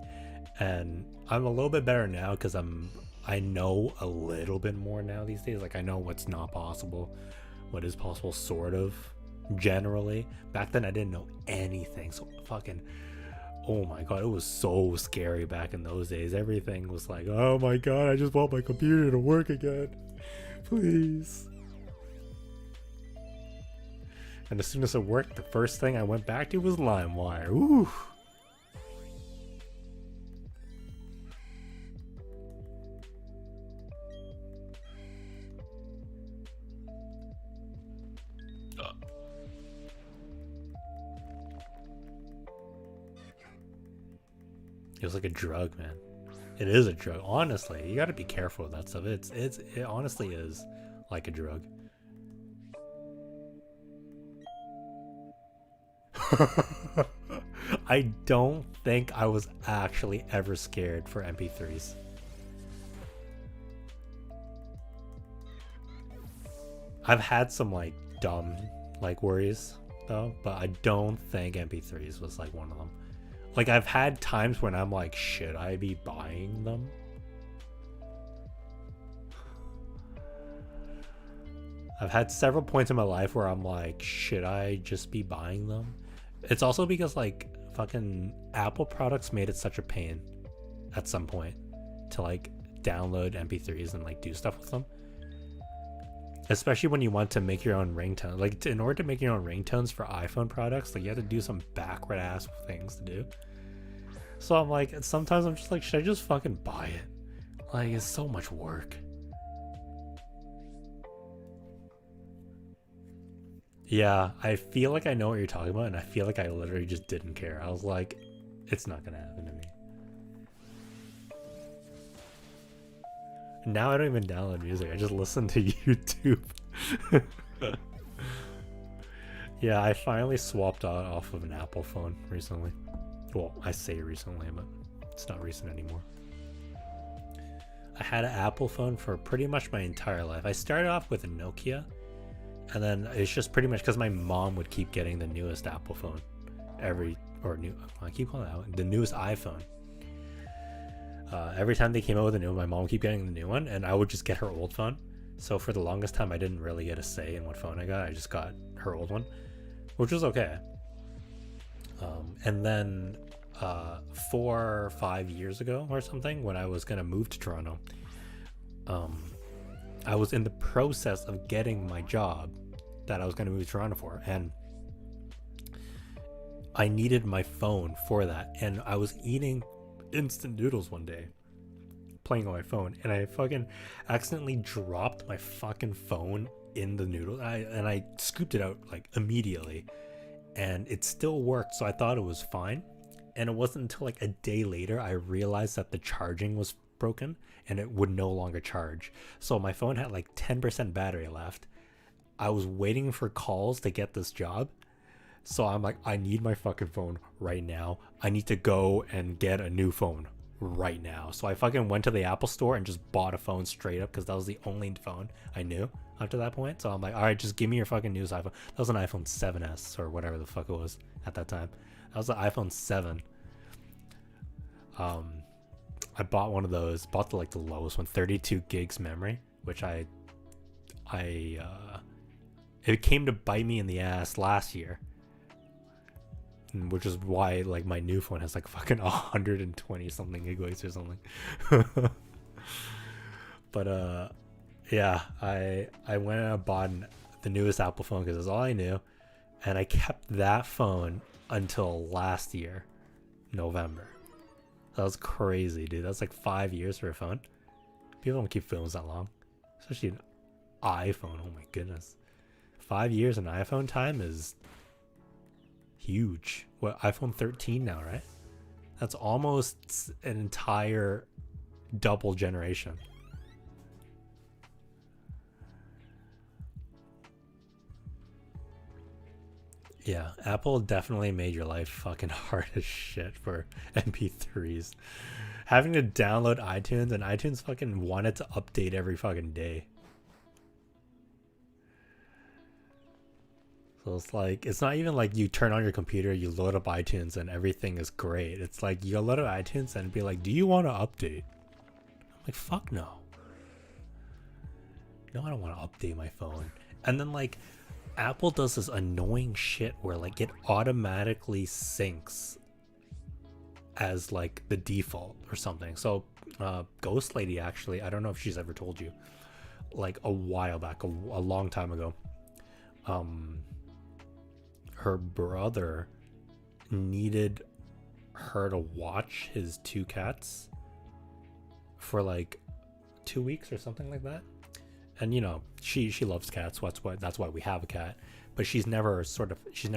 And I'm a little bit better now because I know a little bit more now these days. Like I know what's not possible, what is possible, sort of, generally. Back then I didn't know anything. So fucking oh my god, it was so scary back in those days. Everything was like, oh my god, I just want my computer to work again. Please. And as soon as it worked, the first thing I went back to was LimeWire. Ooh. It was like a drug, man. It is a drug. Honestly, you got to be careful with that stuff. It honestly is like a drug. I don't think I was actually ever scared for MP3s. I've had some like dumb like worries though, but I don't think MP3s was like one of them. Like, I've had times when I'm like, should I be buying them? I've had several points in my life where I'm like, should I just be buying them? It's also because like fucking Apple products made it such a pain at some point to like download MP3s and like do stuff with them. Especially when you want to make your own ringtone. Like, in order to make your own ringtones for iPhone products, like, you have to do some backward ass things to do. So I'm like, sometimes I'm just like, should I just fucking buy it? Like, it's so much work. Yeah, I feel like I know what you're talking about, and I feel like I literally just didn't care. I was like, it's not gonna happen to me. Now I don't even download music. I just listen to YouTube. Yeah, I finally swapped off of an Apple phone recently. Well, I say recently, but it's not recent anymore. I had an Apple phone for pretty much my entire life. I started off with a Nokia, and then it's just pretty much because my mom would keep getting the newest Apple phone I keep calling it out, the newest iPhone. Every time they came out with a new one, my mom would keep getting the new one, and I would just get her old phone. So for the longest time, I didn't really get a say in what phone I got. I just got her old one, which was okay. And then 4 or 5 years ago or something, when I was gonna move to Toronto, I was in the process of getting my job that I was gonna move to Toronto for, and I needed my phone for that. And I was eating instant noodles one day, playing on my phone, and I fucking accidentally dropped my fucking phone in the noodle, and I scooped it out like immediately, and it still worked, so I thought it was fine. And it wasn't until like a day later I realized that the charging was broken and it would no longer charge. So my phone had like 10% battery left. I was waiting for calls to get this job, so I'm like, I need my fucking phone right now. I need to go and get a new phone right now. So I fucking went to the Apple store and just bought a phone straight up, because that was the only phone I knew up to that point. So I'm like, all right, just give me your fucking newest iPhone. That was an iPhone 7S or whatever the fuck it was at that time. That was the iPhone 7. I bought one of those, bought the lowest one, 32 gigs memory, which it came to bite me in the ass last year, which is why like my new phone has like fucking 120 something gigabytes or something. But yeah, I went and I bought the newest Apple phone because that's all I knew, and I kept that phone until last year, November. That was crazy, dude. That's like 5 years for a phone. People don't keep phones that long, especially an iPhone. Oh my goodness, 5 years in iPhone time is huge. What, iPhone 13 now, right? That's almost an entire double generation. Yeah, Apple definitely made your life fucking hard as shit for MP3s. Having to download iTunes, and iTunes fucking wanted to update every fucking day. So it's like, it's not even like you turn on your computer, you load up iTunes, and everything is great. It's like you load up iTunes and be like, do you want to update? I'm like, fuck no. No, I don't want to update my phone. And then like, Apple does this annoying shit where like it automatically syncs as like the default or something. So Ghost Lady, actually, I don't know if she's ever told you, like a while back, a long time ago, her brother needed her to watch his two cats for like 2 weeks or something like that. And you know, she loves cats, so that's why we have a cat. But she's never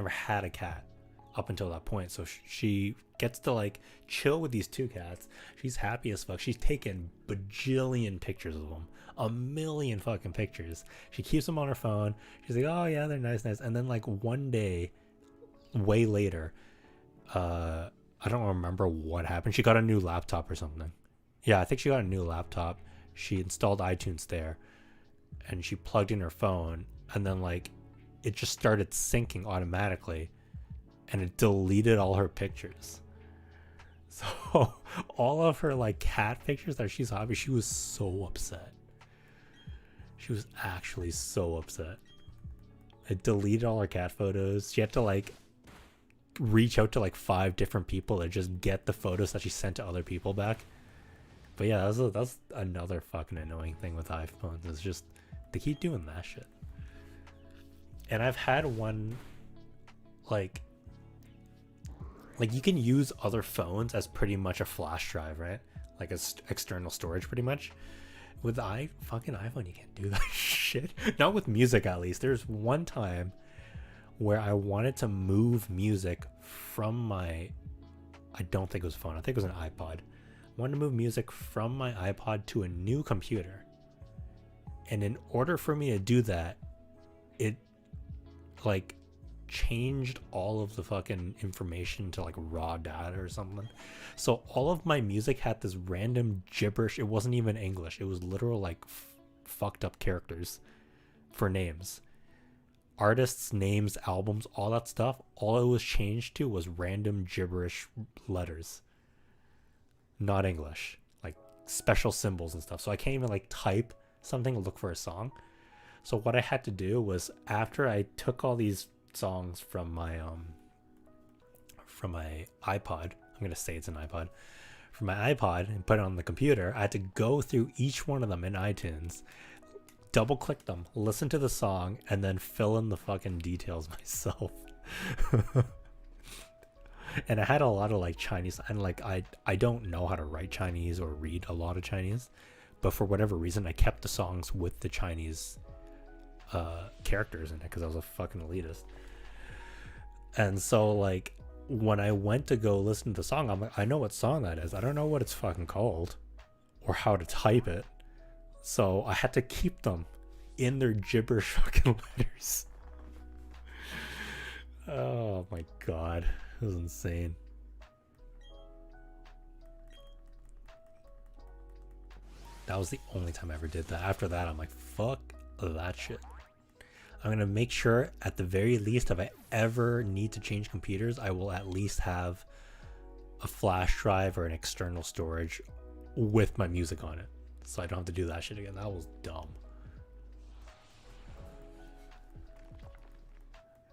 had a cat up until that point. So she gets to like chill with these two cats. She's happy as fuck. She's taken bajillion pictures of them, a million fucking pictures. She keeps them on her phone. She's like, oh yeah, they're nice. And then like one day, way later, I don't remember what happened. She got a new laptop or something. Yeah, I think she got a new laptop. She installed iTunes there, and she plugged in her phone, and then like it just started syncing automatically, and it deleted all her pictures. So all of her like cat pictures that she's having, she was so upset. She was actually so upset. It deleted all her cat photos. She had to like reach out to like 5 different people to just get the photos that she sent to other people back. But yeah, that's another fucking annoying thing with iPhones. It's just they keep doing that shit. And I've had one like you can use other phones as pretty much a flash drive, right? Like as external storage, pretty much. With fucking iPhone, you can't do that shit. Not with music, at least. There's one time where I wanted to move music from my, I don't think it was a phone, I think it was an iPod. I wanted to move music from my iPod to a new computer. And in order for me to do that, it like changed all of the fucking information to like raw data or something. So all of my music had this random gibberish. It wasn't even English. It was literal like fucked up characters for names. Artists, names, albums, all that stuff, all it was changed to was random gibberish letters. Not English. Like special symbols and stuff. So I can't even like type something to look for a song. So what I had to do was, after I took all these songs from my iPod, I'm gonna say it's an iPod, from my iPod, and put it on the computer, I had to go through each one of them in iTunes, double click them, listen to the song, and then fill in the fucking details myself. And I had a lot of like Chinese, and like I don't know how to write Chinese or read a lot of Chinese, but for whatever reason I kept the songs with the Chinese characters in it because I was a fucking elitist. And so like when I went to go listen to the song, I'm like, I know what song that is. I don't know what it's fucking called or how to type it. So I had to keep them in their gibberish fucking letters. Oh my god, it was insane. That was the only time I ever did that. After that, I'm like, fuck that shit. I'm gonna make sure, at the very least, if I ever need to change computers, I will at least have a flash drive or an external storage with my music on it, so I don't have to do that shit again. That was dumb.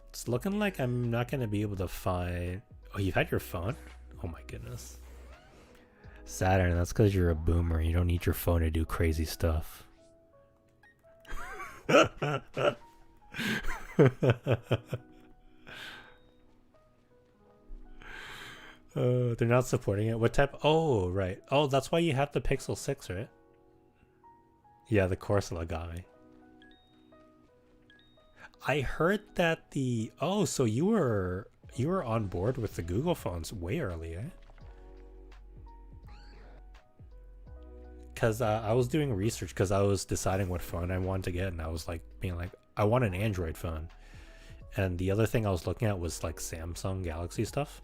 It's looking like I'm not gonna be able to find... Oh, you've had your phone? Oh my goodness. Saturn, that's because you're a boomer. You don't need your phone to do crazy stuff. They're not supporting it. What type? Oh, right. Oh, that's why you have the Pixel 6, right? Yeah, the Corsola got me. I heard that the... Oh, so you were on board with the Google phones way early, eh? Because I was doing research because I was deciding what phone I wanted to get, and I was like being like, I want an Android phone. And the other thing I was looking at was like Samsung Galaxy stuff.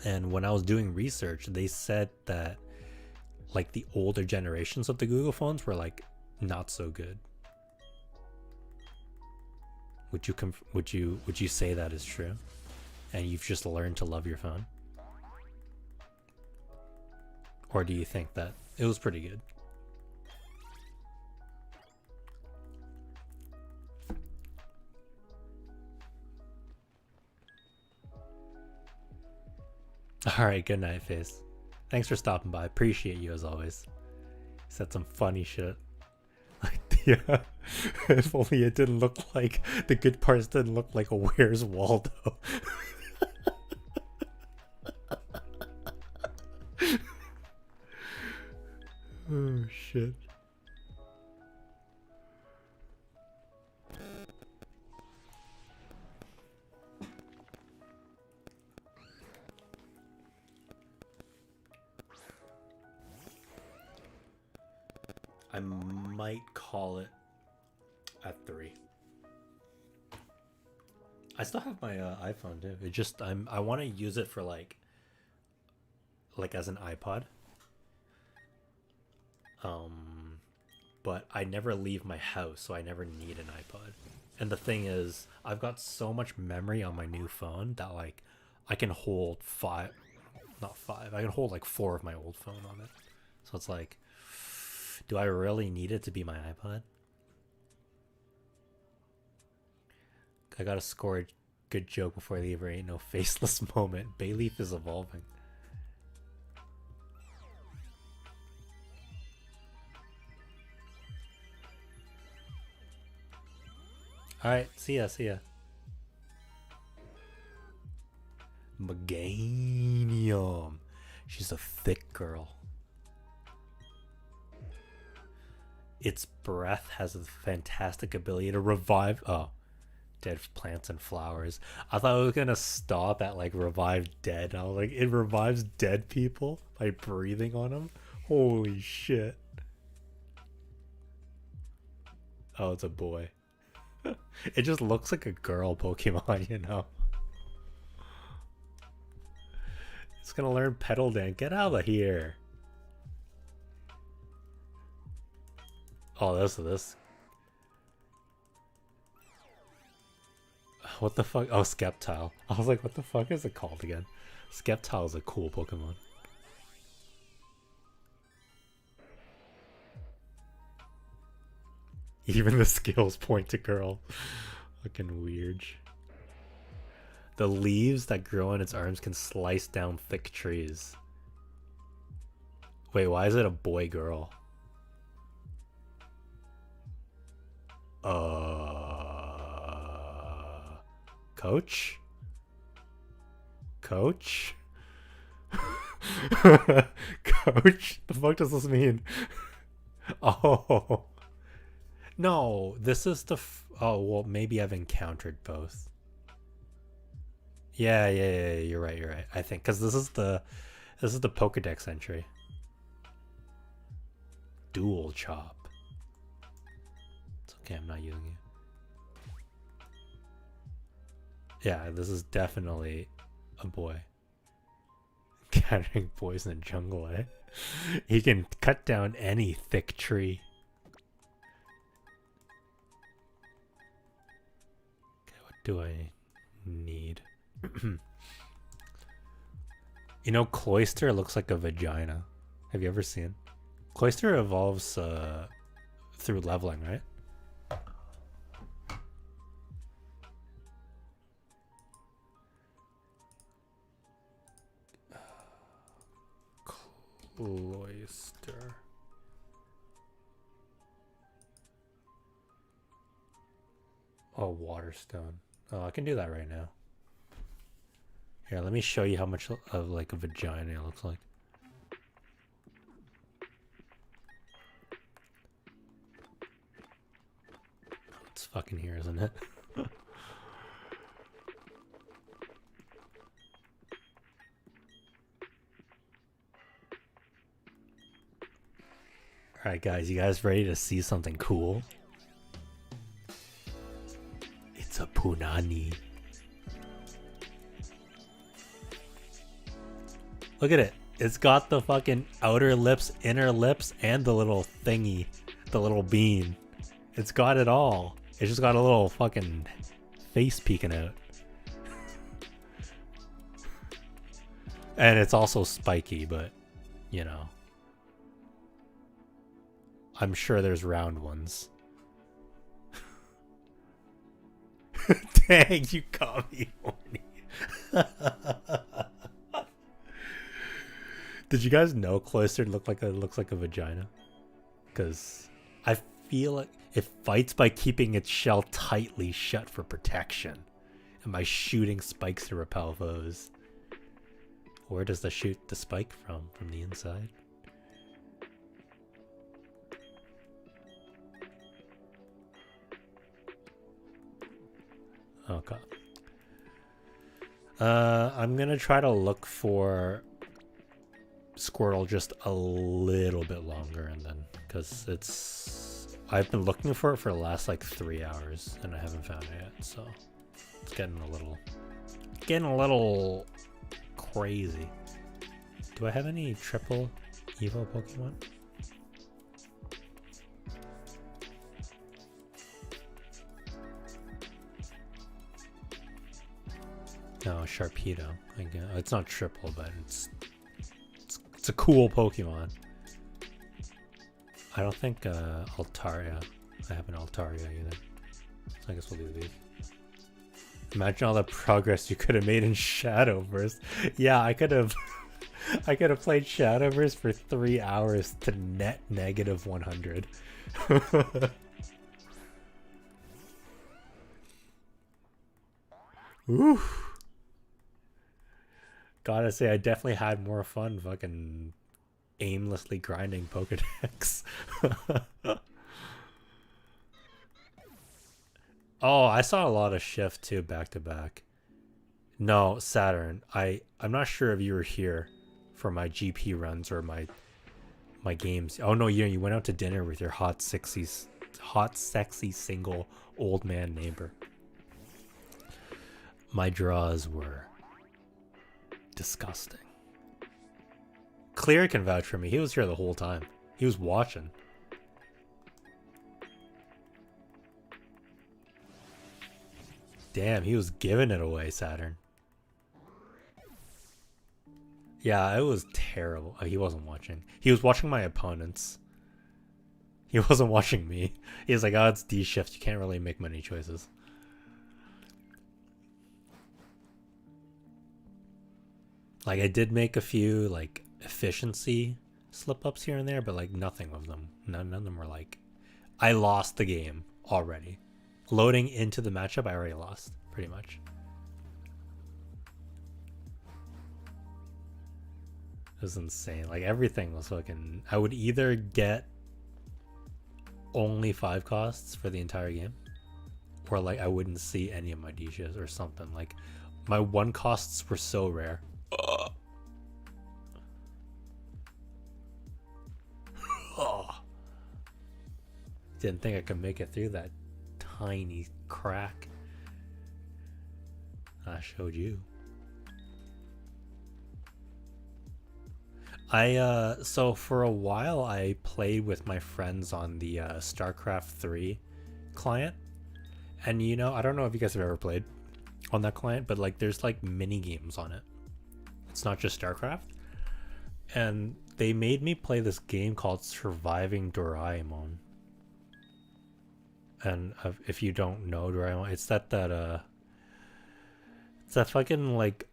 And when I was doing research, they said that like the older generations of the Google phones were like not so good. Would you say that is true? And you've just learned to love your phone? Or do you think that it was pretty good? Alright, good night, Face. Thanks for stopping by. Appreciate you as always. Said some funny shit. Like, yeah. If only it didn't look like, the good parts didn't look like a Where's Waldo. Oh shit. I might call it at 3. I still have my iPhone too. It just I want to use it for like as an iPod. But I never leave my house, so I never need an iPod. And the thing is, I've got so much memory on my new phone that like I can hold 5, not 5. I can hold like 4 of my old phone on it. So it's like, do I really need it to be my iPod? I gotta score a good joke before I leave, or ain't no faceless moment. Bayleaf is evolving. Alright, see ya, see ya. Meganium. She's a thick girl. Its breath has a fantastic ability to revive dead plants and flowers. I thought it was gonna stop at like revive dead. I was like, it revives dead people by breathing on them? Holy shit. Oh, it's a boy. It just looks like a girl Pokemon, you know. It's gonna learn Petal Dance. Get out of here. Oh, this. What the fuck? Oh, Skeptile. I was like, what the fuck is it called again? Skeptile is a cool Pokemon. Even the skills point to girl. Fucking weird. The leaves that grow on its arms can slice down thick trees. Wait, why is it a boy-girl? Coach? Coach? Coach? The fuck does this mean? Oh. No, this is the oh, well, maybe I've encountered both. Yeah, you're right. I think cuz this is the Pokedex entry. Dual chop. It's okay, I'm not using it. Yeah, this is definitely a boy. Gathering poison in jungle, eh? He can cut down any thick tree. Okay, what do I need? You know, Cloyster looks like a vagina. Have you ever seen? Cloyster evolves through leveling, right? Cloyster. Oh, Waterstone. Oh, I can do that right now. Here, let me show you how much of like a vagina it looks like. It's fucking here, isn't it? Alright guys, you guys ready to see something cool? It's a Punani. Look at it. It's got the fucking outer lips, inner lips, and the little thingy. The little bean. It's got it all. It's just got a little fucking face peeking out. And it's also spiky, but, you know. I'm sure there's round ones. Dang, you caught me horny. Did you guys know Cloistered looks like a vagina? Because I feel like it fights by keeping its shell tightly shut for protection, and by shooting spikes to repel foes. Where does the shoot the spike from? From the inside? Oh god. I'm gonna try to look for Squirtle just a little bit longer, and then because I've been looking for it for the last like 3 hours and I haven't found it yet, so it's getting a little crazy. Do I have any triple Evo Pokemon? No, Sharpedo. It's not triple, but it's a cool Pokemon. I don't think Altaria. I have an Altaria either. So I guess we'll do these. Imagine all the progress you could have made in Shadowverse. Yeah, I could have I could have played Shadowverse for 3 hours to net negative 100. Ooh. Gotta say, I definitely had more fun fucking aimlessly grinding Pokedex. Oh, I saw a lot of Shift too, back to back. No, Saturn. I'm not sure if you were here for my GP runs or my games. Oh no, you went out to dinner with your hot sexy single old man neighbor. My draws were disgusting. Clear can vouch for me. He was here the whole time. He was watching. Damn, he was giving it away, Saturn. Yeah, it was terrible. He wasn't watching. He was watching my opponents. He wasn't watching me. He was like, oh, it's D shift. You can't really make many choices. Like, I did make a few, like, efficiency slip-ups here and there, but, like, nothing of them. None of them were, like... I lost the game already. Loading into the matchup, I already lost, pretty much. It was insane. Like, everything was fucking... I would either get only 5 costs for the entire game, or, like, I wouldn't see any of my D-shifts or something. Like, my 1 costs were so rare. Oh. Didn't think I could make it through that tiny crack. I showed you. So for a while I played with my friends on the StarCraft 3 client, and you know, I don't know if you guys have ever played on that client, but like there's like mini games on it. It's not just StarCraft. And they made me play this game called Surviving Doraemon. And if you don't know Doraemon, it's that fucking like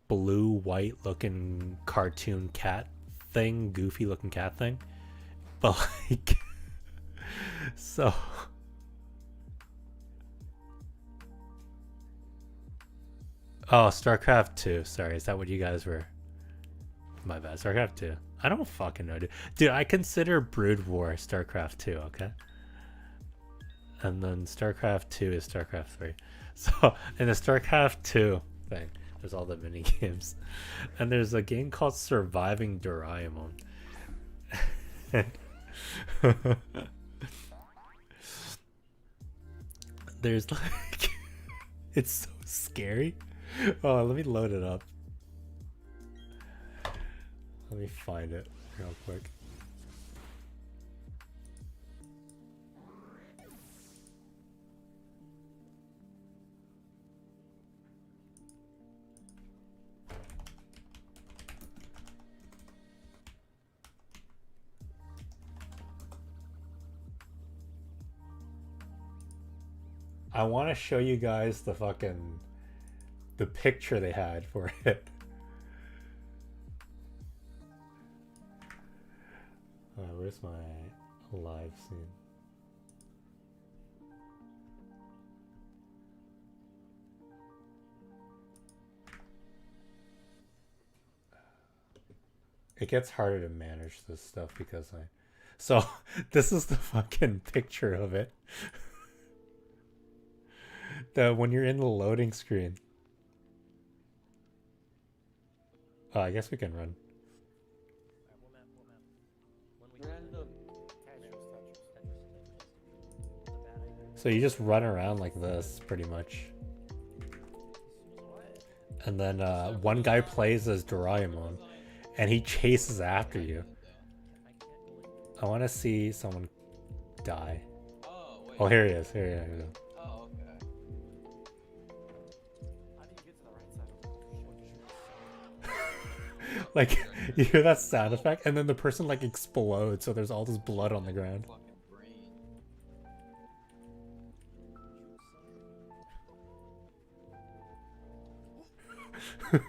blue white looking cartoon cat thing, goofy looking cat thing. But like so oh, StarCraft 2. Sorry, is that what you guys were? My bad. StarCraft 2. I don't fucking know, dude. Dude, I consider Brood War StarCraft 2, okay? And then StarCraft 2 is StarCraft 3. So, in the StarCraft 2 thing, there's all the mini games. And there's a game called Surviving Doraemon. There's like... it's so scary. Oh, let me load it up. Let me find it real quick. I want to show you guys the picture they had for it. where's my live scene? It gets harder to manage this stuff because so this is the fucking picture of it. When you're in the loading screen. I guess we can run. So you just run around like this, pretty much. And then one guy plays as Doraemon, and he chases after you. I want to see someone die. Oh, here he is. Here he is. Oh, okay. Like, you hear that sound effect, and then the person like explodes, so there's all this blood on the ground. Run. Oh,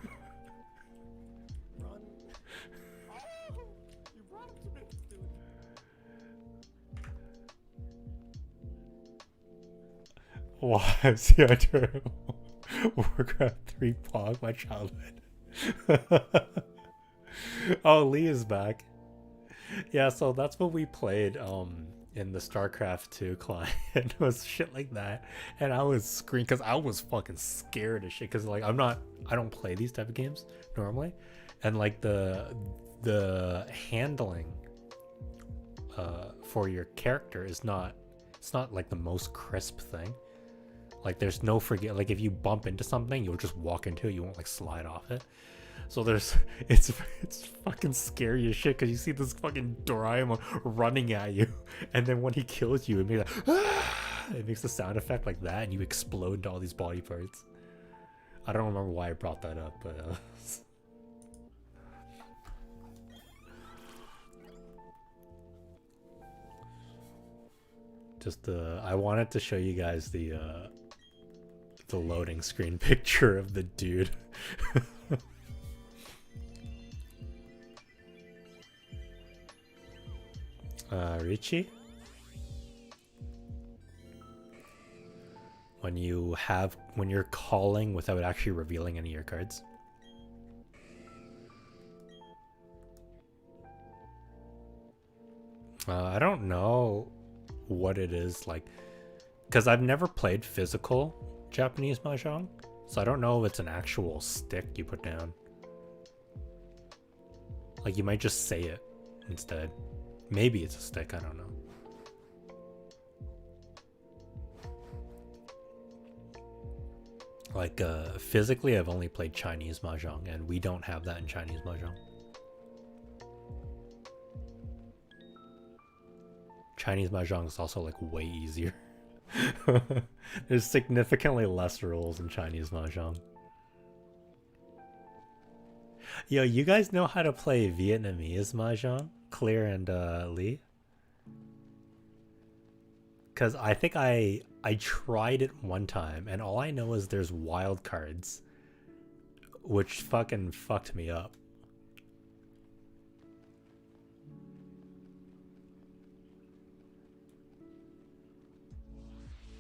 you brought him to me, dude. Wow, see, I turn Warcraft 3 Pog, my childhood. Oh, Lee is back. Yeah, so that's what we played in the StarCraft 2 client. It was shit like that. And I was screaming because I was fucking scared of shit. Because like I don't play these type of games normally. And like the handling for your character is not, it's not like the most crisp thing. Like there's no like if you bump into something, you'll just walk into it, you won't like slide off it. So it's fucking scary as shit because you see this fucking Doraemon running at you, and then when he kills you, it makes like, it makes a sound effect like that, and you explode into all these body parts. I don't remember why I brought that up, but just I wanted to show you guys the loading screen picture of the dude. Richie, when you're calling without actually revealing any of your cards. I don't know what it is like, because I've never played physical Japanese mahjong, so I don't know if it's an actual stick you put down. Like you might just say it instead. Maybe it's a stick, I don't know. Like physically I've only played Chinese mahjong, and we don't have that in Chinese mahjong. Chinese mahjong is also like way easier. There's significantly less rules in Chinese mahjong. Yo, you guys know how to play Vietnamese mahjong? Clear and Lee? Because I think I tried it one time, and all I know is there's wild cards, which fucking fucked me up.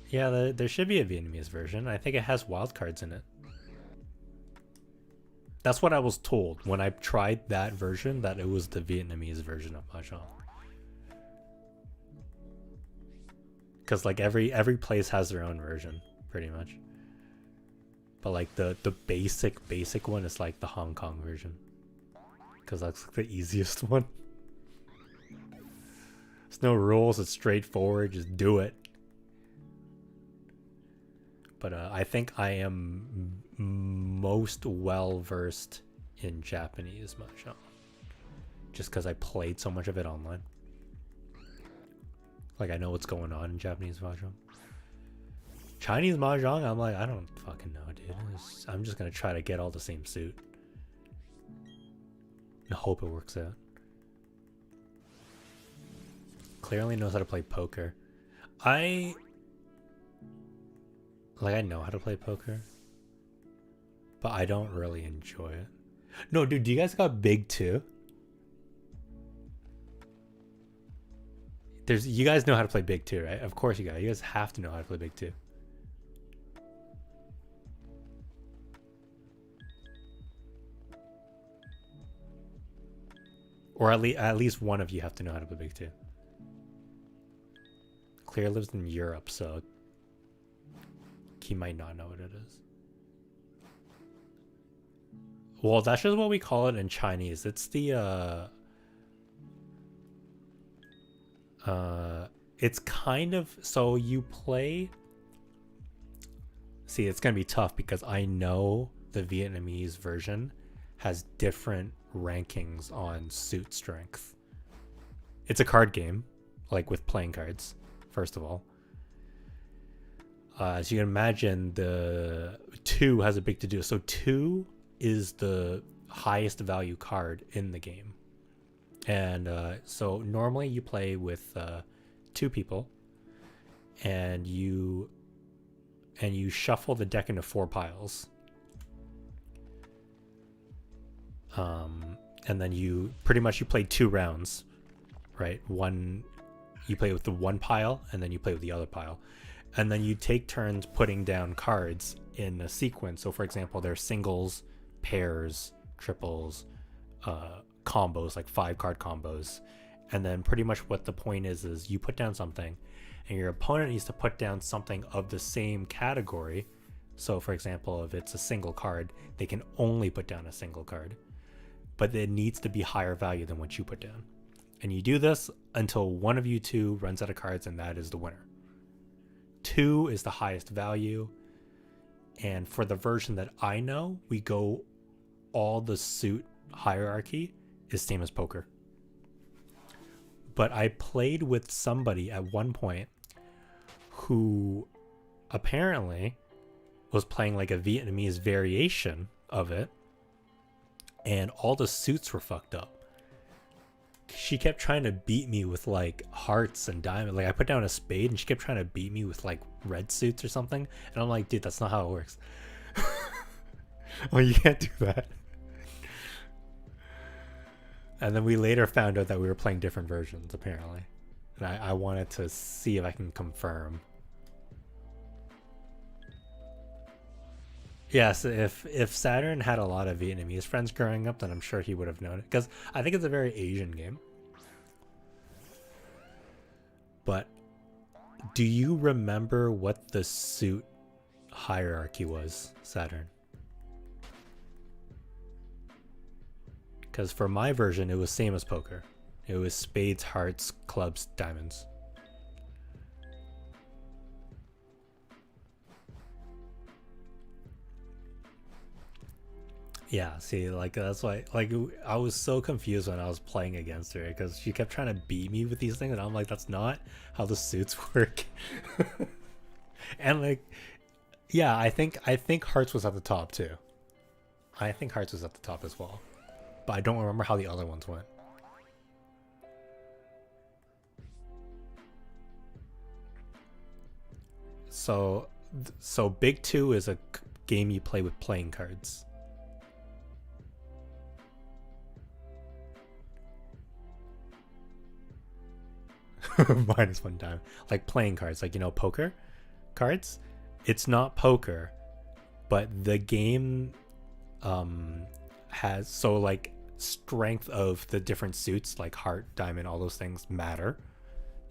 Yeah, there should be a Vietnamese version. I think it has wild cards in it. That's what I was told when I tried that version, that it was the Vietnamese version of mahjong. Because like every place has their own version, pretty much. But like the basic one is like the Hong Kong version, because that's like the easiest one. There's no rules, it's straightforward, just do it. But I think I am most well versed in Japanese mahjong, just because I played so much of it online. Like I know what's going on in Japanese mahjong. Chinese mahjong, I'm like, I don't fucking know, dude. I'm just gonna try to get all the same suit and hope it works out. Clearly knows how to play poker. I know how to play poker, but I don't really enjoy it. No, dude, do you guys got big too? You guys know how to play Big 2, right? Of course you guys have to know how to play Big 2. Or at least one of you have to know how to play Big 2. Claire lives in Europe, so he might not know what it is. Well, that's just what we call it in Chinese. It's the it's kind of, so you play. See, it's gonna be tough because I know the Vietnamese version has different rankings on suit strength. It's a card game, like with playing cards, first of all. As you can imagine, the 2 has a big to do. So 2 is the highest value card in the game. And so normally you play with 2 people, and you shuffle the deck into 4 piles. And then you play 2 rounds, right? You play with the one pile, and then you play with the other pile. And then you take turns putting down cards in a sequence. So for example, there's singles, pairs, triples, combos, like 5 card combos. And then pretty much what the point is you put down something, and your opponent needs to put down something of the same category. So for example, if it's a single card, they can only put down a single card, but it needs to be higher value than what you put down. And you do this until one of you 2 runs out of cards, and that is the winner. 2 is the highest value. And for the version that I know, we go all the suit hierarchy is same as poker. But I played with somebody at one point who apparently was playing like a Vietnamese variation of it, and all the suits were fucked up. She kept trying to beat me with like hearts and diamonds. Like I put down a spade and she kept trying to beat me with like red suits or something. And I'm like, dude, that's not how it works. Well, you can't do that. And then we later found out that we were playing different versions, apparently. And I wanted to see if I can confirm. Yes, if Saturn had a lot of Vietnamese friends growing up, then I'm sure he would have known it. Because I think it's a very Asian game. But do you remember what the suit hierarchy was, Saturn? Because for my version, it was same as poker. It was spades, hearts, clubs, diamonds. Yeah, see, like that's why, like I was so confused when I was playing against her because she kept trying to beat me with these things, and I'm like, that's not how the suits work. And like, yeah, I think hearts was at the top too. I think hearts was at the top as well, but I don't remember how the other ones went. So Big 2 is a game you play with playing cards. Minus 1 time. Like playing cards, like, you know, poker cards. It's not poker, but the game has, so like strength of the different suits, like heart, diamond, all those things matter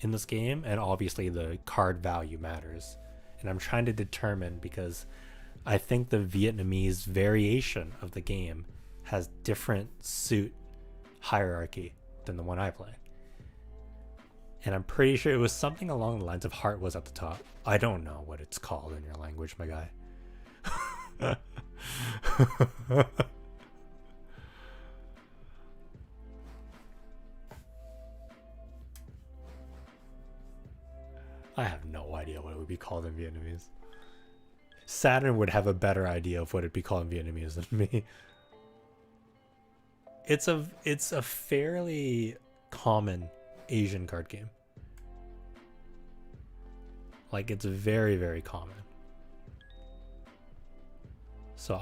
in this game, and obviously the card value matters. And I'm trying to determine, because I think the Vietnamese variation of the game has different suit hierarchy than the one I play. And I'm pretty sure it was something along the lines of heart was at the top. I don't know what it's called in your language, my guy. I have no idea what it would be called in Vietnamese. Saturn would have a better idea of what it'd be called in Vietnamese than me. It's a fairly common Asian card game. Like, it's very, very common. So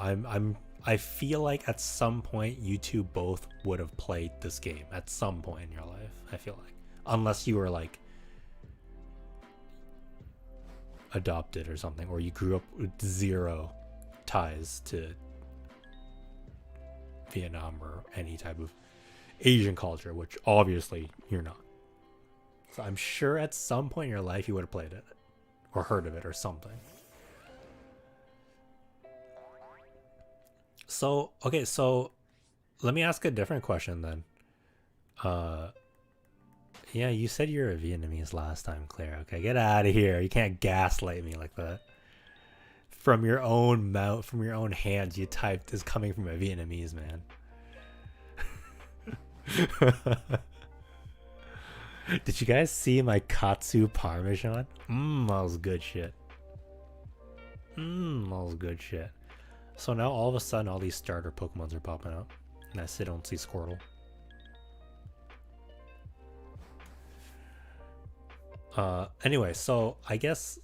I feel like at some point you two both would have played this game at some point in your life. I feel like, unless you were like adopted or something, or you grew up with zero ties to Vietnam or any type of Asian culture, which obviously you're not. So I'm sure at some point in your life you would have played it or heard of it or something. So, okay, so let me ask a different question then. Yeah, you said you're a Vietnamese last time, Claire. Okay, get out of here. You can't gaslight me like that. From your own mouth, from your own hands, you typed this coming from a Vietnamese man. Did you guys see my katsu parmesan? That was good shit. That was good shit. So now all of a sudden all these starter Pokemons are popping up. And I still don't see Squirtle. Anyway, so I guess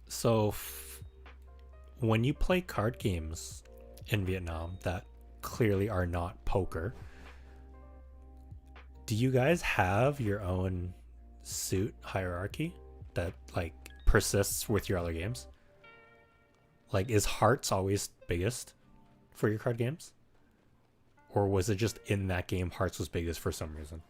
so when you play card games in Vietnam that clearly are not poker, do you guys have your own suit hierarchy that like persists with your other games? Like, is hearts always biggest for your card games? Or was it just in that game hearts was biggest for some reason?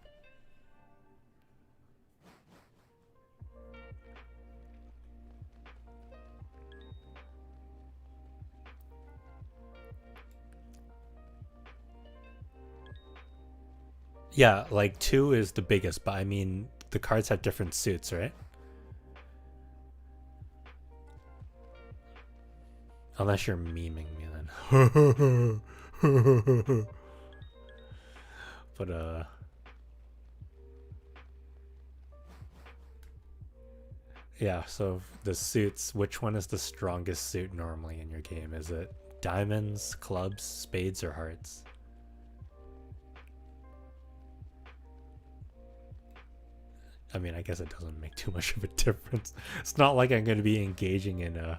Yeah, like 2 is the biggest, but I mean, the cards have different suits, right? Unless you're memeing me then. But, yeah, so the suits, which one is the strongest suit normally in your game? Is it diamonds, clubs, spades, or hearts? I mean, I guess it doesn't make too much of a difference. It's not like I'm going to be engaging in no,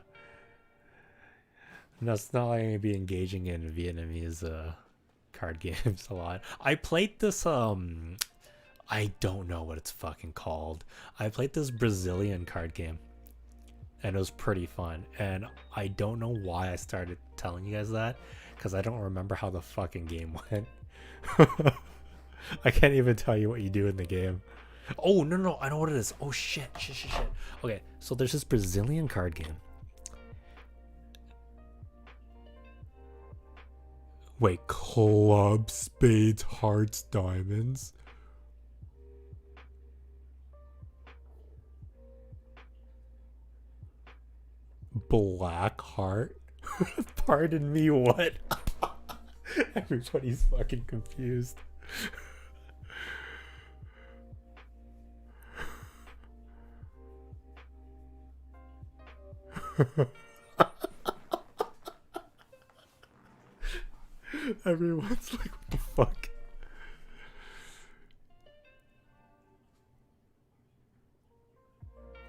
it's not like I'm going to be engaging in Vietnamese card games a lot. I played this I don't know what it's fucking called. I played this Brazilian card game and it was pretty fun. And I don't know why I started telling you guys that, because I don't remember how the fucking game went. I can't even tell you what you do in the game. Oh, no, I know what it is. Oh, shit. Okay, so there's this Brazilian card game. Wait, club, spades, hearts, diamonds. Black heart? Pardon me, what? Everybody's fucking confused. Everyone's like, what the fuck?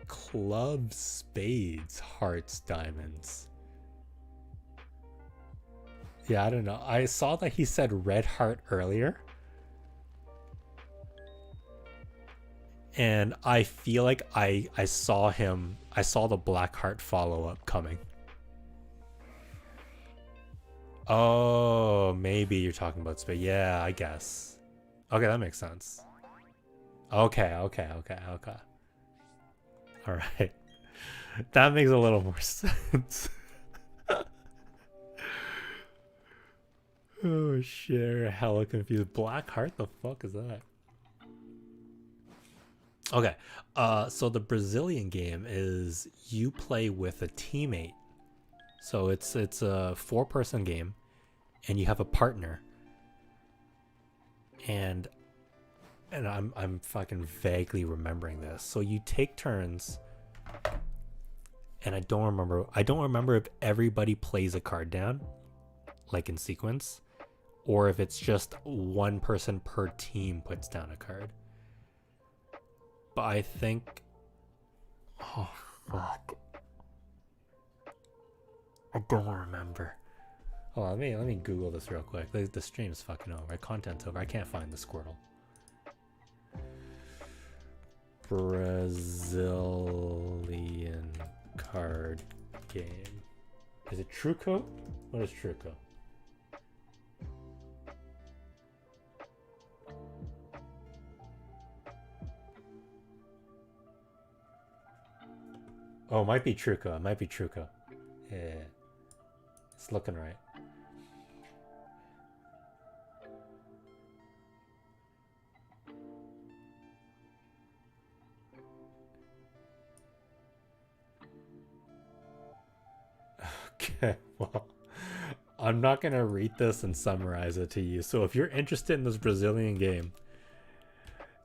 Clubs, spades, hearts, diamonds. Yeah, I don't know. I saw that he said red heart earlier. And I feel like I saw the black heart follow-up coming. Oh, maybe you're talking about spade. Yeah, I guess. Okay, that makes sense. Okay. All right. That makes a little more sense. Oh shit, hella confused. Black heart, the fuck is that? Okay, so the Brazilian game is you play with a teammate. So it's a 4-person game, and you have a partner. And I'm fucking vaguely remembering this. So you take turns, and I don't remember if everybody plays a card down, like in sequence, or if it's just one person per team puts down a card. But I think, oh fuck, I don't remember. Oh, let me Google this real quick. The stream's fucking over. My content's over. I can't find the Squirtle. Brazilian card game. Is it Truco? What is Truco? Oh, it might be Truco. It might be Truco. Yeah. It's looking right. Okay, well, I'm not gonna read this and summarize it to you. So if you're interested in this Brazilian game,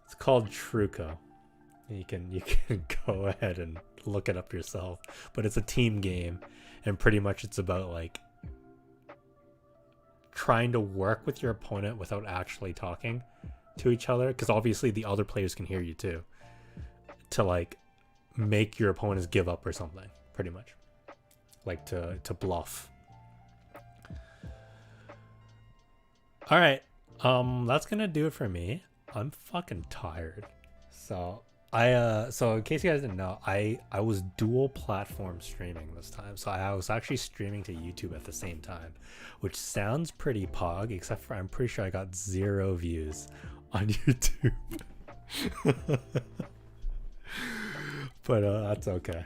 it's called Truco. You can go ahead and look it up yourself. But it's a team game, and pretty much it's about like trying to work with your opponent without actually talking to each other, because obviously the other players can hear you too, to like make your opponents give up or something, pretty much. Like to bluff. All right, that's gonna do it for me. I'm fucking tired. So so in case you guys didn't know, I was dual platform streaming this time. So I was actually streaming to YouTube at the same time, which sounds pretty pog, except for I'm pretty sure I got 0 views on YouTube. But that's okay.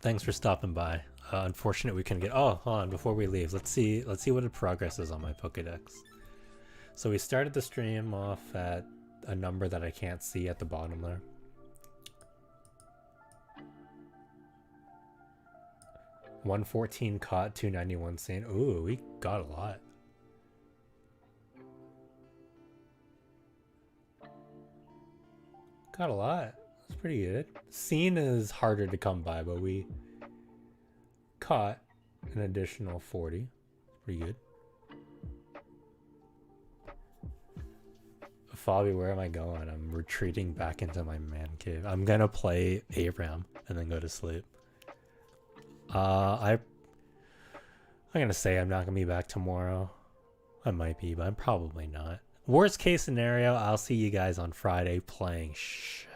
Thanks for stopping by. Unfortunate we couldn't get. Oh, hold on. Before we leave, let's see what the progress is on my Pokedex. So we started the stream off at a number that I can't see at the bottom there. $114 caught, 291 seen. Ooh, we got a lot. Got a lot. That's pretty good. Seen is harder to come by, but we caught an additional 40. Pretty good. Fabi, where am I going? I'm retreating back into my man cave. I'm gonna play Abraham and then go to sleep. I'm gonna say I'm not gonna be back tomorrow. I might be, but I'm probably not. Worst case scenario, I'll see you guys on Friday playing Shadowverse.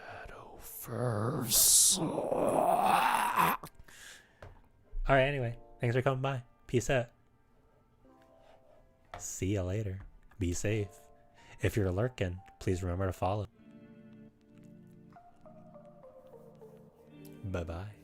Alright, anyway. Thanks for coming by. Peace out. See ya later. Be safe. If you're lurking, please remember to follow. Bye-bye.